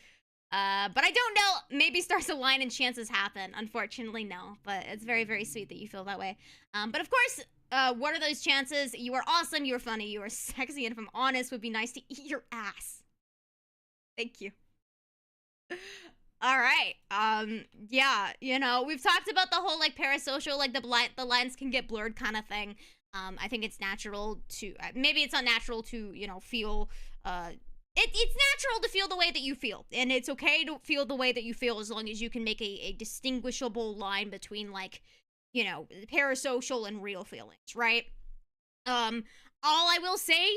But I don't know. Maybe stars align and chances happen. Unfortunately, no. But it's very, very sweet that you feel that way. But of course, what are those chances? You are awesome, you are funny, you are sexy, and if I'm honest, would be nice to eat your ass. Thank you. All right. Yeah, you know, we've talked about the whole, like, parasocial, like, the lines can get blurred kind of thing. I think it's natural to, maybe it's not natural to, you know, feel, it's natural to feel the way that you feel, and it's okay to feel the way that you feel as long as you can make a distinguishable line between, like, you know, parasocial and real feelings, right? All I will say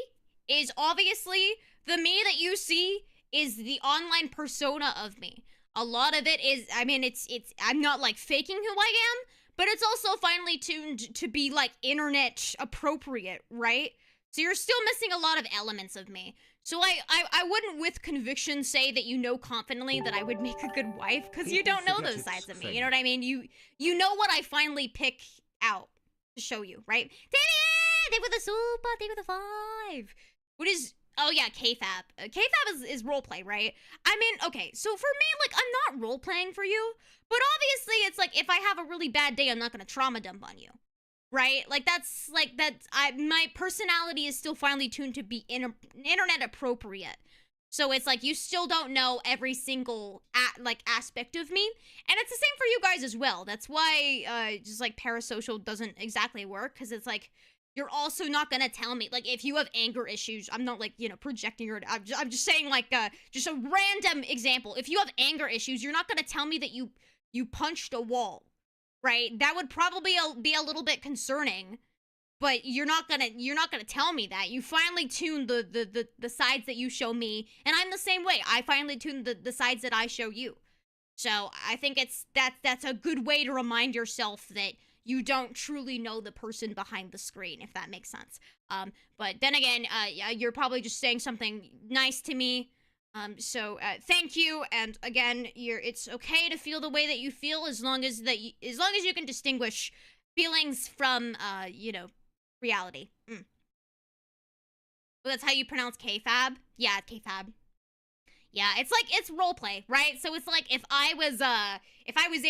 is obviously the me that you see is the online persona of me. A lot of it is, I mean, it's I'm not like faking who I am, but it's also finely tuned to be like internet appropriate, right? So you're still missing a lot of elements of me. So I wouldn't with conviction say that you know confidently that I would make a good wife, because you don't know those sides of me, you know what I mean? You know what I finally pick out to show you, right? Dave with a super, Dave with a 5. What is, oh yeah, KFAB. KFAB is roleplay, right? I mean, okay, so for me, like, I'm not roleplaying for you, but obviously it's like, if I have a really bad day, I'm not gonna trauma dump on you. Right? Like, my personality is still finely tuned to be internet appropriate. So it's like, you still don't know every single, aspect of me. And it's the same for you guys as well. That's why, just, like, parasocial doesn't exactly work. Because it's like, you're also not gonna tell me, like, if you have anger issues, I'm not, like, you know, projecting your, I'm just saying, like, just a random example. If you have anger issues, you're not gonna tell me that you punched a wall. Right? That would probably be a little bit concerning, but you're not gonna tell me that. You finally tune the sides that you show me, and I'm the same way. I finally tune the sides that I show you. So I think that's a good way to remind yourself that you don't truly know the person behind the screen, if that makes sense. But then again, you're probably just saying something nice to me. So thank you, and again, it's okay to feel the way that you feel as long as you can distinguish feelings from you know, reality. Well, that's how you pronounce KFAB? Yeah, KFAB. Yeah, it's like, it's roleplay, right? So it's like, if I was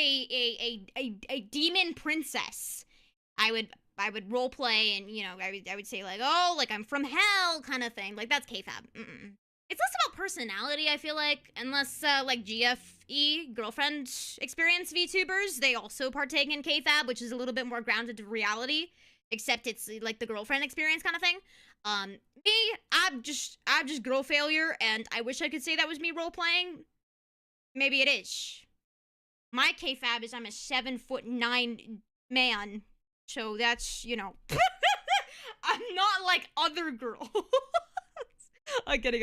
a demon princess, I would roleplay, and, you know, I would say, like, oh, like, I'm from hell kind of thing. Like, that's KFAB. It's less about personality, I feel like, unless, like, GFE, girlfriend experience VTubers, they also partake in KFAB, which is a little bit more grounded to reality, except it's, like, the girlfriend experience kind of thing. Me, I'm just girl failure, and I wish I could say that was me role-playing. Maybe it is. My KFAB is I'm a 7'9" man, so that's, you know, I'm not like other girls. I'm kidding.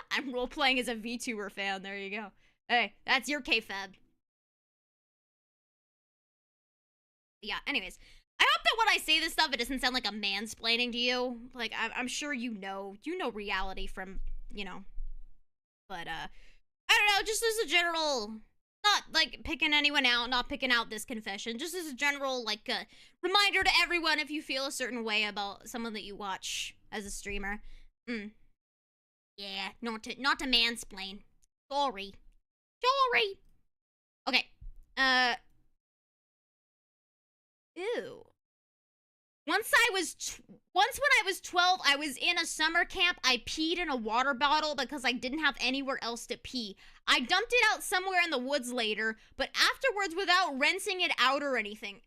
I'm role-playing as a VTuber fan, there you go. Hey, that's your KFAB. Yeah, anyways. I hope that when I say this stuff, it doesn't sound like I'm mansplaining to you. Like, I'm sure you know reality from, you know. But, I don't know, just as a general, not, like, picking anyone out, not picking out this confession, just as a general, like, reminder to everyone if you feel a certain way about someone that you watch as a streamer. Yeah, not to mansplain. Sorry. Okay. Ew. Once when I was 12, I was in a summer camp. I peed in a water bottle because I didn't have anywhere else to pee. I dumped it out somewhere in the woods later, but afterwards without rinsing it out or anything.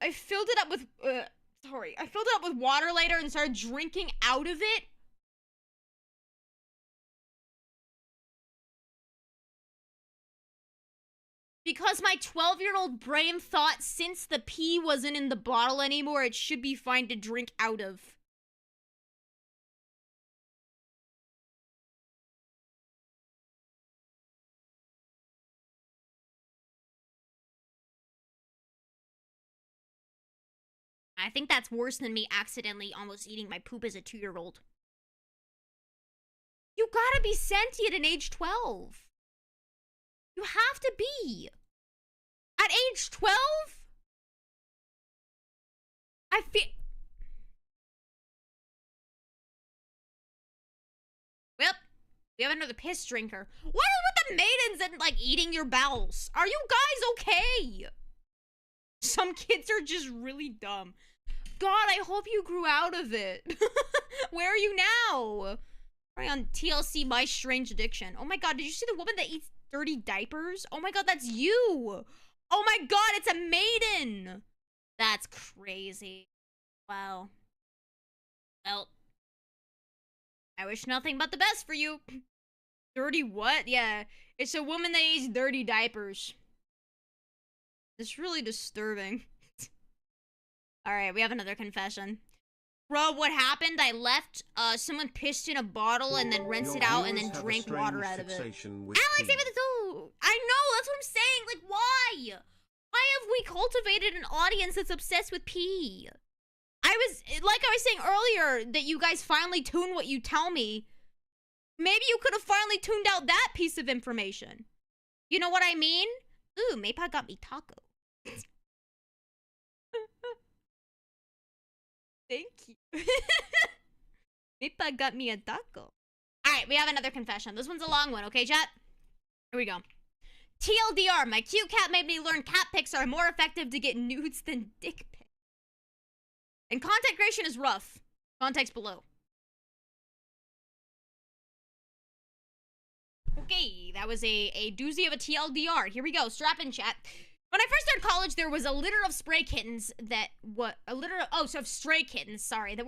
I filled it up with water later and started drinking out of it. Because my 12-year-old brain thought since the pee wasn't in the bottle anymore, it should be fine to drink out of. I think that's worse than me accidentally almost eating my poop as a 2-year-old. You gotta be sentient at age 12. You have to be. At age 12? I feel... Well, we have another piss drinker. What is with the maidens and, like, eating your bowels? Are you guys okay? Some kids are just really dumb. God, I hope you grew out of it. Where are you now? Right on TLC, My Strange Addiction. Oh my god, did you see the woman that eats dirty diapers? Oh my god, that's you. Oh my god, it's a maiden. That's crazy. Wow. Well, I wish nothing but the best for you. Dirty what? Yeah, it's a woman that eats dirty diapers. It's really disturbing. Alright, we have another confession. Bro, what happened? I left, someone pissed in a bottle and then rinsed it out and then drank water out of it. Alex, even the two! I know, that's what I'm saying! Like, why? Why have we cultivated an audience that's obsessed with pee? I was saying earlier, that you guys finally tune what you tell me. Maybe you could have finally tuned out that piece of information. You know what I mean? Ooh, Maeve got me taco. Thank you. Maeve got me a taco. Alright, we have another confession. This one's a long one, okay, chat? Here we go. TLDR, my cute cat made me learn cat pics are more effective to get nudes than dick pics. And content creation is rough. Context below. Okay, that was a doozy of a TLDR. Here we go. Strap in, chat. When I first started college, there was a litter of stray kittens that were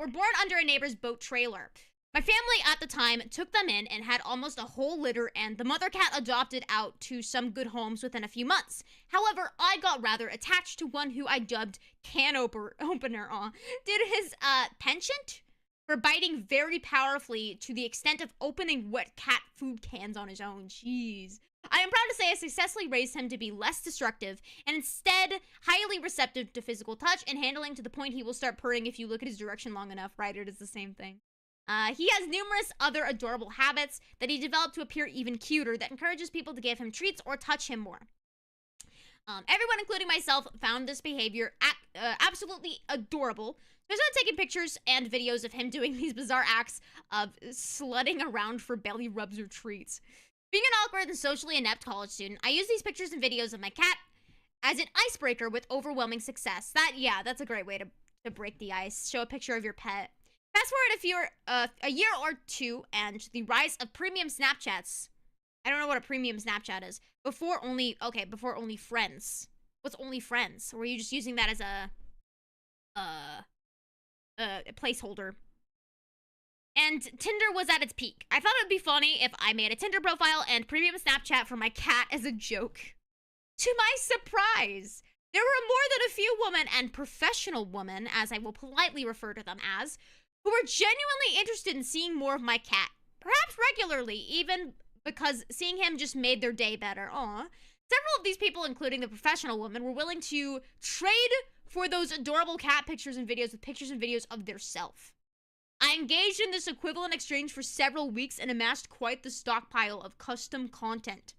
born under a neighbor's boat trailer. My family at the time took them in and had almost a whole litter, and the mother cat adopted out to some good homes within a few months. However, I got rather attached to one who I dubbed Can Opener due to his penchant for biting very powerfully to the extent of opening wet cat food cans on his own. Jeez. I am proud to say I successfully raised him to be less destructive and instead highly receptive to physical touch and handling, to the point he will start purring if you look at his direction long enough. Ryder does the same thing. He has numerous other adorable habits that he developed to appear even cuter that encourages people to give him treats or touch him more. Everyone, including myself, found this behavior absolutely adorable. So I started taking pictures and videos of him doing these bizarre acts of slutting around for belly rubs or treats. Being an awkward and socially inept college student, I use these pictures and videos of my cat as an icebreaker with overwhelming success. That's a great way to break the ice. Show a picture of your pet. Fast forward a year or two, and the rise of premium Snapchats. I don't know what a premium Snapchat is. Before only friends. What's only friends? Or were you just using that as a placeholder? And Tinder was at its peak. I thought it would be funny if I made a Tinder profile and premium Snapchat for my cat as a joke. To my surprise, there were more than a few women and professional women, as I will politely refer to them as, who were genuinely interested in seeing more of my cat. Perhaps regularly, even because seeing him just made their day better. Aw. Several of these people, including the professional women, were willing to trade for those adorable cat pictures and videos with pictures and videos of their self. I engaged in this equivalent exchange for several weeks and amassed quite the stockpile of custom content.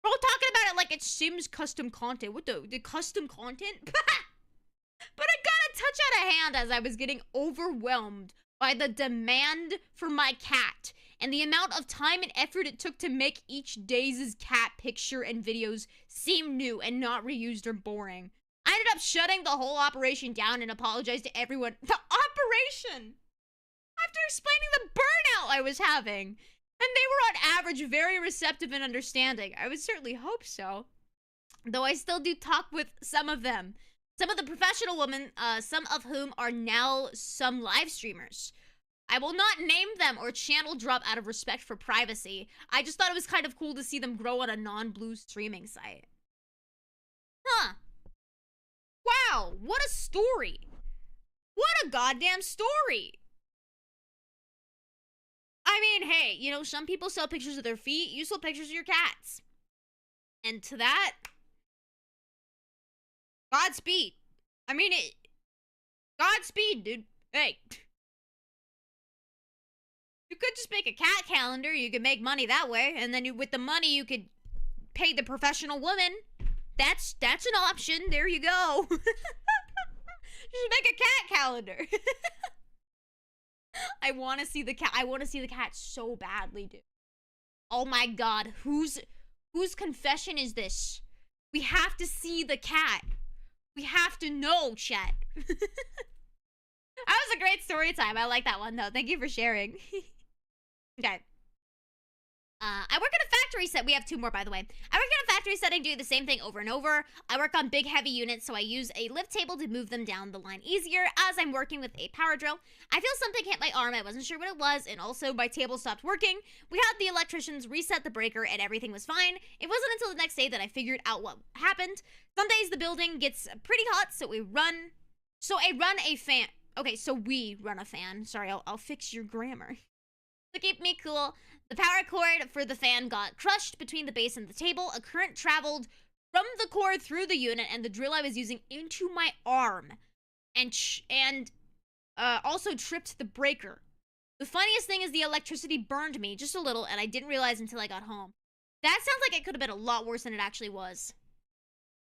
We're all talking about it like it's Sims custom content. What the custom content? But I got a touch out of hand as I was getting overwhelmed by the demand for my cat and the amount of time and effort it took to make each day's cat picture and videos seem new and not reused or boring. I ended up shutting the whole operation down and apologized to everyone. The operation! After explaining the burnout I was having. And they were on average very receptive and understanding. I would certainly hope so. Though I still do talk with some of them. Some of the professional women, some of whom are now some live streamers. I will not name them or channel drop out of respect for privacy. I just thought it was kind of cool to see them grow on a non-blue streaming site. Wow, what a story. What a goddamn story. I mean, hey, you know, some people sell pictures of their feet. You sell pictures of your cats. And to that, Godspeed. I mean, Godspeed, dude. Hey. You could just make a cat calendar. You could make money that way. And then with the money, you could pay the professional woman. That's an option. There you go. Just make a cat calendar. I want to see the cat. I want to see the cat so badly, dude. Oh my god, whose confession is this? We have to see the cat. We have to know, chat. That was a great story time. I like that one though. Thank you for sharing. Okay. I work in a factory set. We have 2 more, by the way. I work in a factory setting, doing the same thing over and over. I work on big, heavy units, so I use a lift table to move them down the line easier as I'm working with a power drill. I feel something hit my arm. I wasn't sure what it was, and also my table stopped working. We had the electricians reset the breaker, and everything was fine. It wasn't until the next day that I figured out what happened. Some days the building gets pretty hot, so I run a fan. Okay, so we run a fan. Sorry, I'll fix your grammar. To keep me cool, the power cord for the fan got crushed between the base and the table. A current traveled from the cord through the unit and the drill I was using into my arm, and also tripped the breaker. The funniest thing is the electricity burned me just a little, and I didn't realize until I got home. That sounds like it could have been a lot worse than it actually was.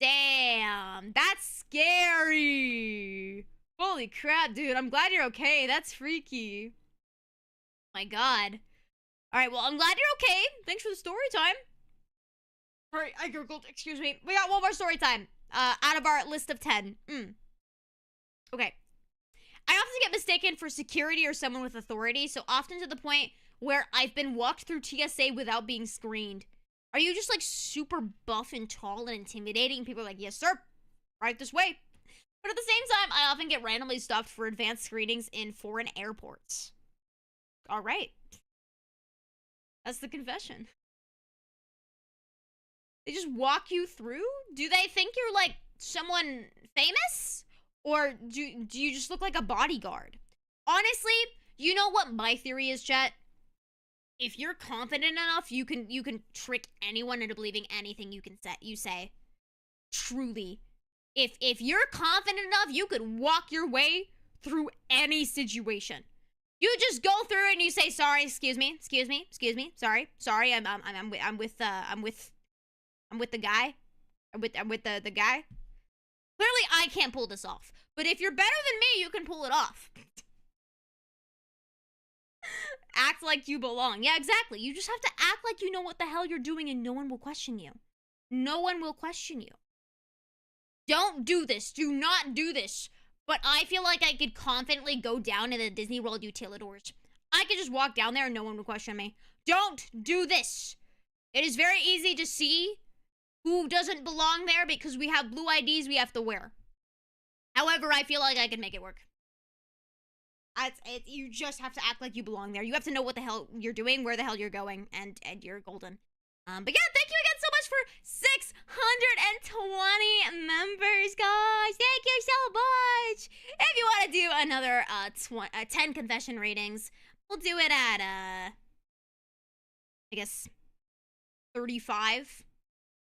Damn, that's scary. Holy crap, dude. I'm glad you're okay. That's freaky. My god. Alright, well, I'm glad you're okay. Thanks for the story time. Alright, I gurgled. Excuse me. We got one more story time. Out of our list of 10. Okay. I often get mistaken for security or someone with authority, so often to the point where I've been walked through TSA without being screened. Are you just, like, super buff and tall and intimidating? People are like, yes, sir. Right this way. But at the same time, I often get randomly stopped for advanced screenings in foreign airports. All right. That's the confession. They just walk you through? Do they think you're like someone famous? Or do you just look like a bodyguard? Honestly, you know what my theory is, chat? If you're confident enough, you can trick anyone into believing anything you say. Truly. If you're confident enough, you could walk your way through any situation. You just go through and you say, sorry, excuse me, sorry, I'm with the guy. I'm with the guy. Clearly, I can't pull this off. But if you're better than me, you can pull it off. Act like you belong. Yeah, exactly. You just have to act like you know what the hell you're doing and no one will question you. No one will question you. Don't do this. Do not do this. But I feel like I could confidently go down in the Disney World utilidors. I could just walk down there and no one would question me. Don't do this. It is very easy to see who doesn't belong there because we have blue IDs we have to wear. However, I feel like I can make it work. You just have to act like you belong there. You have to know what the hell you're doing, where the hell you're going, and you're golden. But yeah, thank you again so much for 620 members, guys. Thank you so much. If you want to do another 10 confession ratings, we'll do it at, I guess, 35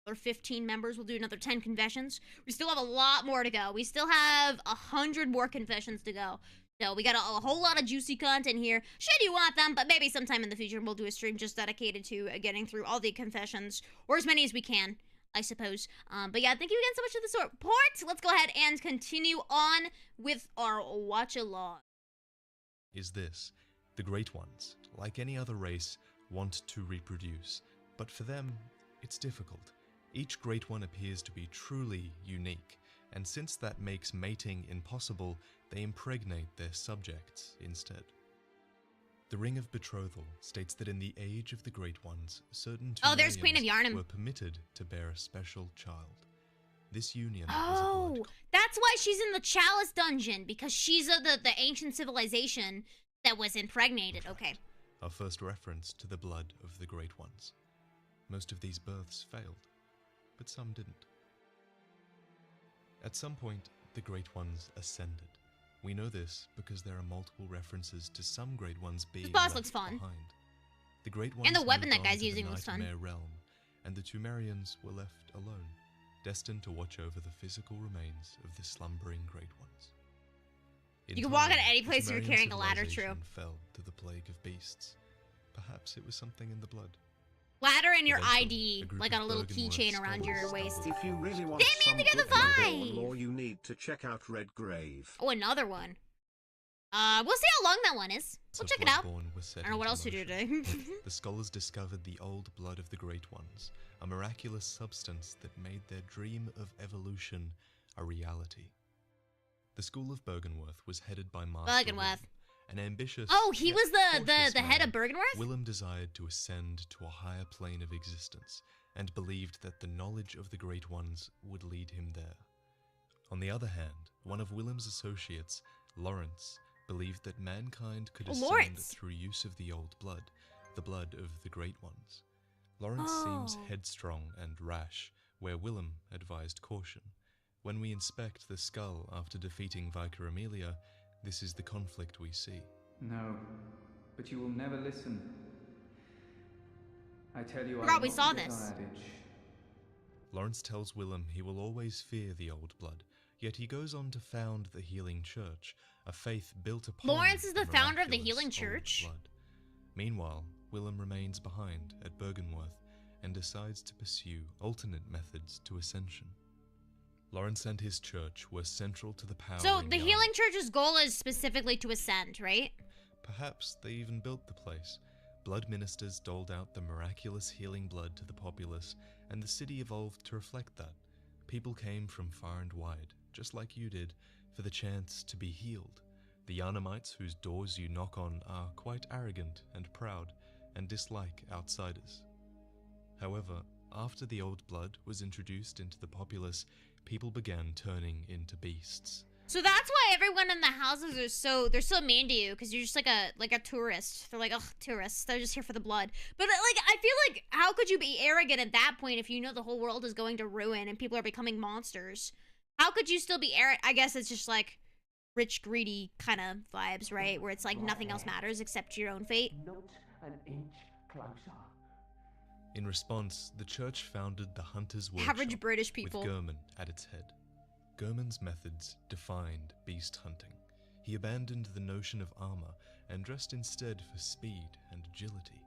or 15 members. We'll do another 10 confessions. We still have a lot more to go. We still have 100 more confessions to go. So we got a whole lot of juicy content here, should you want them, but maybe sometime in the future we'll do a stream just dedicated to getting through all the confessions, or as many as we can, I suppose. But yeah, thank you again so much for the support. Let's go ahead and continue on with our watch-along. Is this. The Great Ones, like any other race, want to reproduce, but for them, it's difficult. Each Great One appears to be truly unique, and since that makes mating impossible, they impregnate their subjects instead. The Ring of Betrothal states that in the age of the Great Ones, certain there's Queen of Yarnum were permitted to bear a special child. This union that's why she's in the Chalice dungeon, because she's the ancient civilization that was impregnated. Okay. Our first reference to the blood of the Great Ones. Most of these births failed, but some didn't. At some point, the Great Ones ascended. We know this because there are multiple references to some Great Ones being This boss left looks fun. behind. The Great Ones And the weapon moved that on guy's to using the looks fun. Nightmare realm, and the Tumerians were left alone, destined to watch over the physical remains of the slumbering Great Ones. In You can walk time, into any the place if you're Tumerian carrying a ladder, true. civilization fell to the plague of beasts. Perhaps it was something in the blood. Ladder and your Eventually, ID, a group like of on a little Bergenworth keychain around your scholars waist. If you really want Damn, some look at good the Bloodborne vibe! lore, you need to check out Red Grave. Oh, another one. We'll see how long that one is. We'll check it out. I don't know what else to do today. The scholars discovered the old blood of the Great Ones, a miraculous substance that made their dream of evolution a reality. The school of Bergenworth was headed by Master Bergenworth. Willem, an ambitious. Oh, he yet was cautious the head man. of Bergenworth? Willem desired to ascend to a higher plane of existence and believed that the knowledge of the Great Ones would lead him there. On the other hand, one of Willem's associates, Lawrence, believed that mankind could ascend through use of the old blood, the blood of the Great Ones. Lawrence seems headstrong and rash, where Willem advised caution. When we inspect the skull after defeating Vicar Amelia, this is the conflict we see. No, but you will never listen. I tell you, Forgot we saw this. Lawrence tells Willem he will always fear the old blood, yet he goes on to found the Healing Church, a faith built upon Lawrence is the founder of the miraculous Healing old Church? blood. Meanwhile, Willem remains behind at Bergenworth and decides to pursue alternate methods to ascension. Lawrence and his church were central to the power. So the Healing Church's goal is specifically to ascend, right? Perhaps they even built the place. Blood ministers doled out the miraculous healing blood to the populace, and the city evolved to reflect that. People came from far and wide, just like you did, for the chance to be healed. The Yarnamites whose doors you knock on are quite arrogant and proud, and dislike outsiders. However, after the old blood was introduced into the populace, people began turning into beasts. So that's why everyone in the houses are they're so mean to you, because you're just like a tourist. They're like, ugh, tourists. They're just here for the blood. But like, I feel like, how could you be arrogant at that point if you know the whole world is going to ruin and people are becoming monsters? How could you still be arrogant? I guess it's just like rich, greedy kind of vibes, right? Where it's like nothing else matters except your own fate. Not an inch closer. In response, the church founded the Hunters' Workshop, Average British people. with Gurman at its head. Gurman's methods defined beast hunting. He abandoned the notion of armor and dressed instead for speed and agility.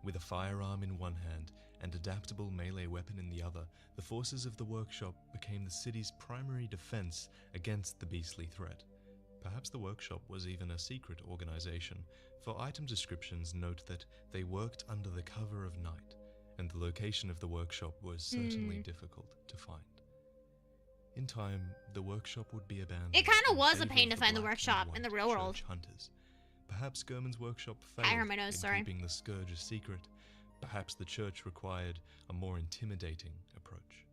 With a firearm in one hand and adaptable melee weapon in the other, the forces of the workshop became the city's primary defense against the beastly threat. Perhaps the workshop was even a secret organization, for item descriptions note that they worked under the cover of night, and the location of the workshop was certainly difficult to find. In time, the workshop would be abandoned. It kind of in was a favor pain of to the find the black workshop and in the white real world. church hunters. Perhaps Gurman's workshop I failed hurt my nose, in sorry. keeping the scourge a secret. Perhaps the church required a more intimidating approach.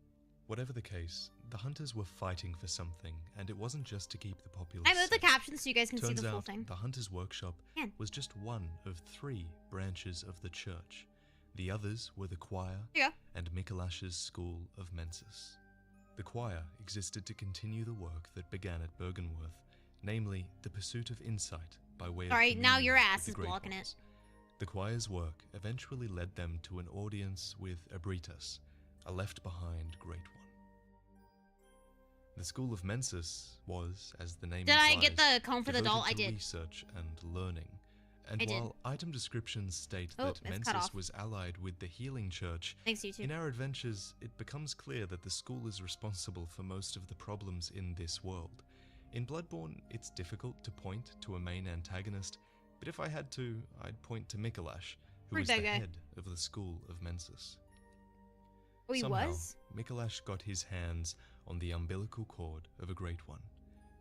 Whatever the case, the hunters were fighting for something, and it wasn't just to keep the populace I moved the safe. captions so you guys can see Turns the full out, thing. the Hunters' Workshop Man. was just one of 3 branches of the church. The others were the choir Yeah. and Mikolash's School of Mensis. The choir existed to continue the work that began at Bergenworth, namely the pursuit of insight by way Sorry, of now communion your with ass the is Great blocking Ones. it. The choir's work eventually led them to an audience with Abritas, a left-behind Great One. The School of Mensis was, as the name Did I implies, get the comb for the doll? devoted I to did. research and learning. And I did. while item descriptions state Oh, that it's cut Mensis off. was allied with the Healing Church, Thanks, YouTube. in our adventures, it becomes clear that the school is responsible for most of the problems in this world. In Bloodborne, it's difficult to point to a main antagonist, but if I had to, I'd point to Mikolash, who Where'd was that the guy? head of the School of Mensis. Oh, he Somehow, was? Mikolash got his hands on the umbilical cord of a Great One.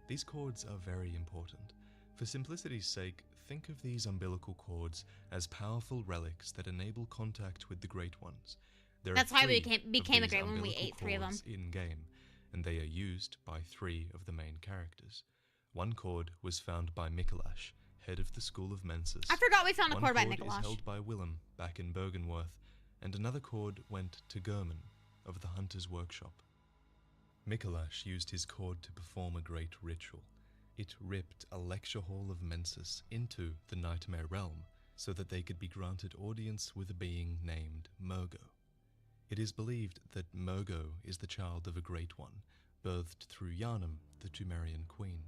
These cords are very important. For simplicity's sake, think of these umbilical cords as powerful relics that enable contact with the Great Ones. There That's are why we 3 became a of these Great One. We umbilical ate 3 of them. cords in-game, and they are used by 3 of the main characters. One cord was found by Mikolash, head of the School of Mensis. I forgot we found a One cord by cord Mikolash. is held by Willem back in Bergenworth, and another cord went to Gurman of the Hunter's Workshop. Mikolash used his cord to perform a great ritual. It ripped a lecture hall of Mensis into the Nightmare Realm so that they could be granted audience with a being named Murgo. It is believed that Murgo is the child of a great one, birthed through Yharnam, the Tumerian queen.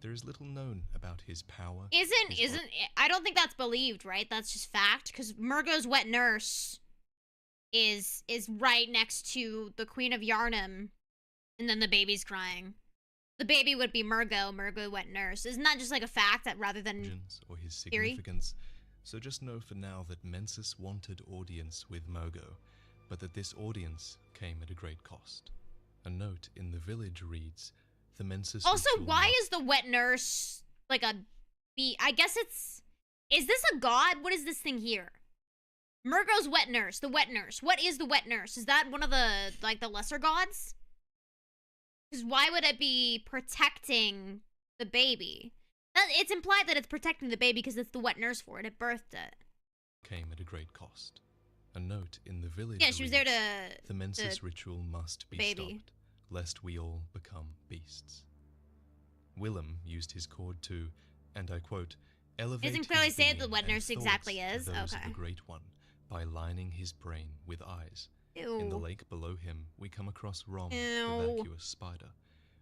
There is little known about his power. I don't think that's believed, right? That's just fact, because Murgo's wet nurse is right next to the Queen of Yharnam, and then the baby's crying. The baby would be Murgo wet nurse. Isn't that just like a fact that rather than or his theory? significance? So just know for now that Mensis wanted audience with Murgo, but that this audience came at a great cost. A note in the village reads, the Mensis Also, ritual why is the wet nurse like a bee? I guess it's... Is this a god? What is this thing here? Murgo's wet nurse. The wet nurse. What is the wet nurse? Is that one of the, like, the lesser gods? Because why would it be protecting the baby? It's implied that it's protecting the baby because it's the wet nurse for it. It birthed it. Came at a great cost. A note in the village Yeah, she was there reads, to... the Mensis ritual must be baby. stopped, lest we all become beasts. Willem used his cord to, and I quote, elevate Doesn't clearly his say being the wet and nurse exactly thoughts is. to those Okay. of the Great One by lining his brain with eyes. Ew. In the lake below him, we come across Rom, Ew. the vacuous spider.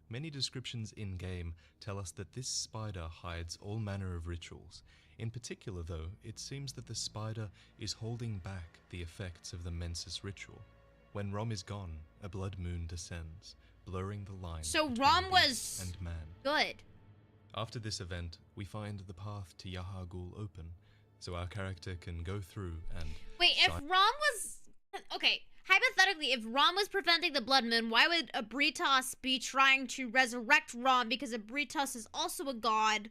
Many descriptions in-game tell us that this spider hides all manner of rituals. In particular, though, it seems that the spider is holding back the effects of the Mensis ritual. When Rom is gone, a blood moon descends, blurring the line So between Rom beast was and man. good. After this event, we find the path to Yahar'gul open, so our character can go through and... Wait, if Rom was... Okay, hypothetically, if Rom was preventing the blood moon, why would Abritos be trying to resurrect Rom? Because Abritos is also a god.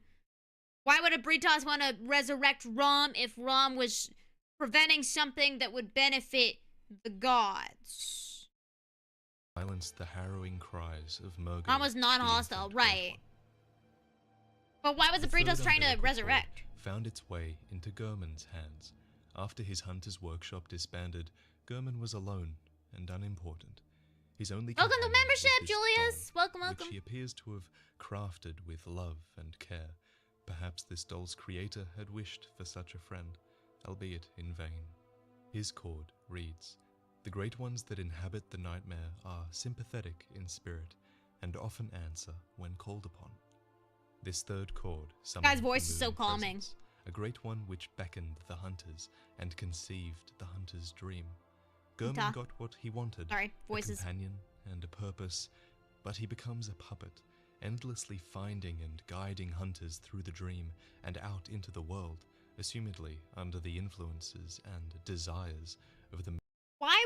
Why would Abritos want to resurrect Rom if Rom was preventing something that would benefit the gods? Silence the harrowing cries of Murgo. Rom was non-hostile, right. But why was Abritos trying to resurrect? Found its way into Gurman's hands. After his hunter's workshop disbanded, Gurman was alone and unimportant. His only Welcome to companion was membership, this Julius. doll, Welcome. which he appears to have crafted with love and care. Perhaps this doll's creator had wished for such a friend, albeit in vain. His cord reads, the great ones that inhabit the nightmare are sympathetic in spirit and often answer when called upon. This third cord summoned Guy's voice the is so moon calming. presence, a great one which beckoned the hunters and conceived the hunter's dream. Gurman got what he wanted, voices. a companion and a purpose, but he becomes a puppet, endlessly finding and guiding hunters through the dream and out into the world, assumedly under the influences and desires of the... Why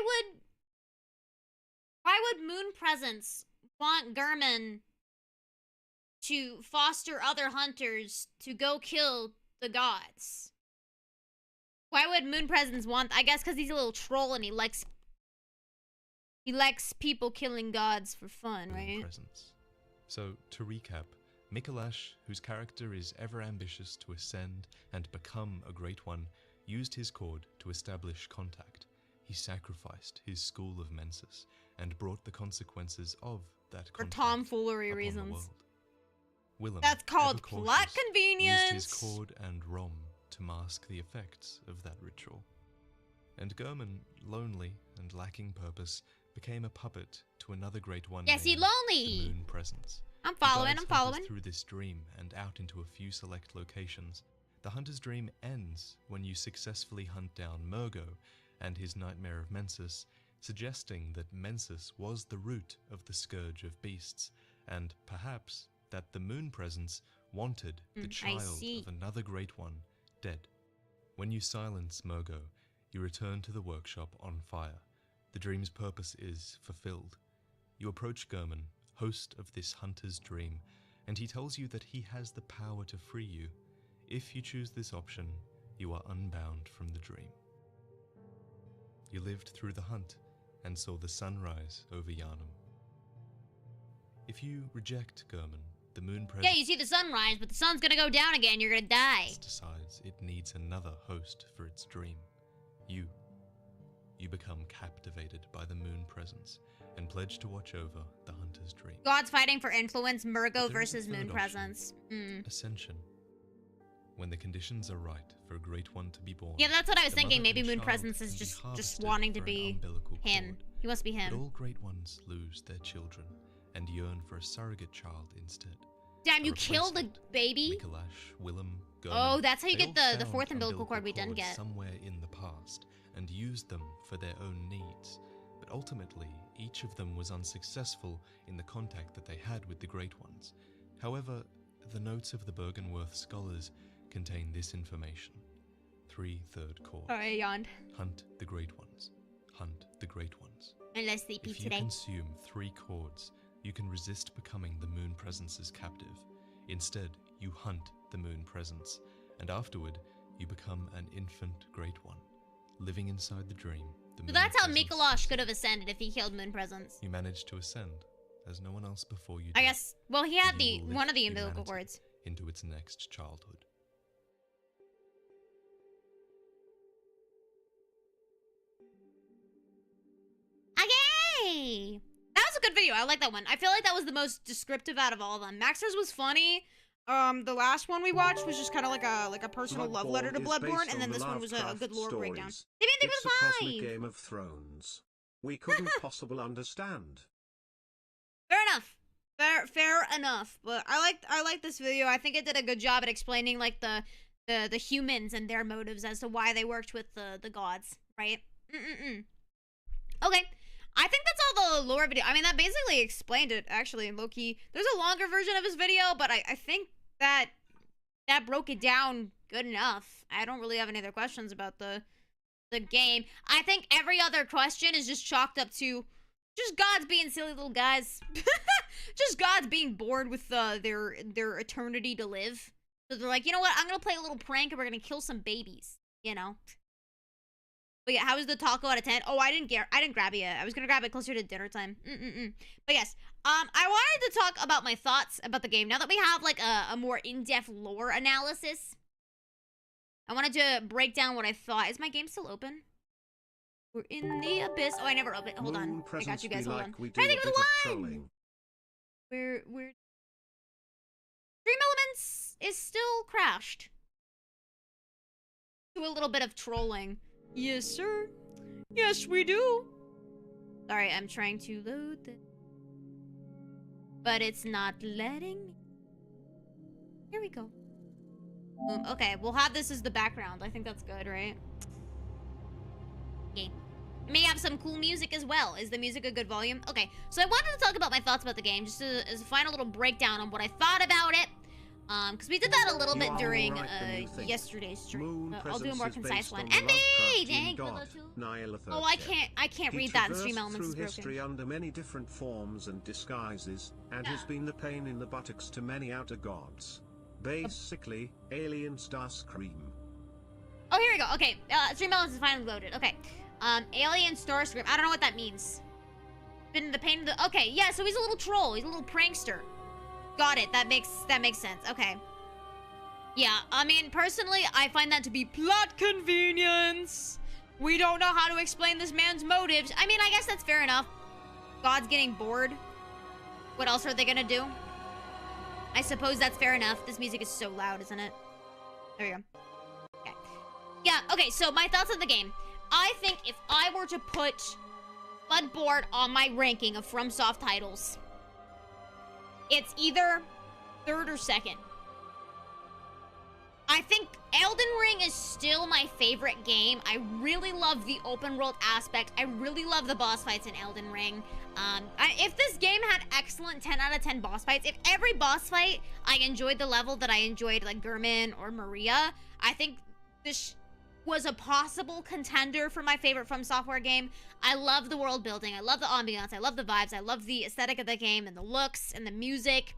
would Moon Presence want Gurman to foster other hunters to go kill the gods? Why would Moon Presence want... I guess because he's a little troll and he likes people killing gods for fun, right? Presence. So, to recap, Mikolash, whose character is ever ambitious to ascend and become a great one, used his cord to establish contact. He sacrificed his school of Mensis and brought the consequences of that For contact tomfoolery upon the reasons. world. Willem, That's called ever cautious, plot convenience. used his cord and Rom to mask the effects of that ritual. And Gurman, lonely and lacking purpose, became a puppet to another great one Yes, he named lonely. the Moon Presence. I'm He following, guides I'm hunters following. through this dream and out into a few select locations. The hunter's dream ends when you successfully hunt down Murgo and his nightmare of Mensis, suggesting that Mensis was the root of the scourge of beasts, and perhaps that the Moon Presence wanted the child of another great one dead. When you silence Murgo, you return to the workshop on fire. The dream's purpose is fulfilled. You approach Gurman, host of this hunter's dream, and he tells you that he has the power to free you. If you choose this option, you are unbound from the dream. You lived through the hunt and saw the sunrise over Yharnam. If you reject Gurman, the Moon Presence... Yeah, you see the sunrise, but the sun's gonna go down again. You're gonna die. ...decides it needs another host for its dream. You. you become captivated by the moon presence and pledge to watch over the hunter's dream. Gods fighting for influence, Murgo But there is a versus third moon option, presence. Ascension. When the conditions are right for a great one to be born. Yeah, that's what I was the thinking. mother Maybe and moon child presence is can be just harvested wanting to for an be umbilical him. cord. He wants to be But him. all great ones lose their children and yearn for a surrogate child instead. Damn, A you killed a replacement. baby? Mikolash, Willem, Oh, Gurman, that's how you they get all the found fourth umbilical cord we didn't cords get. somewhere in the past and used them for their own needs. But ultimately, each of them was unsuccessful in the contact that they had with the Great Ones. However, the notes of the Bergenworth scholars contain this information. 3 third chords. Oh, I yawned. Hunt the Great Ones. Hunt the Great Ones. I'm less sleepy If you today. consume 3 chords, you can resist becoming the moon presence's captive. Instead, you hunt the moon presence, and afterward, you become an infant Great One, living inside the dream. The So moon that's how presence Mikolash could have ascended if he killed moon presence. You managed to ascend, as no one else before you did. I guess, well, he had and the you will one of lift the umbilical humanity cords. into its next childhood. Okay! That was a good video. I like that one. I feel like that was the most descriptive out of all of them. Maxer's was funny. The last one we watched was just kind of like a personal love letter to Bloodborne, and then this one was a good lore breakdown. Maybe I think It's it a was cosmic 5. Game of Thrones. We couldn't possibly understand. Fair enough. Fair enough. But I like this video. I think it did a good job at explaining like the humans and their motives as to why they worked with the gods, right? Okay. I think that's all the lore video. I mean, that basically explained it, actually, low-key. There's a longer version of this video, but I think that broke it down good enough. I don't really have any other questions about the game. I think every other question is just chalked up to just gods being silly little guys. Just gods being bored with their eternity to live. So they're like, you know what? I'm gonna play a little prank and we're gonna kill some babies. You know? But yeah, how was the taco out of 10? Oh, I didn't grab it yet. I was gonna grab it closer to dinner time. But yes, I wanted to talk about my thoughts about the game. Now that we have like a more in-depth lore analysis, I wanted to break down what I thought. Is my game still open? We're in the abyss. Oh, I never opened. Hold on. I got you guys. Hold on. I think of the one. We're Dream Elements is still crashed. Do a little bit of trolling. Yes, sir. Yes, we do. Sorry, I'm trying to load this. But it's not letting me. Here we go. Okay, we'll have this as the background. I think that's good, right? Okay. It may have some cool music as well. Is the music a good volume? Okay, so I wanted to talk about my thoughts about the game, just as a final little breakdown on what I thought about it. Because we did that a little bit during yesterday's stream. I'll do a more concise one. And thank you. Oh, I can't read that. Stream Elements is broken. History under many different forms and disguises, and has been the pain in the buttocks to many outer gods. Basically, alien Starscream. Oh, here we go. Okay, Stream Elements is finally loaded. Okay, alien Starscream. I don't know what that means. Been the pain in the. Okay, yeah. So he's a little troll. He's a little prankster. Got it. That makes sense. Okay. Yeah, I mean, personally, I find that to be plot convenience. We don't know how to explain this man's motives. I mean, I guess that's fair enough. God's getting bored. What else are they gonna do? I suppose that's fair enough. This music is so loud, isn't it? There we go. Okay. Yeah, okay, so my thoughts on the game. I think if I were to put Bloodborne on my ranking of FromSoft titles, it's either 3rd or 2nd. I think Elden Ring is still my favorite game. I really love the open world aspect. I really love the boss fights in Elden Ring. If this game had excellent 10 out of 10 boss fights, if every boss fight I enjoyed the level that I enjoyed, like Gurman or Maria, I think this was a possible contender for my favorite FromSoftware game. I love the world building. I love the ambiance. I love the vibes. I love the aesthetic of the game and the looks and the music.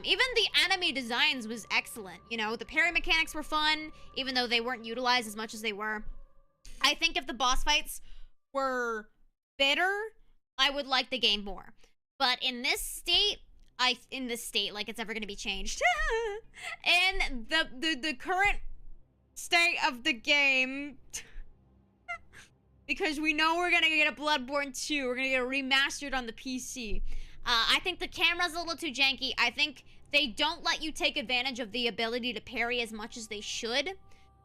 Even the enemy designs was excellent. You know, the parry mechanics were fun, even though they weren't utilized as much as they were. I think if the boss fights were better, I would like the game more. But in this state, like it's ever going to be changed. And the current state of the game, because we know we're gonna get a Bloodborne 2. We're gonna get it remastered on the PC. I think the camera's a little too janky. I think they don't let you take advantage of the ability to parry as much as they should.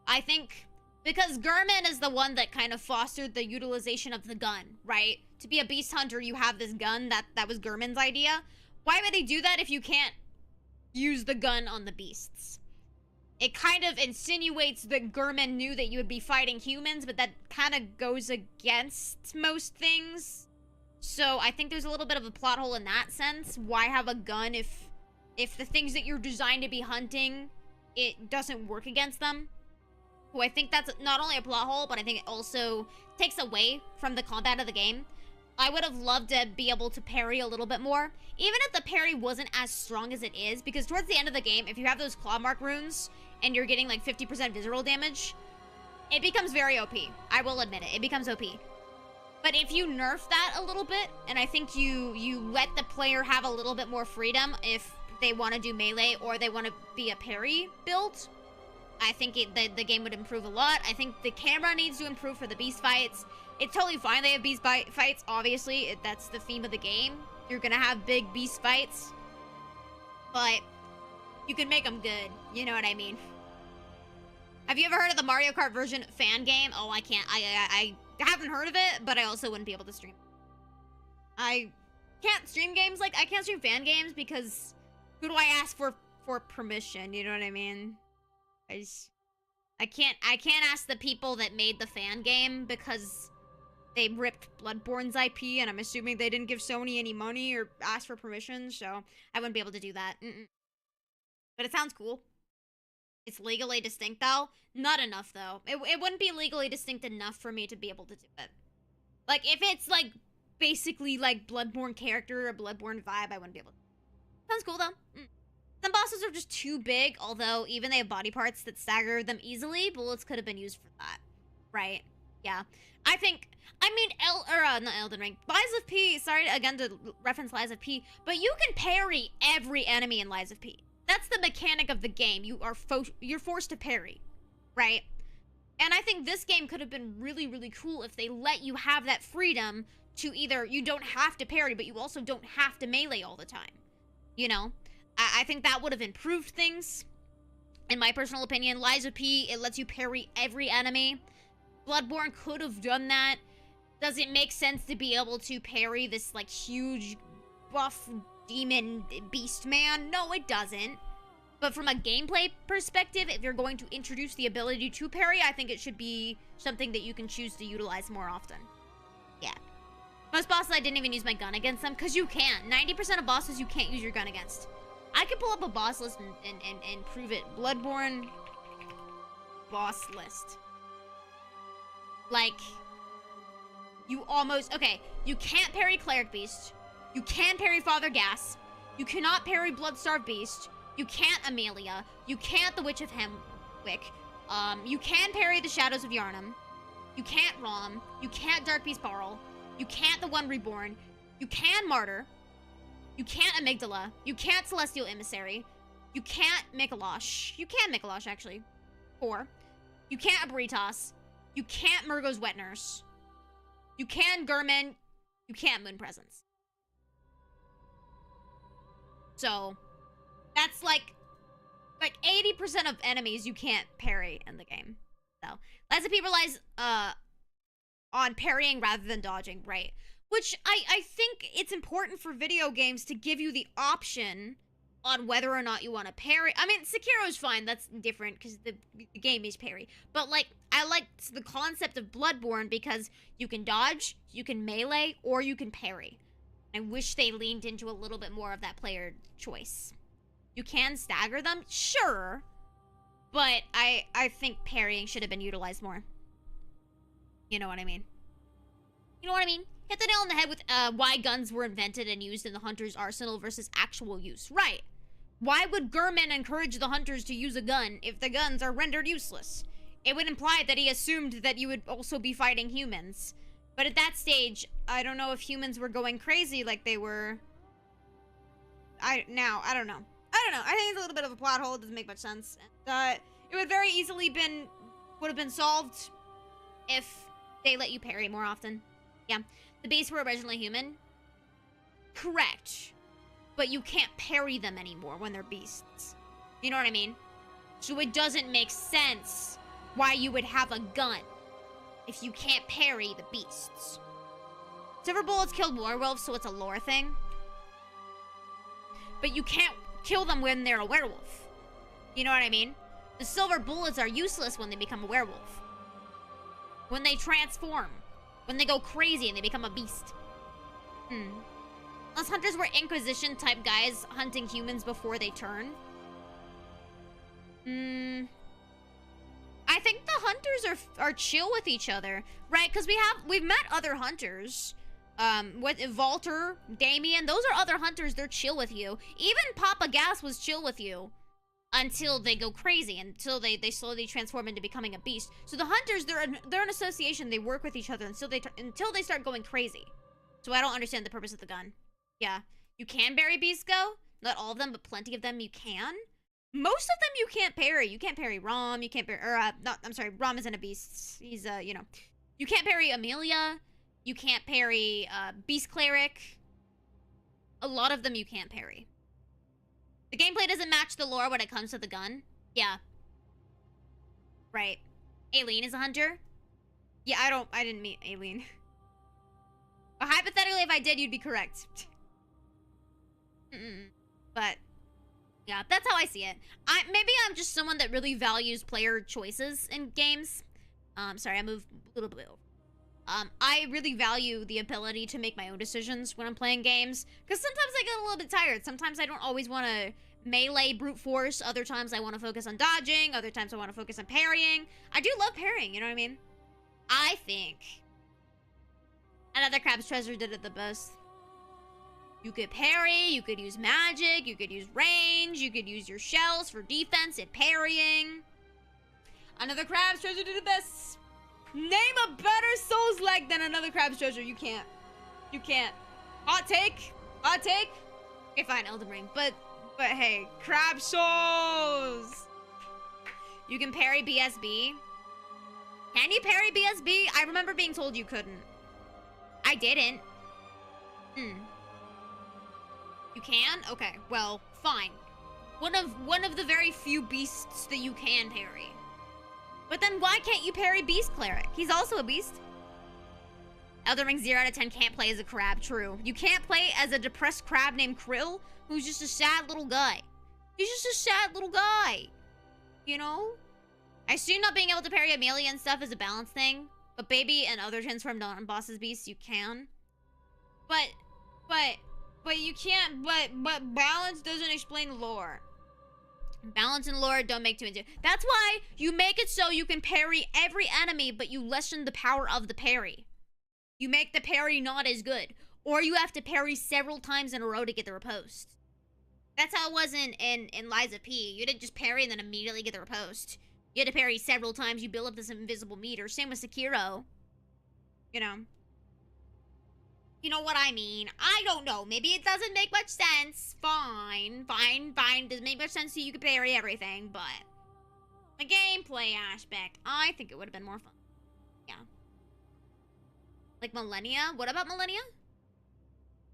I think because Gurman is the one that kind of fostered the utilization of the gun, right? To be a beast hunter, you have this gun. That was Gurman's idea. Why would they do that if you can't use the gun on the beasts? It kind of insinuates that Gurman knew that you would be fighting humans, but that kind of goes against most things. So I think there's a little bit of a plot hole in that sense. Why have a gun if the things that you're designed to be hunting, it doesn't work against them? So I think that's not only a plot hole, but I think it also takes away from the combat of the game. I would have loved to be able to parry a little bit more, even if the parry wasn't as strong as it is, because towards the end of the game, if you have those claw mark runes and you're getting like 50% visceral damage, it becomes very OP. I will admit it, it becomes OP. But if you nerf that a little bit, and I think you let the player have a little bit more freedom if they want to do melee or they want to be a parry build, I think the game would improve a lot. I think the camera needs to improve for the beast fights. It's totally fine they have beast fights, obviously. That's the theme of the game. You're gonna have big beast fights. But you can make them good. You know what I mean? Have you ever heard of the Mario Kart version fan game? Oh, I can't. I haven't heard of it, but I also wouldn't be able to stream. I can't stream games I can't stream fan games because who do I ask for permission? You know what I mean? I can't ask the people that made the fan game because they ripped Bloodborne's IP, and I'm assuming they didn't give Sony any money or ask for permission, so I wouldn't be able to do that. But it sounds cool. It's legally distinct, though. Not enough, though. It wouldn't be legally distinct enough for me to be able to do it. Like, if it's, like, basically, like, Bloodborne character or Bloodborne vibe, I wouldn't be able to. Sounds cool, though. Some bosses are just too big, although even they have body parts that stagger them easily. Bullets could have been used for that. Right? Yeah. Not Elden Ring. Lies of P, sorry again to reference Lies of P, but you can parry every enemy in Lies of P. That's the mechanic of the game. You're forced to parry, right? And I think this game could have been really, really cool if they let you have that freedom to either, you don't have to parry, but you also don't have to melee all the time. You know? I think that would have improved things. In my personal opinion, Lies of P, it lets you parry every enemy. Bloodborne could have done that. Does it make sense to be able to parry this, like, huge, buff, demon beast man? No, it doesn't. But from a gameplay perspective, if you're going to introduce the ability to parry, I think it should be something that you can choose to utilize more often. Yeah. Most bosses, I didn't even use my gun against them, because you can't. 90% of bosses you can't use your gun against. I could pull up a boss list and prove it. Bloodborne boss list. Like, you almost... Okay, you can't parry Cleric Beast. You can parry Father Gas. You cannot parry Bloodstarved Beast. You can't Amelia. You can't the Witch of Hemwick. You can parry the Shadows of Yharnam. You can't Rom. You can't Dark Beast Barl. You can't the One Reborn. You can Martyr. You can't Amygdala. You can't Celestial Emissary. You can't Mikolosh. You can Mikolosh, actually. 4. You can't Abritas. You can't Murgo's Wet Nurse. You can Gurman. You can't Moon Presence. So, that's like 80% of enemies you can't parry in the game. So, Lies of P relies on parrying rather than dodging, right? Which I think it's important for video games to give you the option on whether or not you want to parry. I mean, Sekiro's fine. That's different because the game is parry. But, like, I like the concept of Bloodborne because you can dodge, you can melee, or you can parry. I wish they leaned into a little bit more of that player choice. You can stagger them, sure. But I think parrying should have been utilized more. You know what I mean? You know what I mean? Hit the nail on the head with why guns were invented and used in the hunter's arsenal versus actual use. Right. Why would Gurman encourage the hunters to use a gun if the guns are rendered useless? It would imply that he assumed that you would also be fighting humans. But at that stage, I don't know if humans were going crazy like they were. I don't know. I don't know. I think it's a little bit of a plot hole. It doesn't make much sense. It would very easily would have been solved if They let you parry more often. Yeah. The beasts were originally human. Correct. But you can't parry them anymore when they're beasts. You know what I mean? So it doesn't make sense why you would have a gun if you can't parry the beasts. Silver bullets killed werewolves, so it's a lore thing. But you can't kill them when they're a werewolf. You know what I mean? The silver bullets are useless when they become a werewolf. When they transform. When they go crazy and they become a beast. Unless hunters were Inquisition type guys hunting humans before they turn. I think the hunters are chill with each other, right? Because we've met other hunters. With Valter, Damien, those are other hunters. They're chill with you. Even Papa Gas was chill with you until they go crazy, until they slowly transform into becoming a beast. So the hunters, they're an association. They work with each other until they start going crazy. So I don't understand the purpose of the gun. Yeah, you can parry beasts, go. Not all of them, but plenty of them you can. Most of them you can't parry. You can't parry Rom. You can't parry, I'm sorry, Rom isn't a beast. He's, you know. You can't parry Amelia. You can't parry, Beast Cleric. A lot of them you can't parry. The gameplay doesn't match the lore when it comes to the gun. Yeah. Right. Aileen is a hunter? Yeah, I didn't meet Aileen. But hypothetically, if I did, you'd be correct. But yeah, that's how I see it. Maybe I'm just someone that really values player choices in games. Sorry, I moved a little bit over. I really value the ability to make my own decisions when I'm playing games. Because sometimes I get a little bit tired. Sometimes I don't always want to melee brute force. Other times I want to focus on dodging. Other times I want to focus on parrying. I do love parrying, you know what I mean? I think Another Crab's Treasure did it the best. You could parry, you could use magic, you could use range, you could use your shells for defense and parrying. Another Crab's Treasure did it best. Name a better Souls-like than Another Crab's Treasure. You can't. You can't. Hot take. Hot take. Okay, fine, Elden Ring. But hey, Crab Souls. You can parry BSB. Can you parry BSB? I remember being told you couldn't. I didn't. You can? Okay, well, fine. One of the very few beasts that you can parry. But then why can't you parry Beast Cleric? He's also a beast. Elden Ring 0 out of 10 can't play as a crab, true. You can't play as a depressed crab named Krill, who's just a sad little guy. He's just a sad little guy. You know? I assume not being able to parry Amelia and stuff is a balance thing. But Baby and other transformed non-bosses beasts, you can. But you can't, but balance doesn't explain lore. Balance and lore don't make two and two. That's why you make it so you can parry every enemy, but you lessen the power of the parry. You make the parry not as good. Or you have to parry several times in a row to get the riposte. That's how it was in Lies of P. You didn't just parry and then immediately get the riposte. You had to parry several times. You build up this invisible meter. Same with Sekiro. You know. You know what I mean. I don't know. Maybe it doesn't make much sense. Fine. Doesn't make much sense so you can parry everything, but the gameplay aspect, I think it would have been more fun. Yeah. Like Millennia? What about Millennia?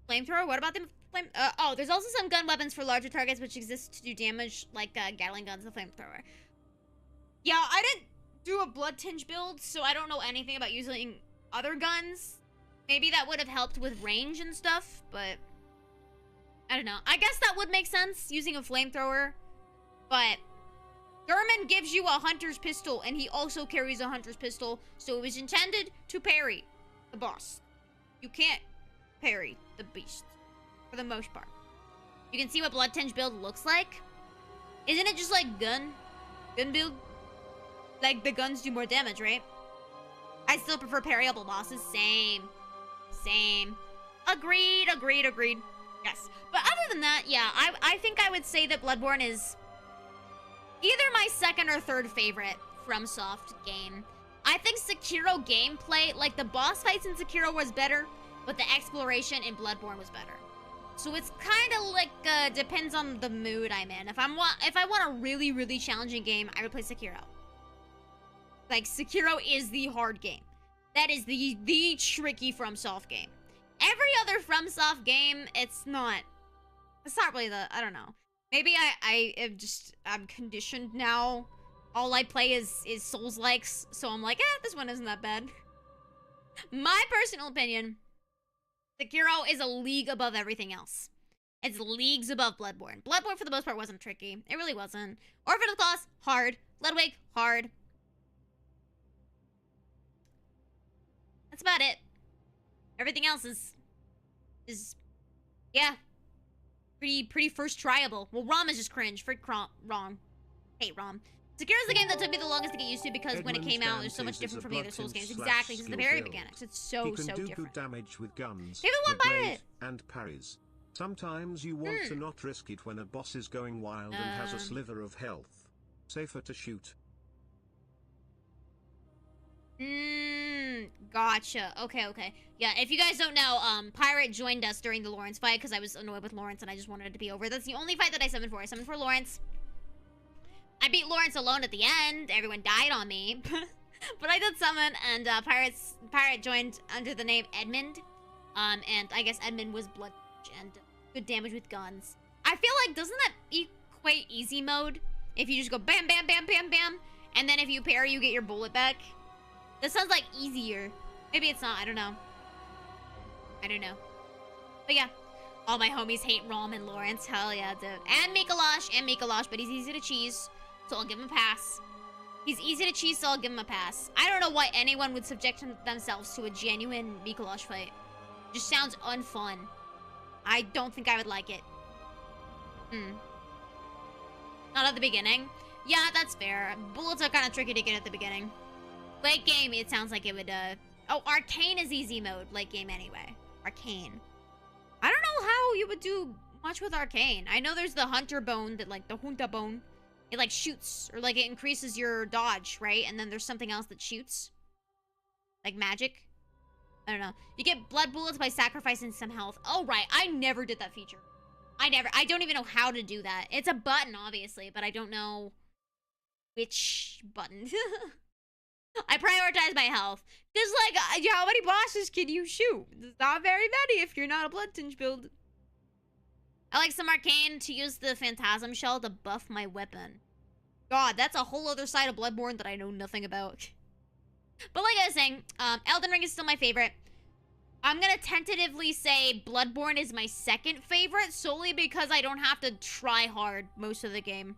Flamethrower? What about the flame? Oh, there's also some gun weapons for larger targets which exist to do damage, like Gatling guns and flamethrower. Yeah, I didn't do a blood tinge build, so I don't know anything about using other guns. Maybe that would have helped with range and stuff, but I don't know. I guess that would make sense, using a flamethrower. But Thurman gives you a hunter's pistol, and he also carries a hunter's pistol, so it was intended to parry the boss. You can't parry the beast, for the most part. You can see what blood tinge build looks like. Isn't it just like gun build? Like, the guns do more damage, right? I still prefer parryable bosses. Same. Agreed. Yes. But other than that, yeah, I think I would say that Bloodborne is either my second or third favorite FromSoft game. I think Sekiro gameplay, like the boss fights in Sekiro was better, but the exploration in Bloodborne was better. So it's kind of like, depends on the mood I'm in. If I want a really, really challenging game, I would play Sekiro. Like, Sekiro is the hard game. That is the tricky FromSoft game. Every other FromSoft game, it's not really the, I don't know. Maybe I'm conditioned now. All I play is Souls-likes, so I'm like, this one isn't that bad. My personal opinion, Sekiro is a league above everything else. It's leagues above Bloodborne. Bloodborne, for the most part, wasn't tricky. It really wasn't. Orphan of the Claws, hard. Ludwig, hard. That's about it. Everything else is yeah, pretty first tryable. Well, ROM is just cringe. Freak wrong. Hate ROM. Sekiro's the game that took me the longest to get used to because when it came out, there's so much different from the other Souls games. Exactly, because of the parry mechanics. It's so different. Good damage with guns, Give it one pirate! and parries. Sometimes you want to not risk it when a boss is going wild and has a sliver of health. Safer to shoot. Gotcha. Okay. Yeah, if you guys don't know, Pirate joined us during the Lawrence fight because I was annoyed with Lawrence and I just wanted it to be over. That's the only fight that I summoned for. I summoned for Lawrence. I beat Lawrence alone at the end. Everyone died on me. But I did summon, and Pirate joined under the name Edmund. And I guess Edmund was blood and good damage with guns. I feel like, doesn't that equate easy mode? If you just go bam, bam, bam, bam, bam, and then if you parry, you get your bullet back. That sounds like easier. Maybe it's not, I don't know. But yeah, all my homies hate Rom and Lawrence. Hell yeah, dude. And Mikolash, but he's easy to cheese, so I'll give him a pass. He's easy to cheese, so I'll give him a pass. I don't know why anyone would subject themselves to a genuine Mikolash fight. Just sounds unfun. I don't think I would like it. Not at the beginning. Yeah, that's fair. Bullets are kind of tricky to get at the beginning. Late game, it sounds like it would, Oh, Arcane is easy mode. Late game anyway. Arcane. I don't know how you would do much with Arcane. I know there's the Hunter Bone that, like, the Junta Bone. It, like, shoots. Or, like, it increases your dodge, right? And then there's something else that shoots. Like magic. I don't know. You get blood bullets by sacrificing some health. Oh, right. I never did that feature. I don't even know how to do that. It's a button, obviously, but I don't know which button. I prioritize my health. Because, like, how many bosses can you shoot? Not very many if you're not a Blood Tinge build. I like some Arcane to use the Phantasm Shell to buff my weapon. God, that's a whole other side of Bloodborne that I know nothing about. But like I was saying, Elden Ring is still my favorite. I'm gonna tentatively say Bloodborne is my second favorite, solely because I don't have to try hard most of the game.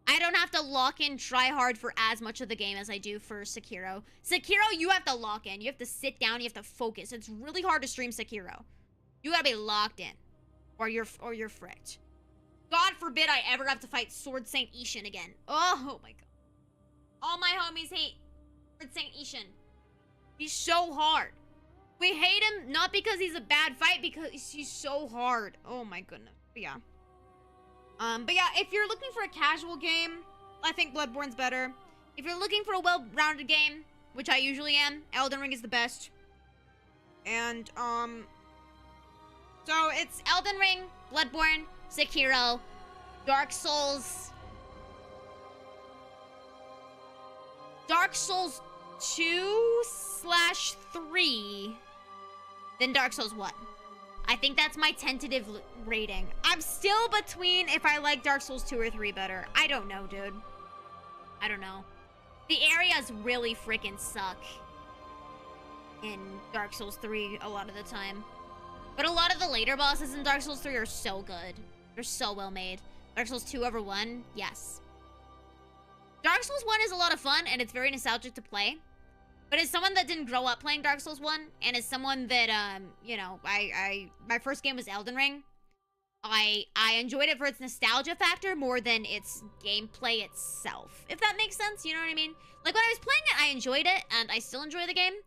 I don't have to lock in try hard for as much of the game as I do for Sekiro. Sekiro, you have to lock in. You have to sit down. You have to focus. It's really hard to stream Sekiro. You gotta be locked in, or you're fricked. God forbid I ever have to fight Sword Saint Ishin again. Oh my god. All my homies hate Sword Saint Ishin. He's so hard. We hate him not because he's a bad fight, because he's so hard. Oh my goodness. But yeah. If you're looking for a casual game, I think Bloodborne's better. If you're looking for a well-rounded game, which I usually am, Elden Ring is the best. And, so it's Elden Ring, Bloodborne, Sekiro, Dark Souls 2/3, then Dark Souls 1. I think that's my tentative rating. I'm still between if I like Dark Souls 2 or 3 better. I don't know, dude. I don't know. The areas really freaking suck in Dark Souls 3 a lot of the time. But a lot of the later bosses in Dark Souls 3 are so good. They're so well made. Dark Souls 2 over 1, yes. Dark Souls 1 is a lot of fun, and it's very nostalgic to play. But as someone that didn't grow up playing Dark Souls 1, and as someone that, you know, my first game was Elden Ring, I enjoyed it for its nostalgia factor more than its gameplay itself. If that makes sense, you know what I mean? Like, when I was playing it, I enjoyed it, and I still enjoy the game.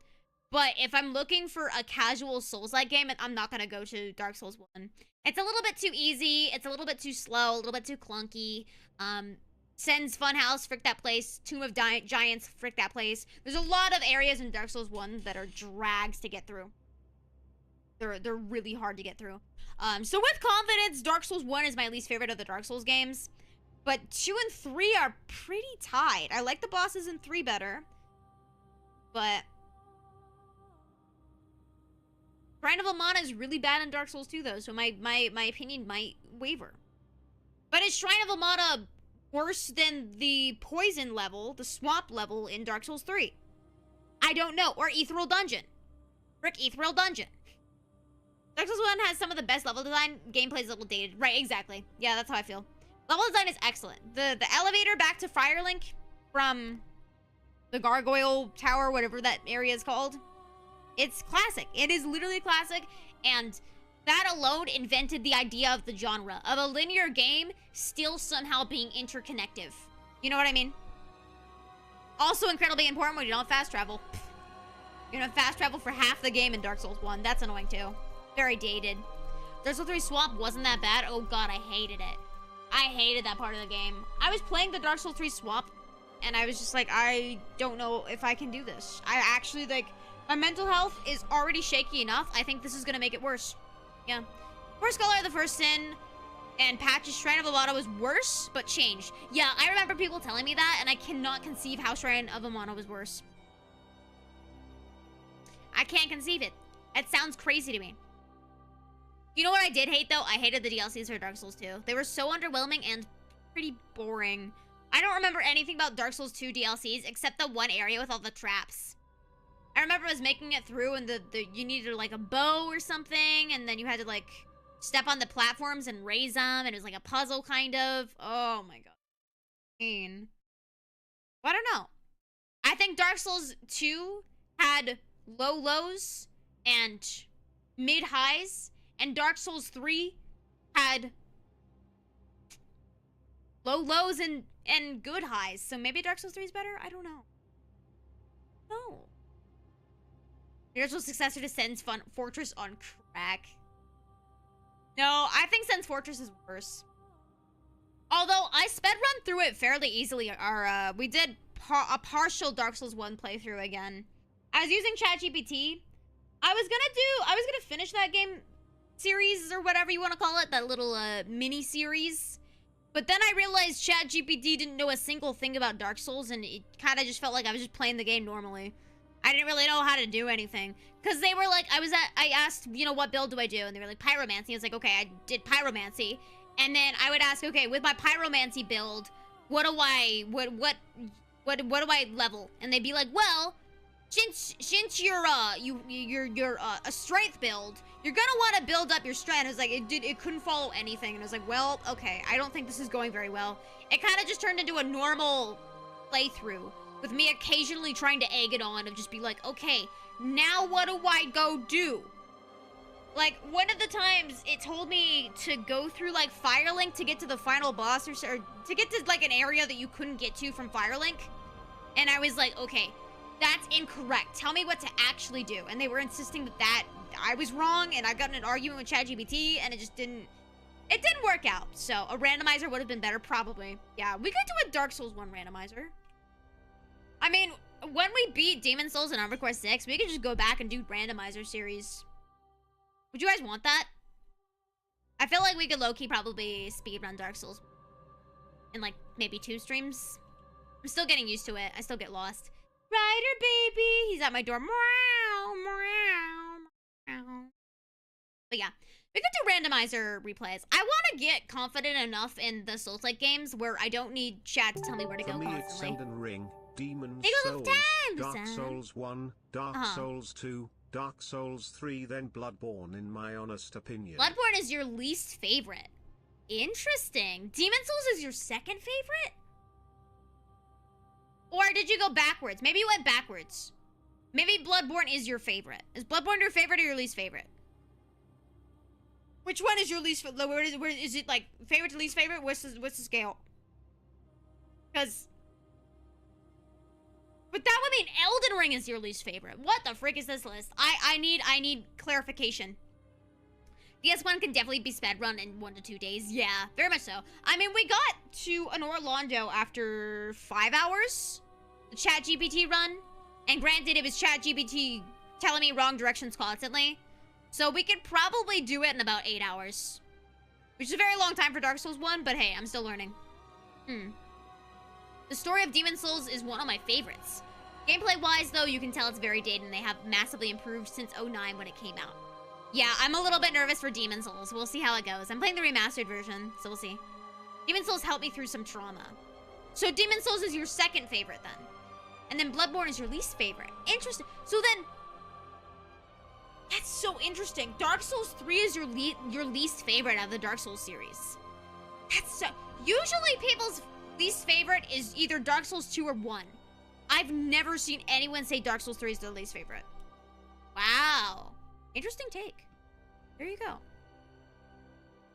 But if I'm looking for a casual Souls-like game, I'm not gonna go to Dark Souls 1. It's a little bit too easy, it's a little bit too slow, a little bit too clunky. Sen's Funhouse, frick that place. Tomb of Giants, frick that place. There's a lot of areas in Dark Souls 1 that are drags to get through. They're really hard to get through. So with confidence, Dark Souls 1 is my least favorite of the Dark Souls games. But 2 and 3 are pretty tied. I like the bosses in 3 better. But Shrine of Amana is really bad in Dark Souls 2, though, so my opinion might waver. But is Shrine of Amana worse than the poison level, the swamp level in Dark Souls 3? I don't know. Or Ethereal Dungeon. Frick, Ethereal Dungeon. Dark Souls 1 has some of the best level design. Gameplay's a little dated. Right, exactly. Yeah, that's how I feel. Level design is excellent. The elevator back to Firelink from the Gargoyle Tower, whatever that area is called. It's classic. It is literally classic, and that alone invented the idea of the genre of a linear game still somehow being interconnective. You know what I mean? Also incredibly important when you don't fast travel. You don't fast travel for half the game in Dark Souls 1. That's annoying too. Very dated. Dark Souls 3 Swamp wasn't that bad. Oh god, I hated it. I hated that part of the game. I was playing the Dark Souls 3 Swamp, and I was just like, I don't know if I can do this. I actually, like, my mental health is already shaky enough. I think this is gonna make it worse. Yeah. First Scholar of the First Sin and Patch's Shrine of Amana was worse, but changed. Yeah, I remember people telling me that, and I cannot conceive how Shrine of Amana was worse. I can't conceive it. It sounds crazy to me. You know what I did hate, though? I hated the DLCs for Dark Souls 2. They were so underwhelming and pretty boring. I don't remember anything about Dark Souls 2 DLCs except the one area with all the traps. I remember I was making it through, and you needed, like, a bow or something, and then you had to, like, step on the platforms and raise them, and it was like a puzzle, kind of. Oh, my god. Pain. Well, I don't know. I think Dark Souls 2 had low lows and mid highs, and Dark Souls 3 had low lows and good highs. So maybe Dark Souls 3 is better? I don't know. No. Spiritual successor to Sen's Fortress on crack. No, I think Sen's Fortress is worse. Although I sped run through it fairly easily. We did a partial Dark Souls 1 playthrough again. I was using ChatGPT. I was gonna finish that game series or whatever you want to call it, that little mini series. But then I realized ChatGPT didn't know a single thing about Dark Souls, and it kind of just felt like I was just playing the game normally. I didn't really know how to do anything. Because they were like, I asked, you know, what build do I do? And they were like, pyromancy. I was like, okay, I did pyromancy. And then I would ask, okay, with my pyromancy build, what do I level? And they'd be like, well, since you're a strength build, you're gonna want to build up your strength. And it was like, it couldn't follow anything. And I was like, well, okay, I don't think this is going very well. It kind of just turned into a normal playthrough, with me occasionally trying to egg it on and just be like, okay, now what do I go do? Like, one of the times it told me to go through, like, Firelink to get to the final boss, or to get to, like, an area that you couldn't get to from Firelink. And I was like, okay, that's incorrect. Tell me what to actually do. And they were insisting that I was wrong, and I got in an argument with ChatGPT, and it didn't work out. So, a randomizer would have been better, probably. Yeah, we could do a Dark Souls 1 randomizer. I mean, when we beat Demon Souls in Armored Core 6, we could just go back and do randomizer series. Would you guys want that? I feel like we could low-key probably speedrun Dark Souls in, like, maybe 2 streams. I'm still getting used to it. I still get lost. Ryder, baby! He's at my door. Meow, meow, meow. But yeah, we could do randomizer replays. I want to get confident enough in the soulslike games where I don't need chat to tell me where to go constantly. It's Elden Ring, Demon Souls, Dark Souls 1, Dark Souls 2, Dark Souls 3, then Bloodborne, in my honest opinion. Bloodborne is your least favorite. Interesting. Demon Souls is your second favorite? Or did you go backwards? Maybe you went backwards. Maybe Bloodborne is your favorite. Is Bloodborne your favorite or your least favorite? Which one is your least favorite? Where is it, like, favorite to least favorite? What's the scale? Because... But that would mean Elden Ring is your least favorite. What the frick is this list? I need clarification. DS1 can definitely be sped run in 1 to 2 days. Yeah, very much so. I mean, we got to an Orlando after 5 hours. The ChatGPT run. And granted, it was ChatGPT telling me wrong directions constantly. So we could probably do it in about 8 hours. Which is a very long time for Dark Souls 1, but hey, I'm still learning. The story of Demon Souls is one of my favorites. Gameplay-wise, though, you can tell it's very dated, and they have massively improved since 09 when it came out. Yeah, I'm a little bit nervous for Demon Souls. We'll see how it goes. I'm playing the remastered version, so we'll see. Demon Souls helped me through some trauma. So Demon Souls is your second favorite then. And then Bloodborne is your least favorite. Interesting. So then, that's so interesting. Dark Souls 3 is your least favorite out of the Dark Souls series. That's so... Usually people's least favorite is either Dark Souls 2 or 1. I've never seen anyone say Dark Souls 3 is their least favorite. Wow. Interesting take. There you go.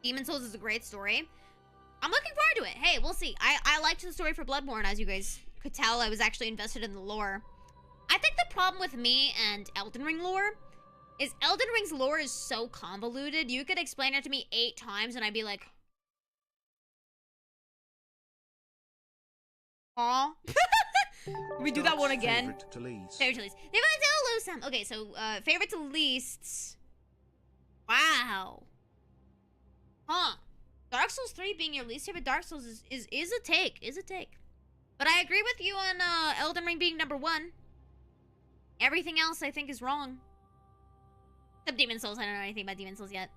Demon Souls is a great story. I'm looking forward to it. Hey, we'll see. I liked the story for Bloodborne, as you guys could tell. I was actually invested in the lore. I think the problem with me and Elden Ring lore is Elden Ring's lore is so convoluted. You could explain it to me 8 times and I'd be like, aw. We do that one again. Favorite to least. Favorite to least. Favorite to lose some. Okay, so favorite to least. Wow. Huh. Dark Souls 3 being your least favorite Dark Souls is a take. Is a take. But I agree with you on Elden Ring being number 1. Everything else I think is wrong. Except Demon Souls. I don't know anything about Demon Souls yet.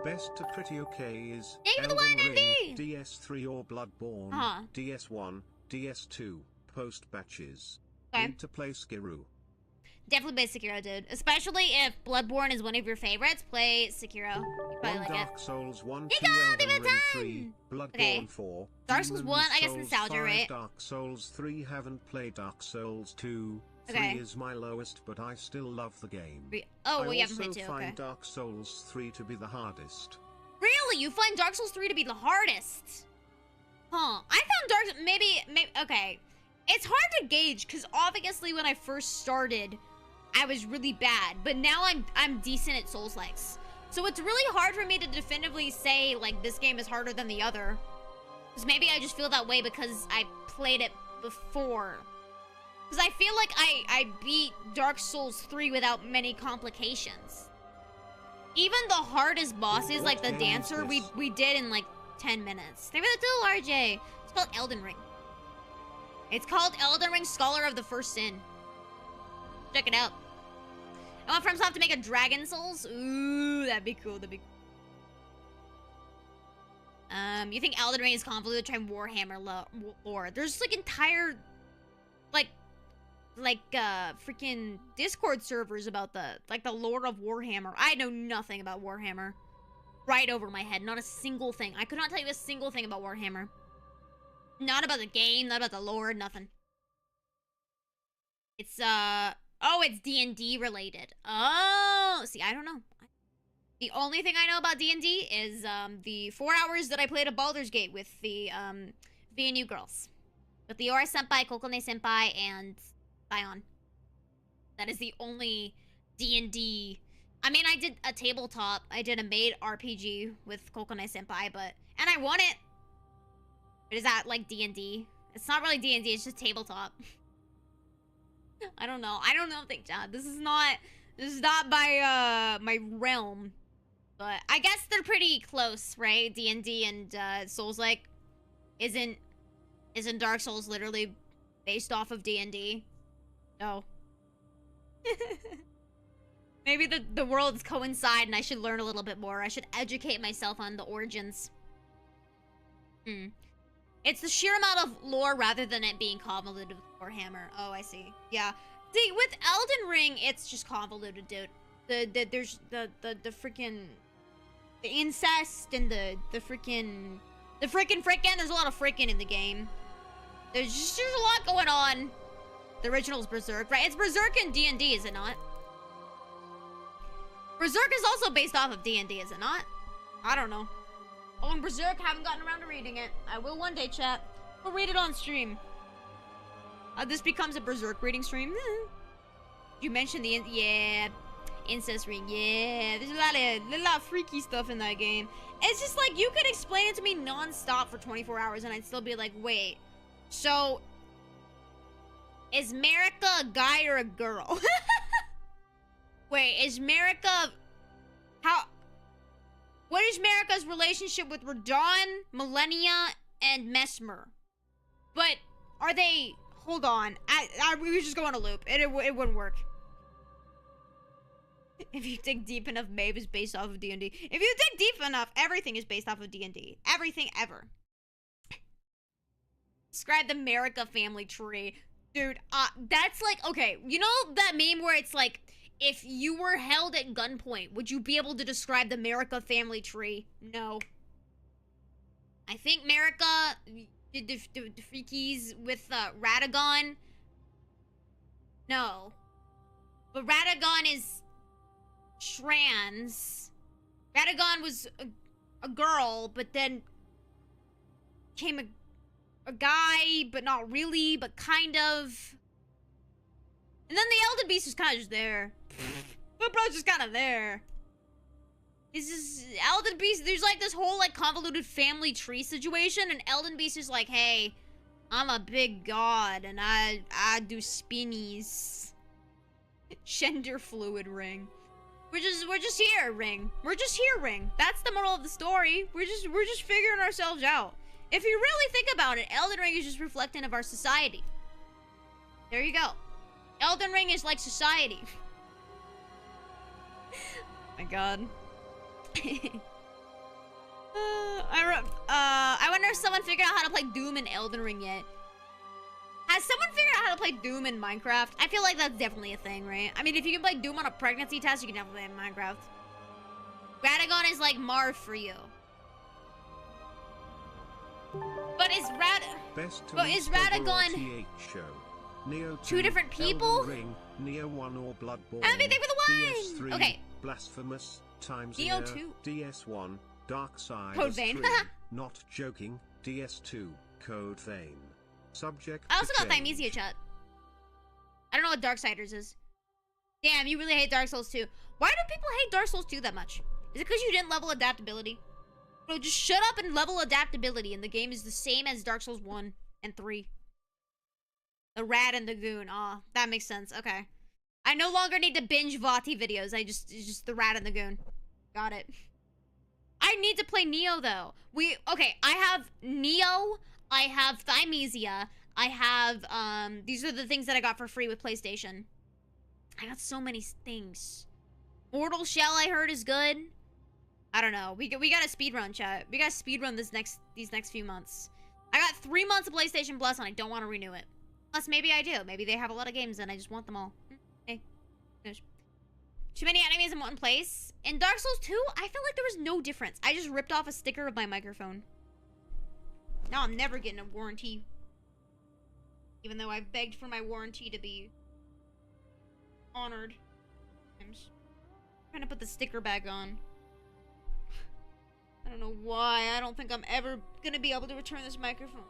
Best to pretty okay is Thank you for the Elden one, Ring, MV! DS3 or Bloodborne, Uh-huh. DS1, DS2, post batches. Okay. Need to play Sekiro. Definitely play Sekiro, dude. Especially if Bloodborne is one of your favorites, play Sekiro. You probably 1 like Dark it. Souls 1, 2 Nico, Elden leave it Ring done! 3, Bloodborne Okay. 4, Dark Souls Demon 1, I guess Souls nostalgia, 5, right? Dark Souls 3, haven't played Dark Souls 2. 3 Okay. is my lowest, but I still love the game. Oh, well, you I haven't also played 2, find okay. Dark Souls 3 to be the hardest. Really? You find Dark Souls 3 to be the hardest? Huh. I found Dark... Maybe... Okay. It's hard to gauge, because obviously when I first started, I was really bad. But now I'm decent at Souls-likes. So it's really hard for me to definitively say, like, this game is harder than the other. Because maybe I just feel that way because I played it before. Because I feel like I beat Dark Souls 3 without many complications. Even the hardest bosses, like the dancer, we did in like 10 minutes. Thank you for the tool, RJ. It's called Elden Ring. It's called Elden Ring Scholar of the First Sin. Check it out. I want FromSoft to make a Dragon Souls. Ooh, that'd be cool. That'd be cool. You think Elden Ring is convoluted? Try Warhammer lore. There's like entire, like freaking Discord servers about the lore of Warhammer. I know nothing about Warhammer. Right over my head. Not a single thing. I could not tell you a single thing about Warhammer. Not about the game, not about the lore, nothing. It's, oh, it's D&D related. Oh, see, I don't know. The only thing I know about D&D is, the 4 hours that I played at Baldur's Gate with the, VNU girls. With the Aura Senpai, Kokone Senpai, and Sion. That is the only D&D... I mean, I did a tabletop. I did a maid RPG with Kokone Senpai, but... And I won it! But is that, like, D&D? It's not really D&D, it's just tabletop. I don't know. I don't know, thank God. This is not my, my realm. But I guess they're pretty close, right? D&D and, Souls-like. Isn't Dark Souls literally based off of D&D? No. Maybe the worlds coincide and I should learn a little bit more. I should educate myself on the origins. It's the sheer amount of lore rather than it being convoluted with Warhammer. Oh, I see. Yeah. See, with Elden Ring, it's just convoluted, dude. There's the freaking... The incest and the freaking... there's a lot of freaking in the game. There's a lot going on. The original is Berserk, right? It's Berserk in D&D, is it not? Berserk is also based off of D&D, is it not? I don't know. Oh, and Berserk, haven't gotten around to reading it. I will one day, chat. We'll read it on stream. This becomes a Berserk reading stream. You mentioned the incest ring. Yeah, there's a lot of freaky stuff in that game. It's just like, you could explain it to me non-stop for 24 hours and I'd still be like, wait. So, is Marika a guy or a girl? Wait, is Marika... What is Marika's relationship with Radon, Millennia, and Mesmer? But, are they... Hold on. We would just go on a loop. It wouldn't work. If you dig deep enough, Maeve is based off of D&D. If you dig deep enough, everything is based off of D&D. Everything ever. Describe the America family tree. Dude, that's like, okay, you know that meme where it's like, if you were held at gunpoint, would you be able to describe the America family tree? No. I think America, the freakies with Radagon. No. But Radagon is trans. Radagon was a girl, but then became a guy, but not really, but kind of. And then the Elden Beast is kind of just there. But bro's just kind of there. This is Elden Beast. There's like this whole like convoluted family tree situation, and Elden Beast is like, hey, I'm a big god, and I do spinnies. Gender fluid ring. We're just here, ring. We're just here, ring. That's the moral of the story. We're just figuring ourselves out. If you really think about it, Elden Ring is just reflecting of our society. There you go. Elden Ring is like society. My god. I wonder if someone figured out how to play Doom in Elden Ring yet. Has someone figured out how to play Doom in Minecraft? I feel like that's definitely a thing, right? I mean, if you can play Doom on a pregnancy test, you can definitely play in Minecraft. Radagon is like Marv for you. But is Radagon show. Neo 2, two different people? Ring, Neo 1 or Bloodborne. Everything for the DS3, one! Okay. Blasphemous times Neo 2. DS1, Dark Side Code Vein. 3, not joking, DS2, Code Vein. Subject I also to got change. Thymesia chat. I don't know what Darksiders is. Damn, you really hate Dark Souls 2. Why do people hate Dark Souls 2 that much? Is it because you didn't level adaptability? Bro, just shut up and level adaptability, and the game is the same as Dark Souls 1 and 3. The rat and the goon. Aw, that makes sense. Okay. I no longer need to binge Vati videos. It's just the rat and the goon. Got it. I need to play Neo, though. Okay, I have Neo, I have Thymesia, I have, these are the things that I got for free with PlayStation. I got so many things. Mortal Shell, I heard, is good. I don't know. We got a speedrun, chat. We got to speedrun these next few months. I got 3 months of PlayStation Plus, and I don't want to renew it. Plus, maybe I do. Maybe they have a lot of games, and I just want them all. Hey. Finish. Too many enemies in one place. In Dark Souls 2, I feel like there was no difference. I just ripped off a sticker of my microphone. Now I'm never getting a warranty. Even though I've begged for my warranty to be honored. I'm just trying to put the sticker back on. I don't know why. I don't think I'm ever gonna be able to return this microphone.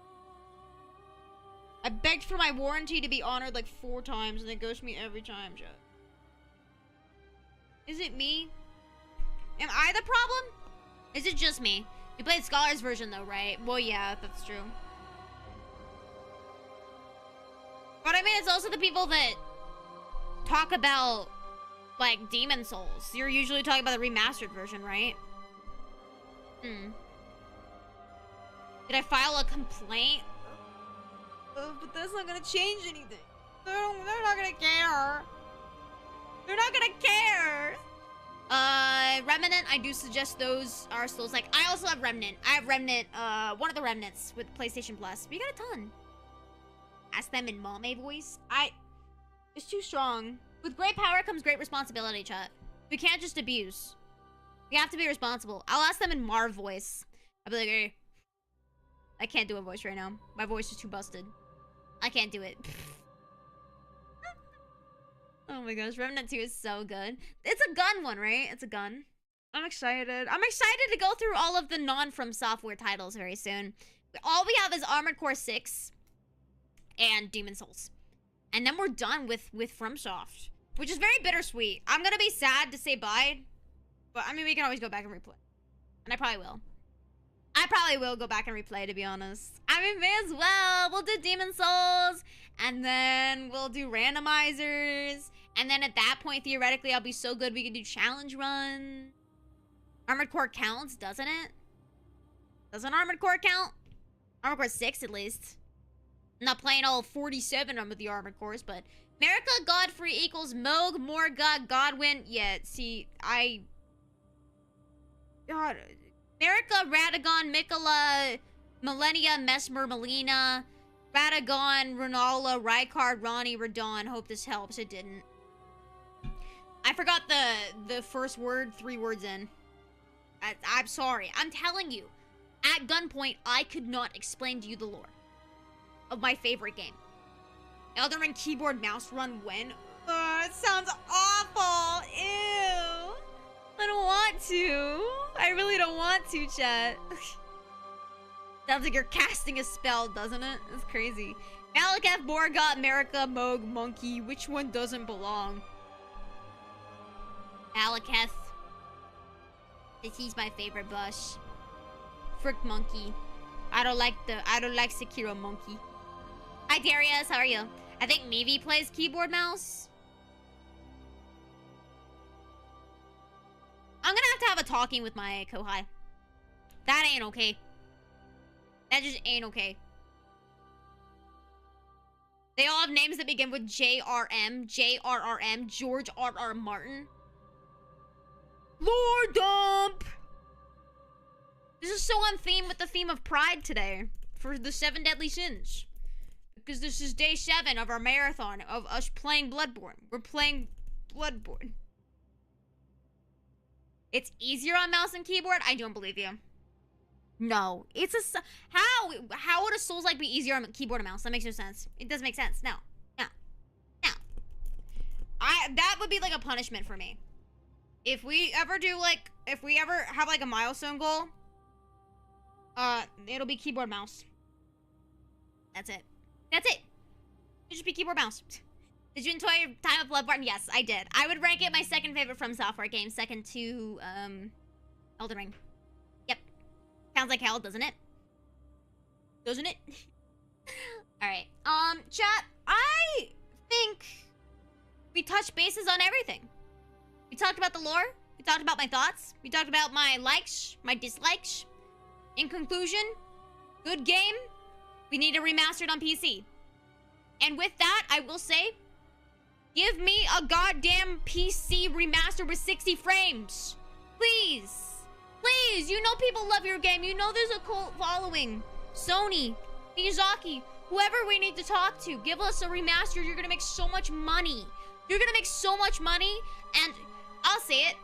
I begged for my warranty to be honored like 4 times, and it goes to me every time, Joe. Is it me? Am I the problem? Is it just me? You played Scholar's version though, right? Well, yeah, that's true. But I mean, it's also the people that talk about, like, Demon Souls. You're usually talking about the remastered version, right? Did I file a complaint? But that's not gonna change anything. They're not gonna care. They're not gonna care. Remnant, I do suggest those are Souls. Like, I also have Remnant. I have Remnant, one of the Remnants with PlayStation Plus. We got a ton. Ask them in Mame voice. It's too strong. With great power comes great responsibility, chat. We can't just abuse. We have to be responsible. I'll ask them in Marv voice. I'll be like, hey, I can't do a voice right now. My voice is too busted. I can't do it. Oh my gosh, Remnant 2 is so good. It's a gun one, right? It's a gun. I'm excited. I'm excited to go through all of the non-FromSoftware titles very soon. All we have is Armored Core 6 and Demon Souls. And then we're done with FromSoft, which is very bittersweet. I'm gonna be sad to say bye, but I mean, we can always go back and replay. And I probably will. I probably will go back and replay, to be honest. I mean, may as well. We'll do Demon Souls, and then we'll do randomizers, and then at that point, theoretically, I'll be so good we can do challenge run. Armored Core counts, doesn't it? Doesn't Armored Core count? Armored Core 6, at least. I'm not playing all 47 of the Armored Cores, but America Godfrey equals Moog, Morga, Godwin. Yeah, see, God. America, Radagon, Mikola, Millennia, Mesmer, Melina, Radagon, Renala, Rykard, Ronnie, Radon. Hope this helps. It didn't. I forgot the first word 3 words in. I'm sorry. I'm telling you. At gunpoint, I could not explain to you the lore of my favorite game. Elden Ring keyboard mouse run when? It sounds awful. Ew. I don't want to. I really don't want to, chat. Sounds like you're casting a spell, doesn't it? It's crazy. Malakath, Morgoth, America, Moog, Monkey. Which one doesn't belong? Malakath. He's my favorite boss. Frick Monkey. I don't like Sekiro Monkey. Hi Darius, how are you? I think Maeve plays keyboard mouse. I'm gonna have to have a talking with my Kohai. That ain't okay. That just ain't okay. They all have names that begin with JRM, JRRM, George R.R. Martin. Lord Dump! This is so on theme with the theme of Pride today. For the 7 deadly sins. Because this is day 7 of our marathon of us playing Bloodborne. We're playing Bloodborne. It's easier on mouse and keyboard? I don't believe you. No. It's a... How would a Souls-like be easier on keyboard and mouse? That makes no sense. It doesn't make sense. No. No. No. That would be like a punishment for me. If we ever do like... If we ever have like a milestone goal... it'll be keyboard mouse. That's it. That's it. It'll just be keyboard mouse. Did you enjoy your time at Bloodborne? Yes, I did. I would rank it my second favorite FromSoftware game, second to, Elden Ring. Yep. Sounds like hell, doesn't it? Doesn't it? Alright. Chat, I think we touched bases on everything. We talked about the lore. We talked about my thoughts. We talked about my likes, my dislikes. In conclusion, good game. We need to remaster it on PC. And with that, I will say, give me a goddamn PC remaster with 60 frames. Please. Please. You know people love your game. You know there's a cult following. Sony, Miyazaki, whoever we need to talk to, give us a remaster. You're going to make so much money. You're going to make so much money. And I'll say it.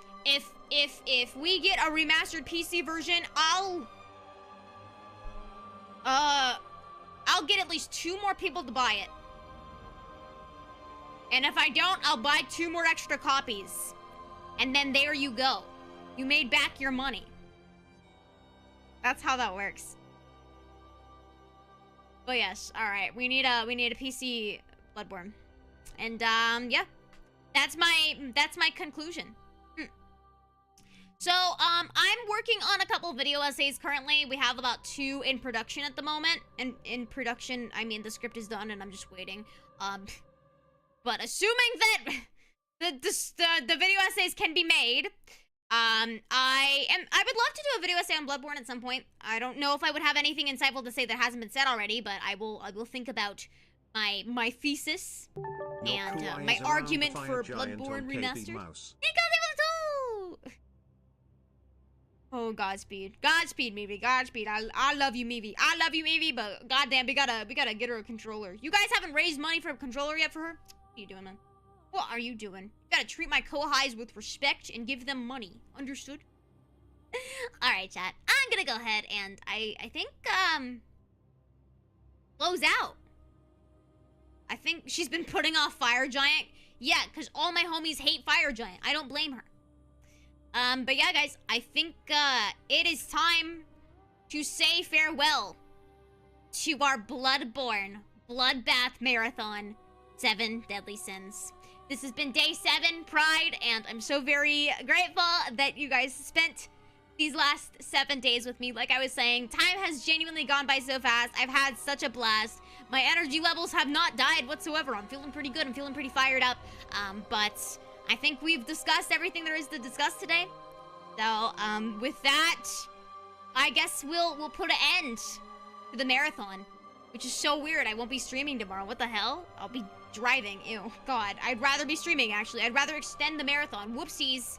If we get a remastered PC version, I'll get at least 2 more people to buy it. And if I don't, I'll buy 2 more extra copies. And then there you go. You made back your money. That's how that works. But yes, alright. We need a PC Bloodborne. And yeah. That's my conclusion. So, I'm working on a couple video essays currently. We have about 2 in production at the moment. And in production, I mean, the script is done and I'm just waiting. But assuming that the video essays can be made, I would love to do a video essay on Bloodborne at some point. I don't know if I would have anything insightful to say that hasn't been said already, but I will think about my thesis and my argument for Bloodborne remastered. Oh, Godspeed. Godspeed, Maeve. Godspeed. I love you, Maeve. I love you, Maeve, but goddamn, we gotta get her a controller. You guys haven't raised money for a controller yet for her? What are you doing, man? What are you doing? You gotta treat my Kohais with respect and give them money. Understood? Alright, chat. I'm gonna go ahead and I think, close out. I think she's been putting off Fire Giant. Yeah, because all my homies hate Fire Giant. I don't blame her. But yeah, guys, I think, it is time to say farewell to our Bloodborne Bloodbath Marathon 7 Deadly Sins. This has been day 7, Pride, and I'm so very grateful that you guys spent these last 7 days with me. Like I was saying, time has genuinely gone by so fast. I've had such a blast. My energy levels have not died whatsoever. I'm feeling pretty good. I'm feeling pretty fired up. But I think we've discussed everything there is to discuss today. So, with that, I guess we'll put an end to the marathon, which is so weird. I won't be streaming tomorrow. What the hell? I'll be driving. Ew, God. I'd rather be streaming, actually. I'd rather extend the marathon. Whoopsies.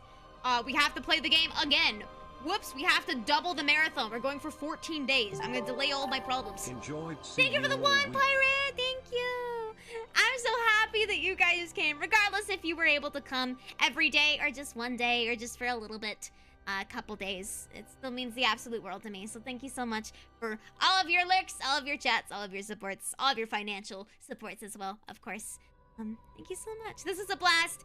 We have to play the game again. Whoops, we have to double the marathon. We're going for 14 days. I'm gonna delay all my problems. Enjoyed. Thank you for the one, Pirate. Thank you. I'm so happy that you guys came. Regardless if you were able to come every day or just one day or just for a little bit, a couple days. It still means the absolute world to me. So thank you so much for all of your lurks, all of your chats, all of your supports, all of your financial supports as well, of course. Thank you so much. This is a blast.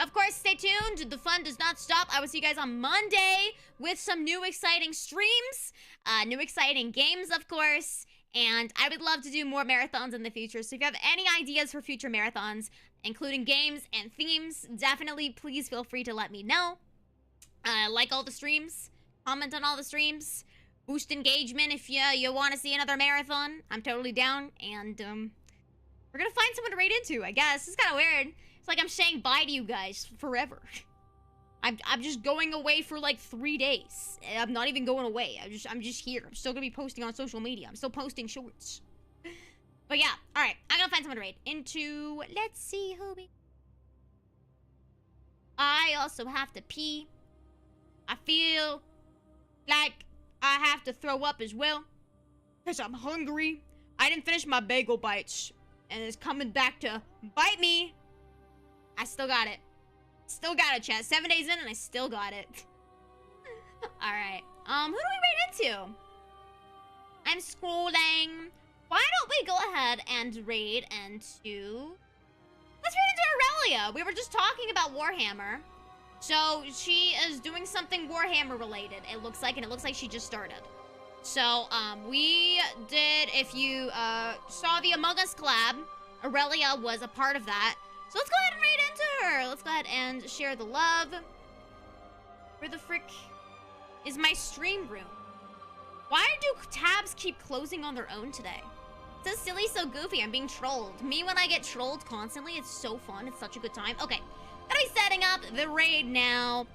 Of course, stay tuned. The fun does not stop. I will see you guys on Monday with some new exciting streams, new exciting games, of course. And I would love to do more marathons in the future. So if you have any ideas for future marathons, including games and themes, definitely please feel free to let me know. Like all the streams, comment on all the streams, boost engagement if you want to see another marathon. I'm totally down. And we're gonna find someone to raid into, I guess. It's kind of weird. It's like I'm saying bye to you guys forever. I'm just going away for like 3 days. I'm not even going away. I'm just here. I'm still gonna be posting on social media. I'm still posting shorts. But yeah, all right. I'm gonna find someone to raid into. Let's see who we. I also have to pee. I feel like I have to throw up as well because I'm hungry. I didn't finish my bagel bites. And it's coming back to bite me. I still got it. Still got it, chat. 7 days in and I still got it. Alright. Who do we raid into? I'm scrolling. Why don't we go ahead and raid into... Let's raid into Aurelia. We were just talking about Warhammer. So, she is doing something Warhammer related, it looks like. And it looks like she just started. So, we did, if you, saw the Among Us collab, Aurelia was a part of that. So let's go ahead and raid into her. Let's go ahead and share the love. Where the frick is my stream room? Why do tabs keep closing on their own today? It's so silly, so goofy. I'm being trolled. Me when I get trolled constantly, it's so fun. It's such a good time. Okay, gonna be setting up the raid now.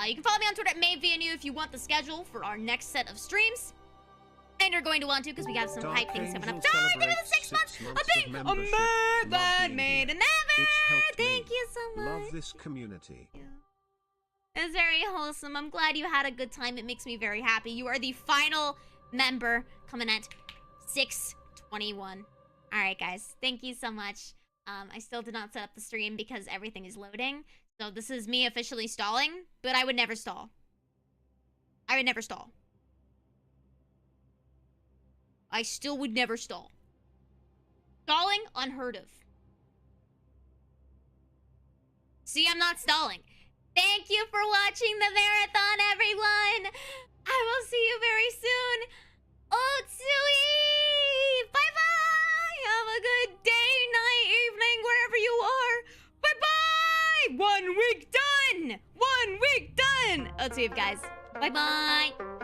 You can follow me on Twitter at MaveVNU if you want the schedule for our next set of streams. And you're going to want to because we have some hype things coming up. Thank you for the 6 months of being a Maeve maiden ever. Thank you so much. Love this community. It's very wholesome. I'm glad you had a good time. It makes me very happy. You are the final member coming at 6:21. All right, guys. Thank you so much. I still did not set up the stream because everything is loading. So this is me officially stalling, but I would never stall. I would never stall. I still would never stall. Stalling, unheard of. See, I'm not stalling. Thank you for watching the marathon, everyone. I will see you very soon. Otsui! Bye-bye! Have a good day, night, evening, wherever you are. Bye-bye! 1 week done! 1 week done! Otsui, guys. Bye-bye.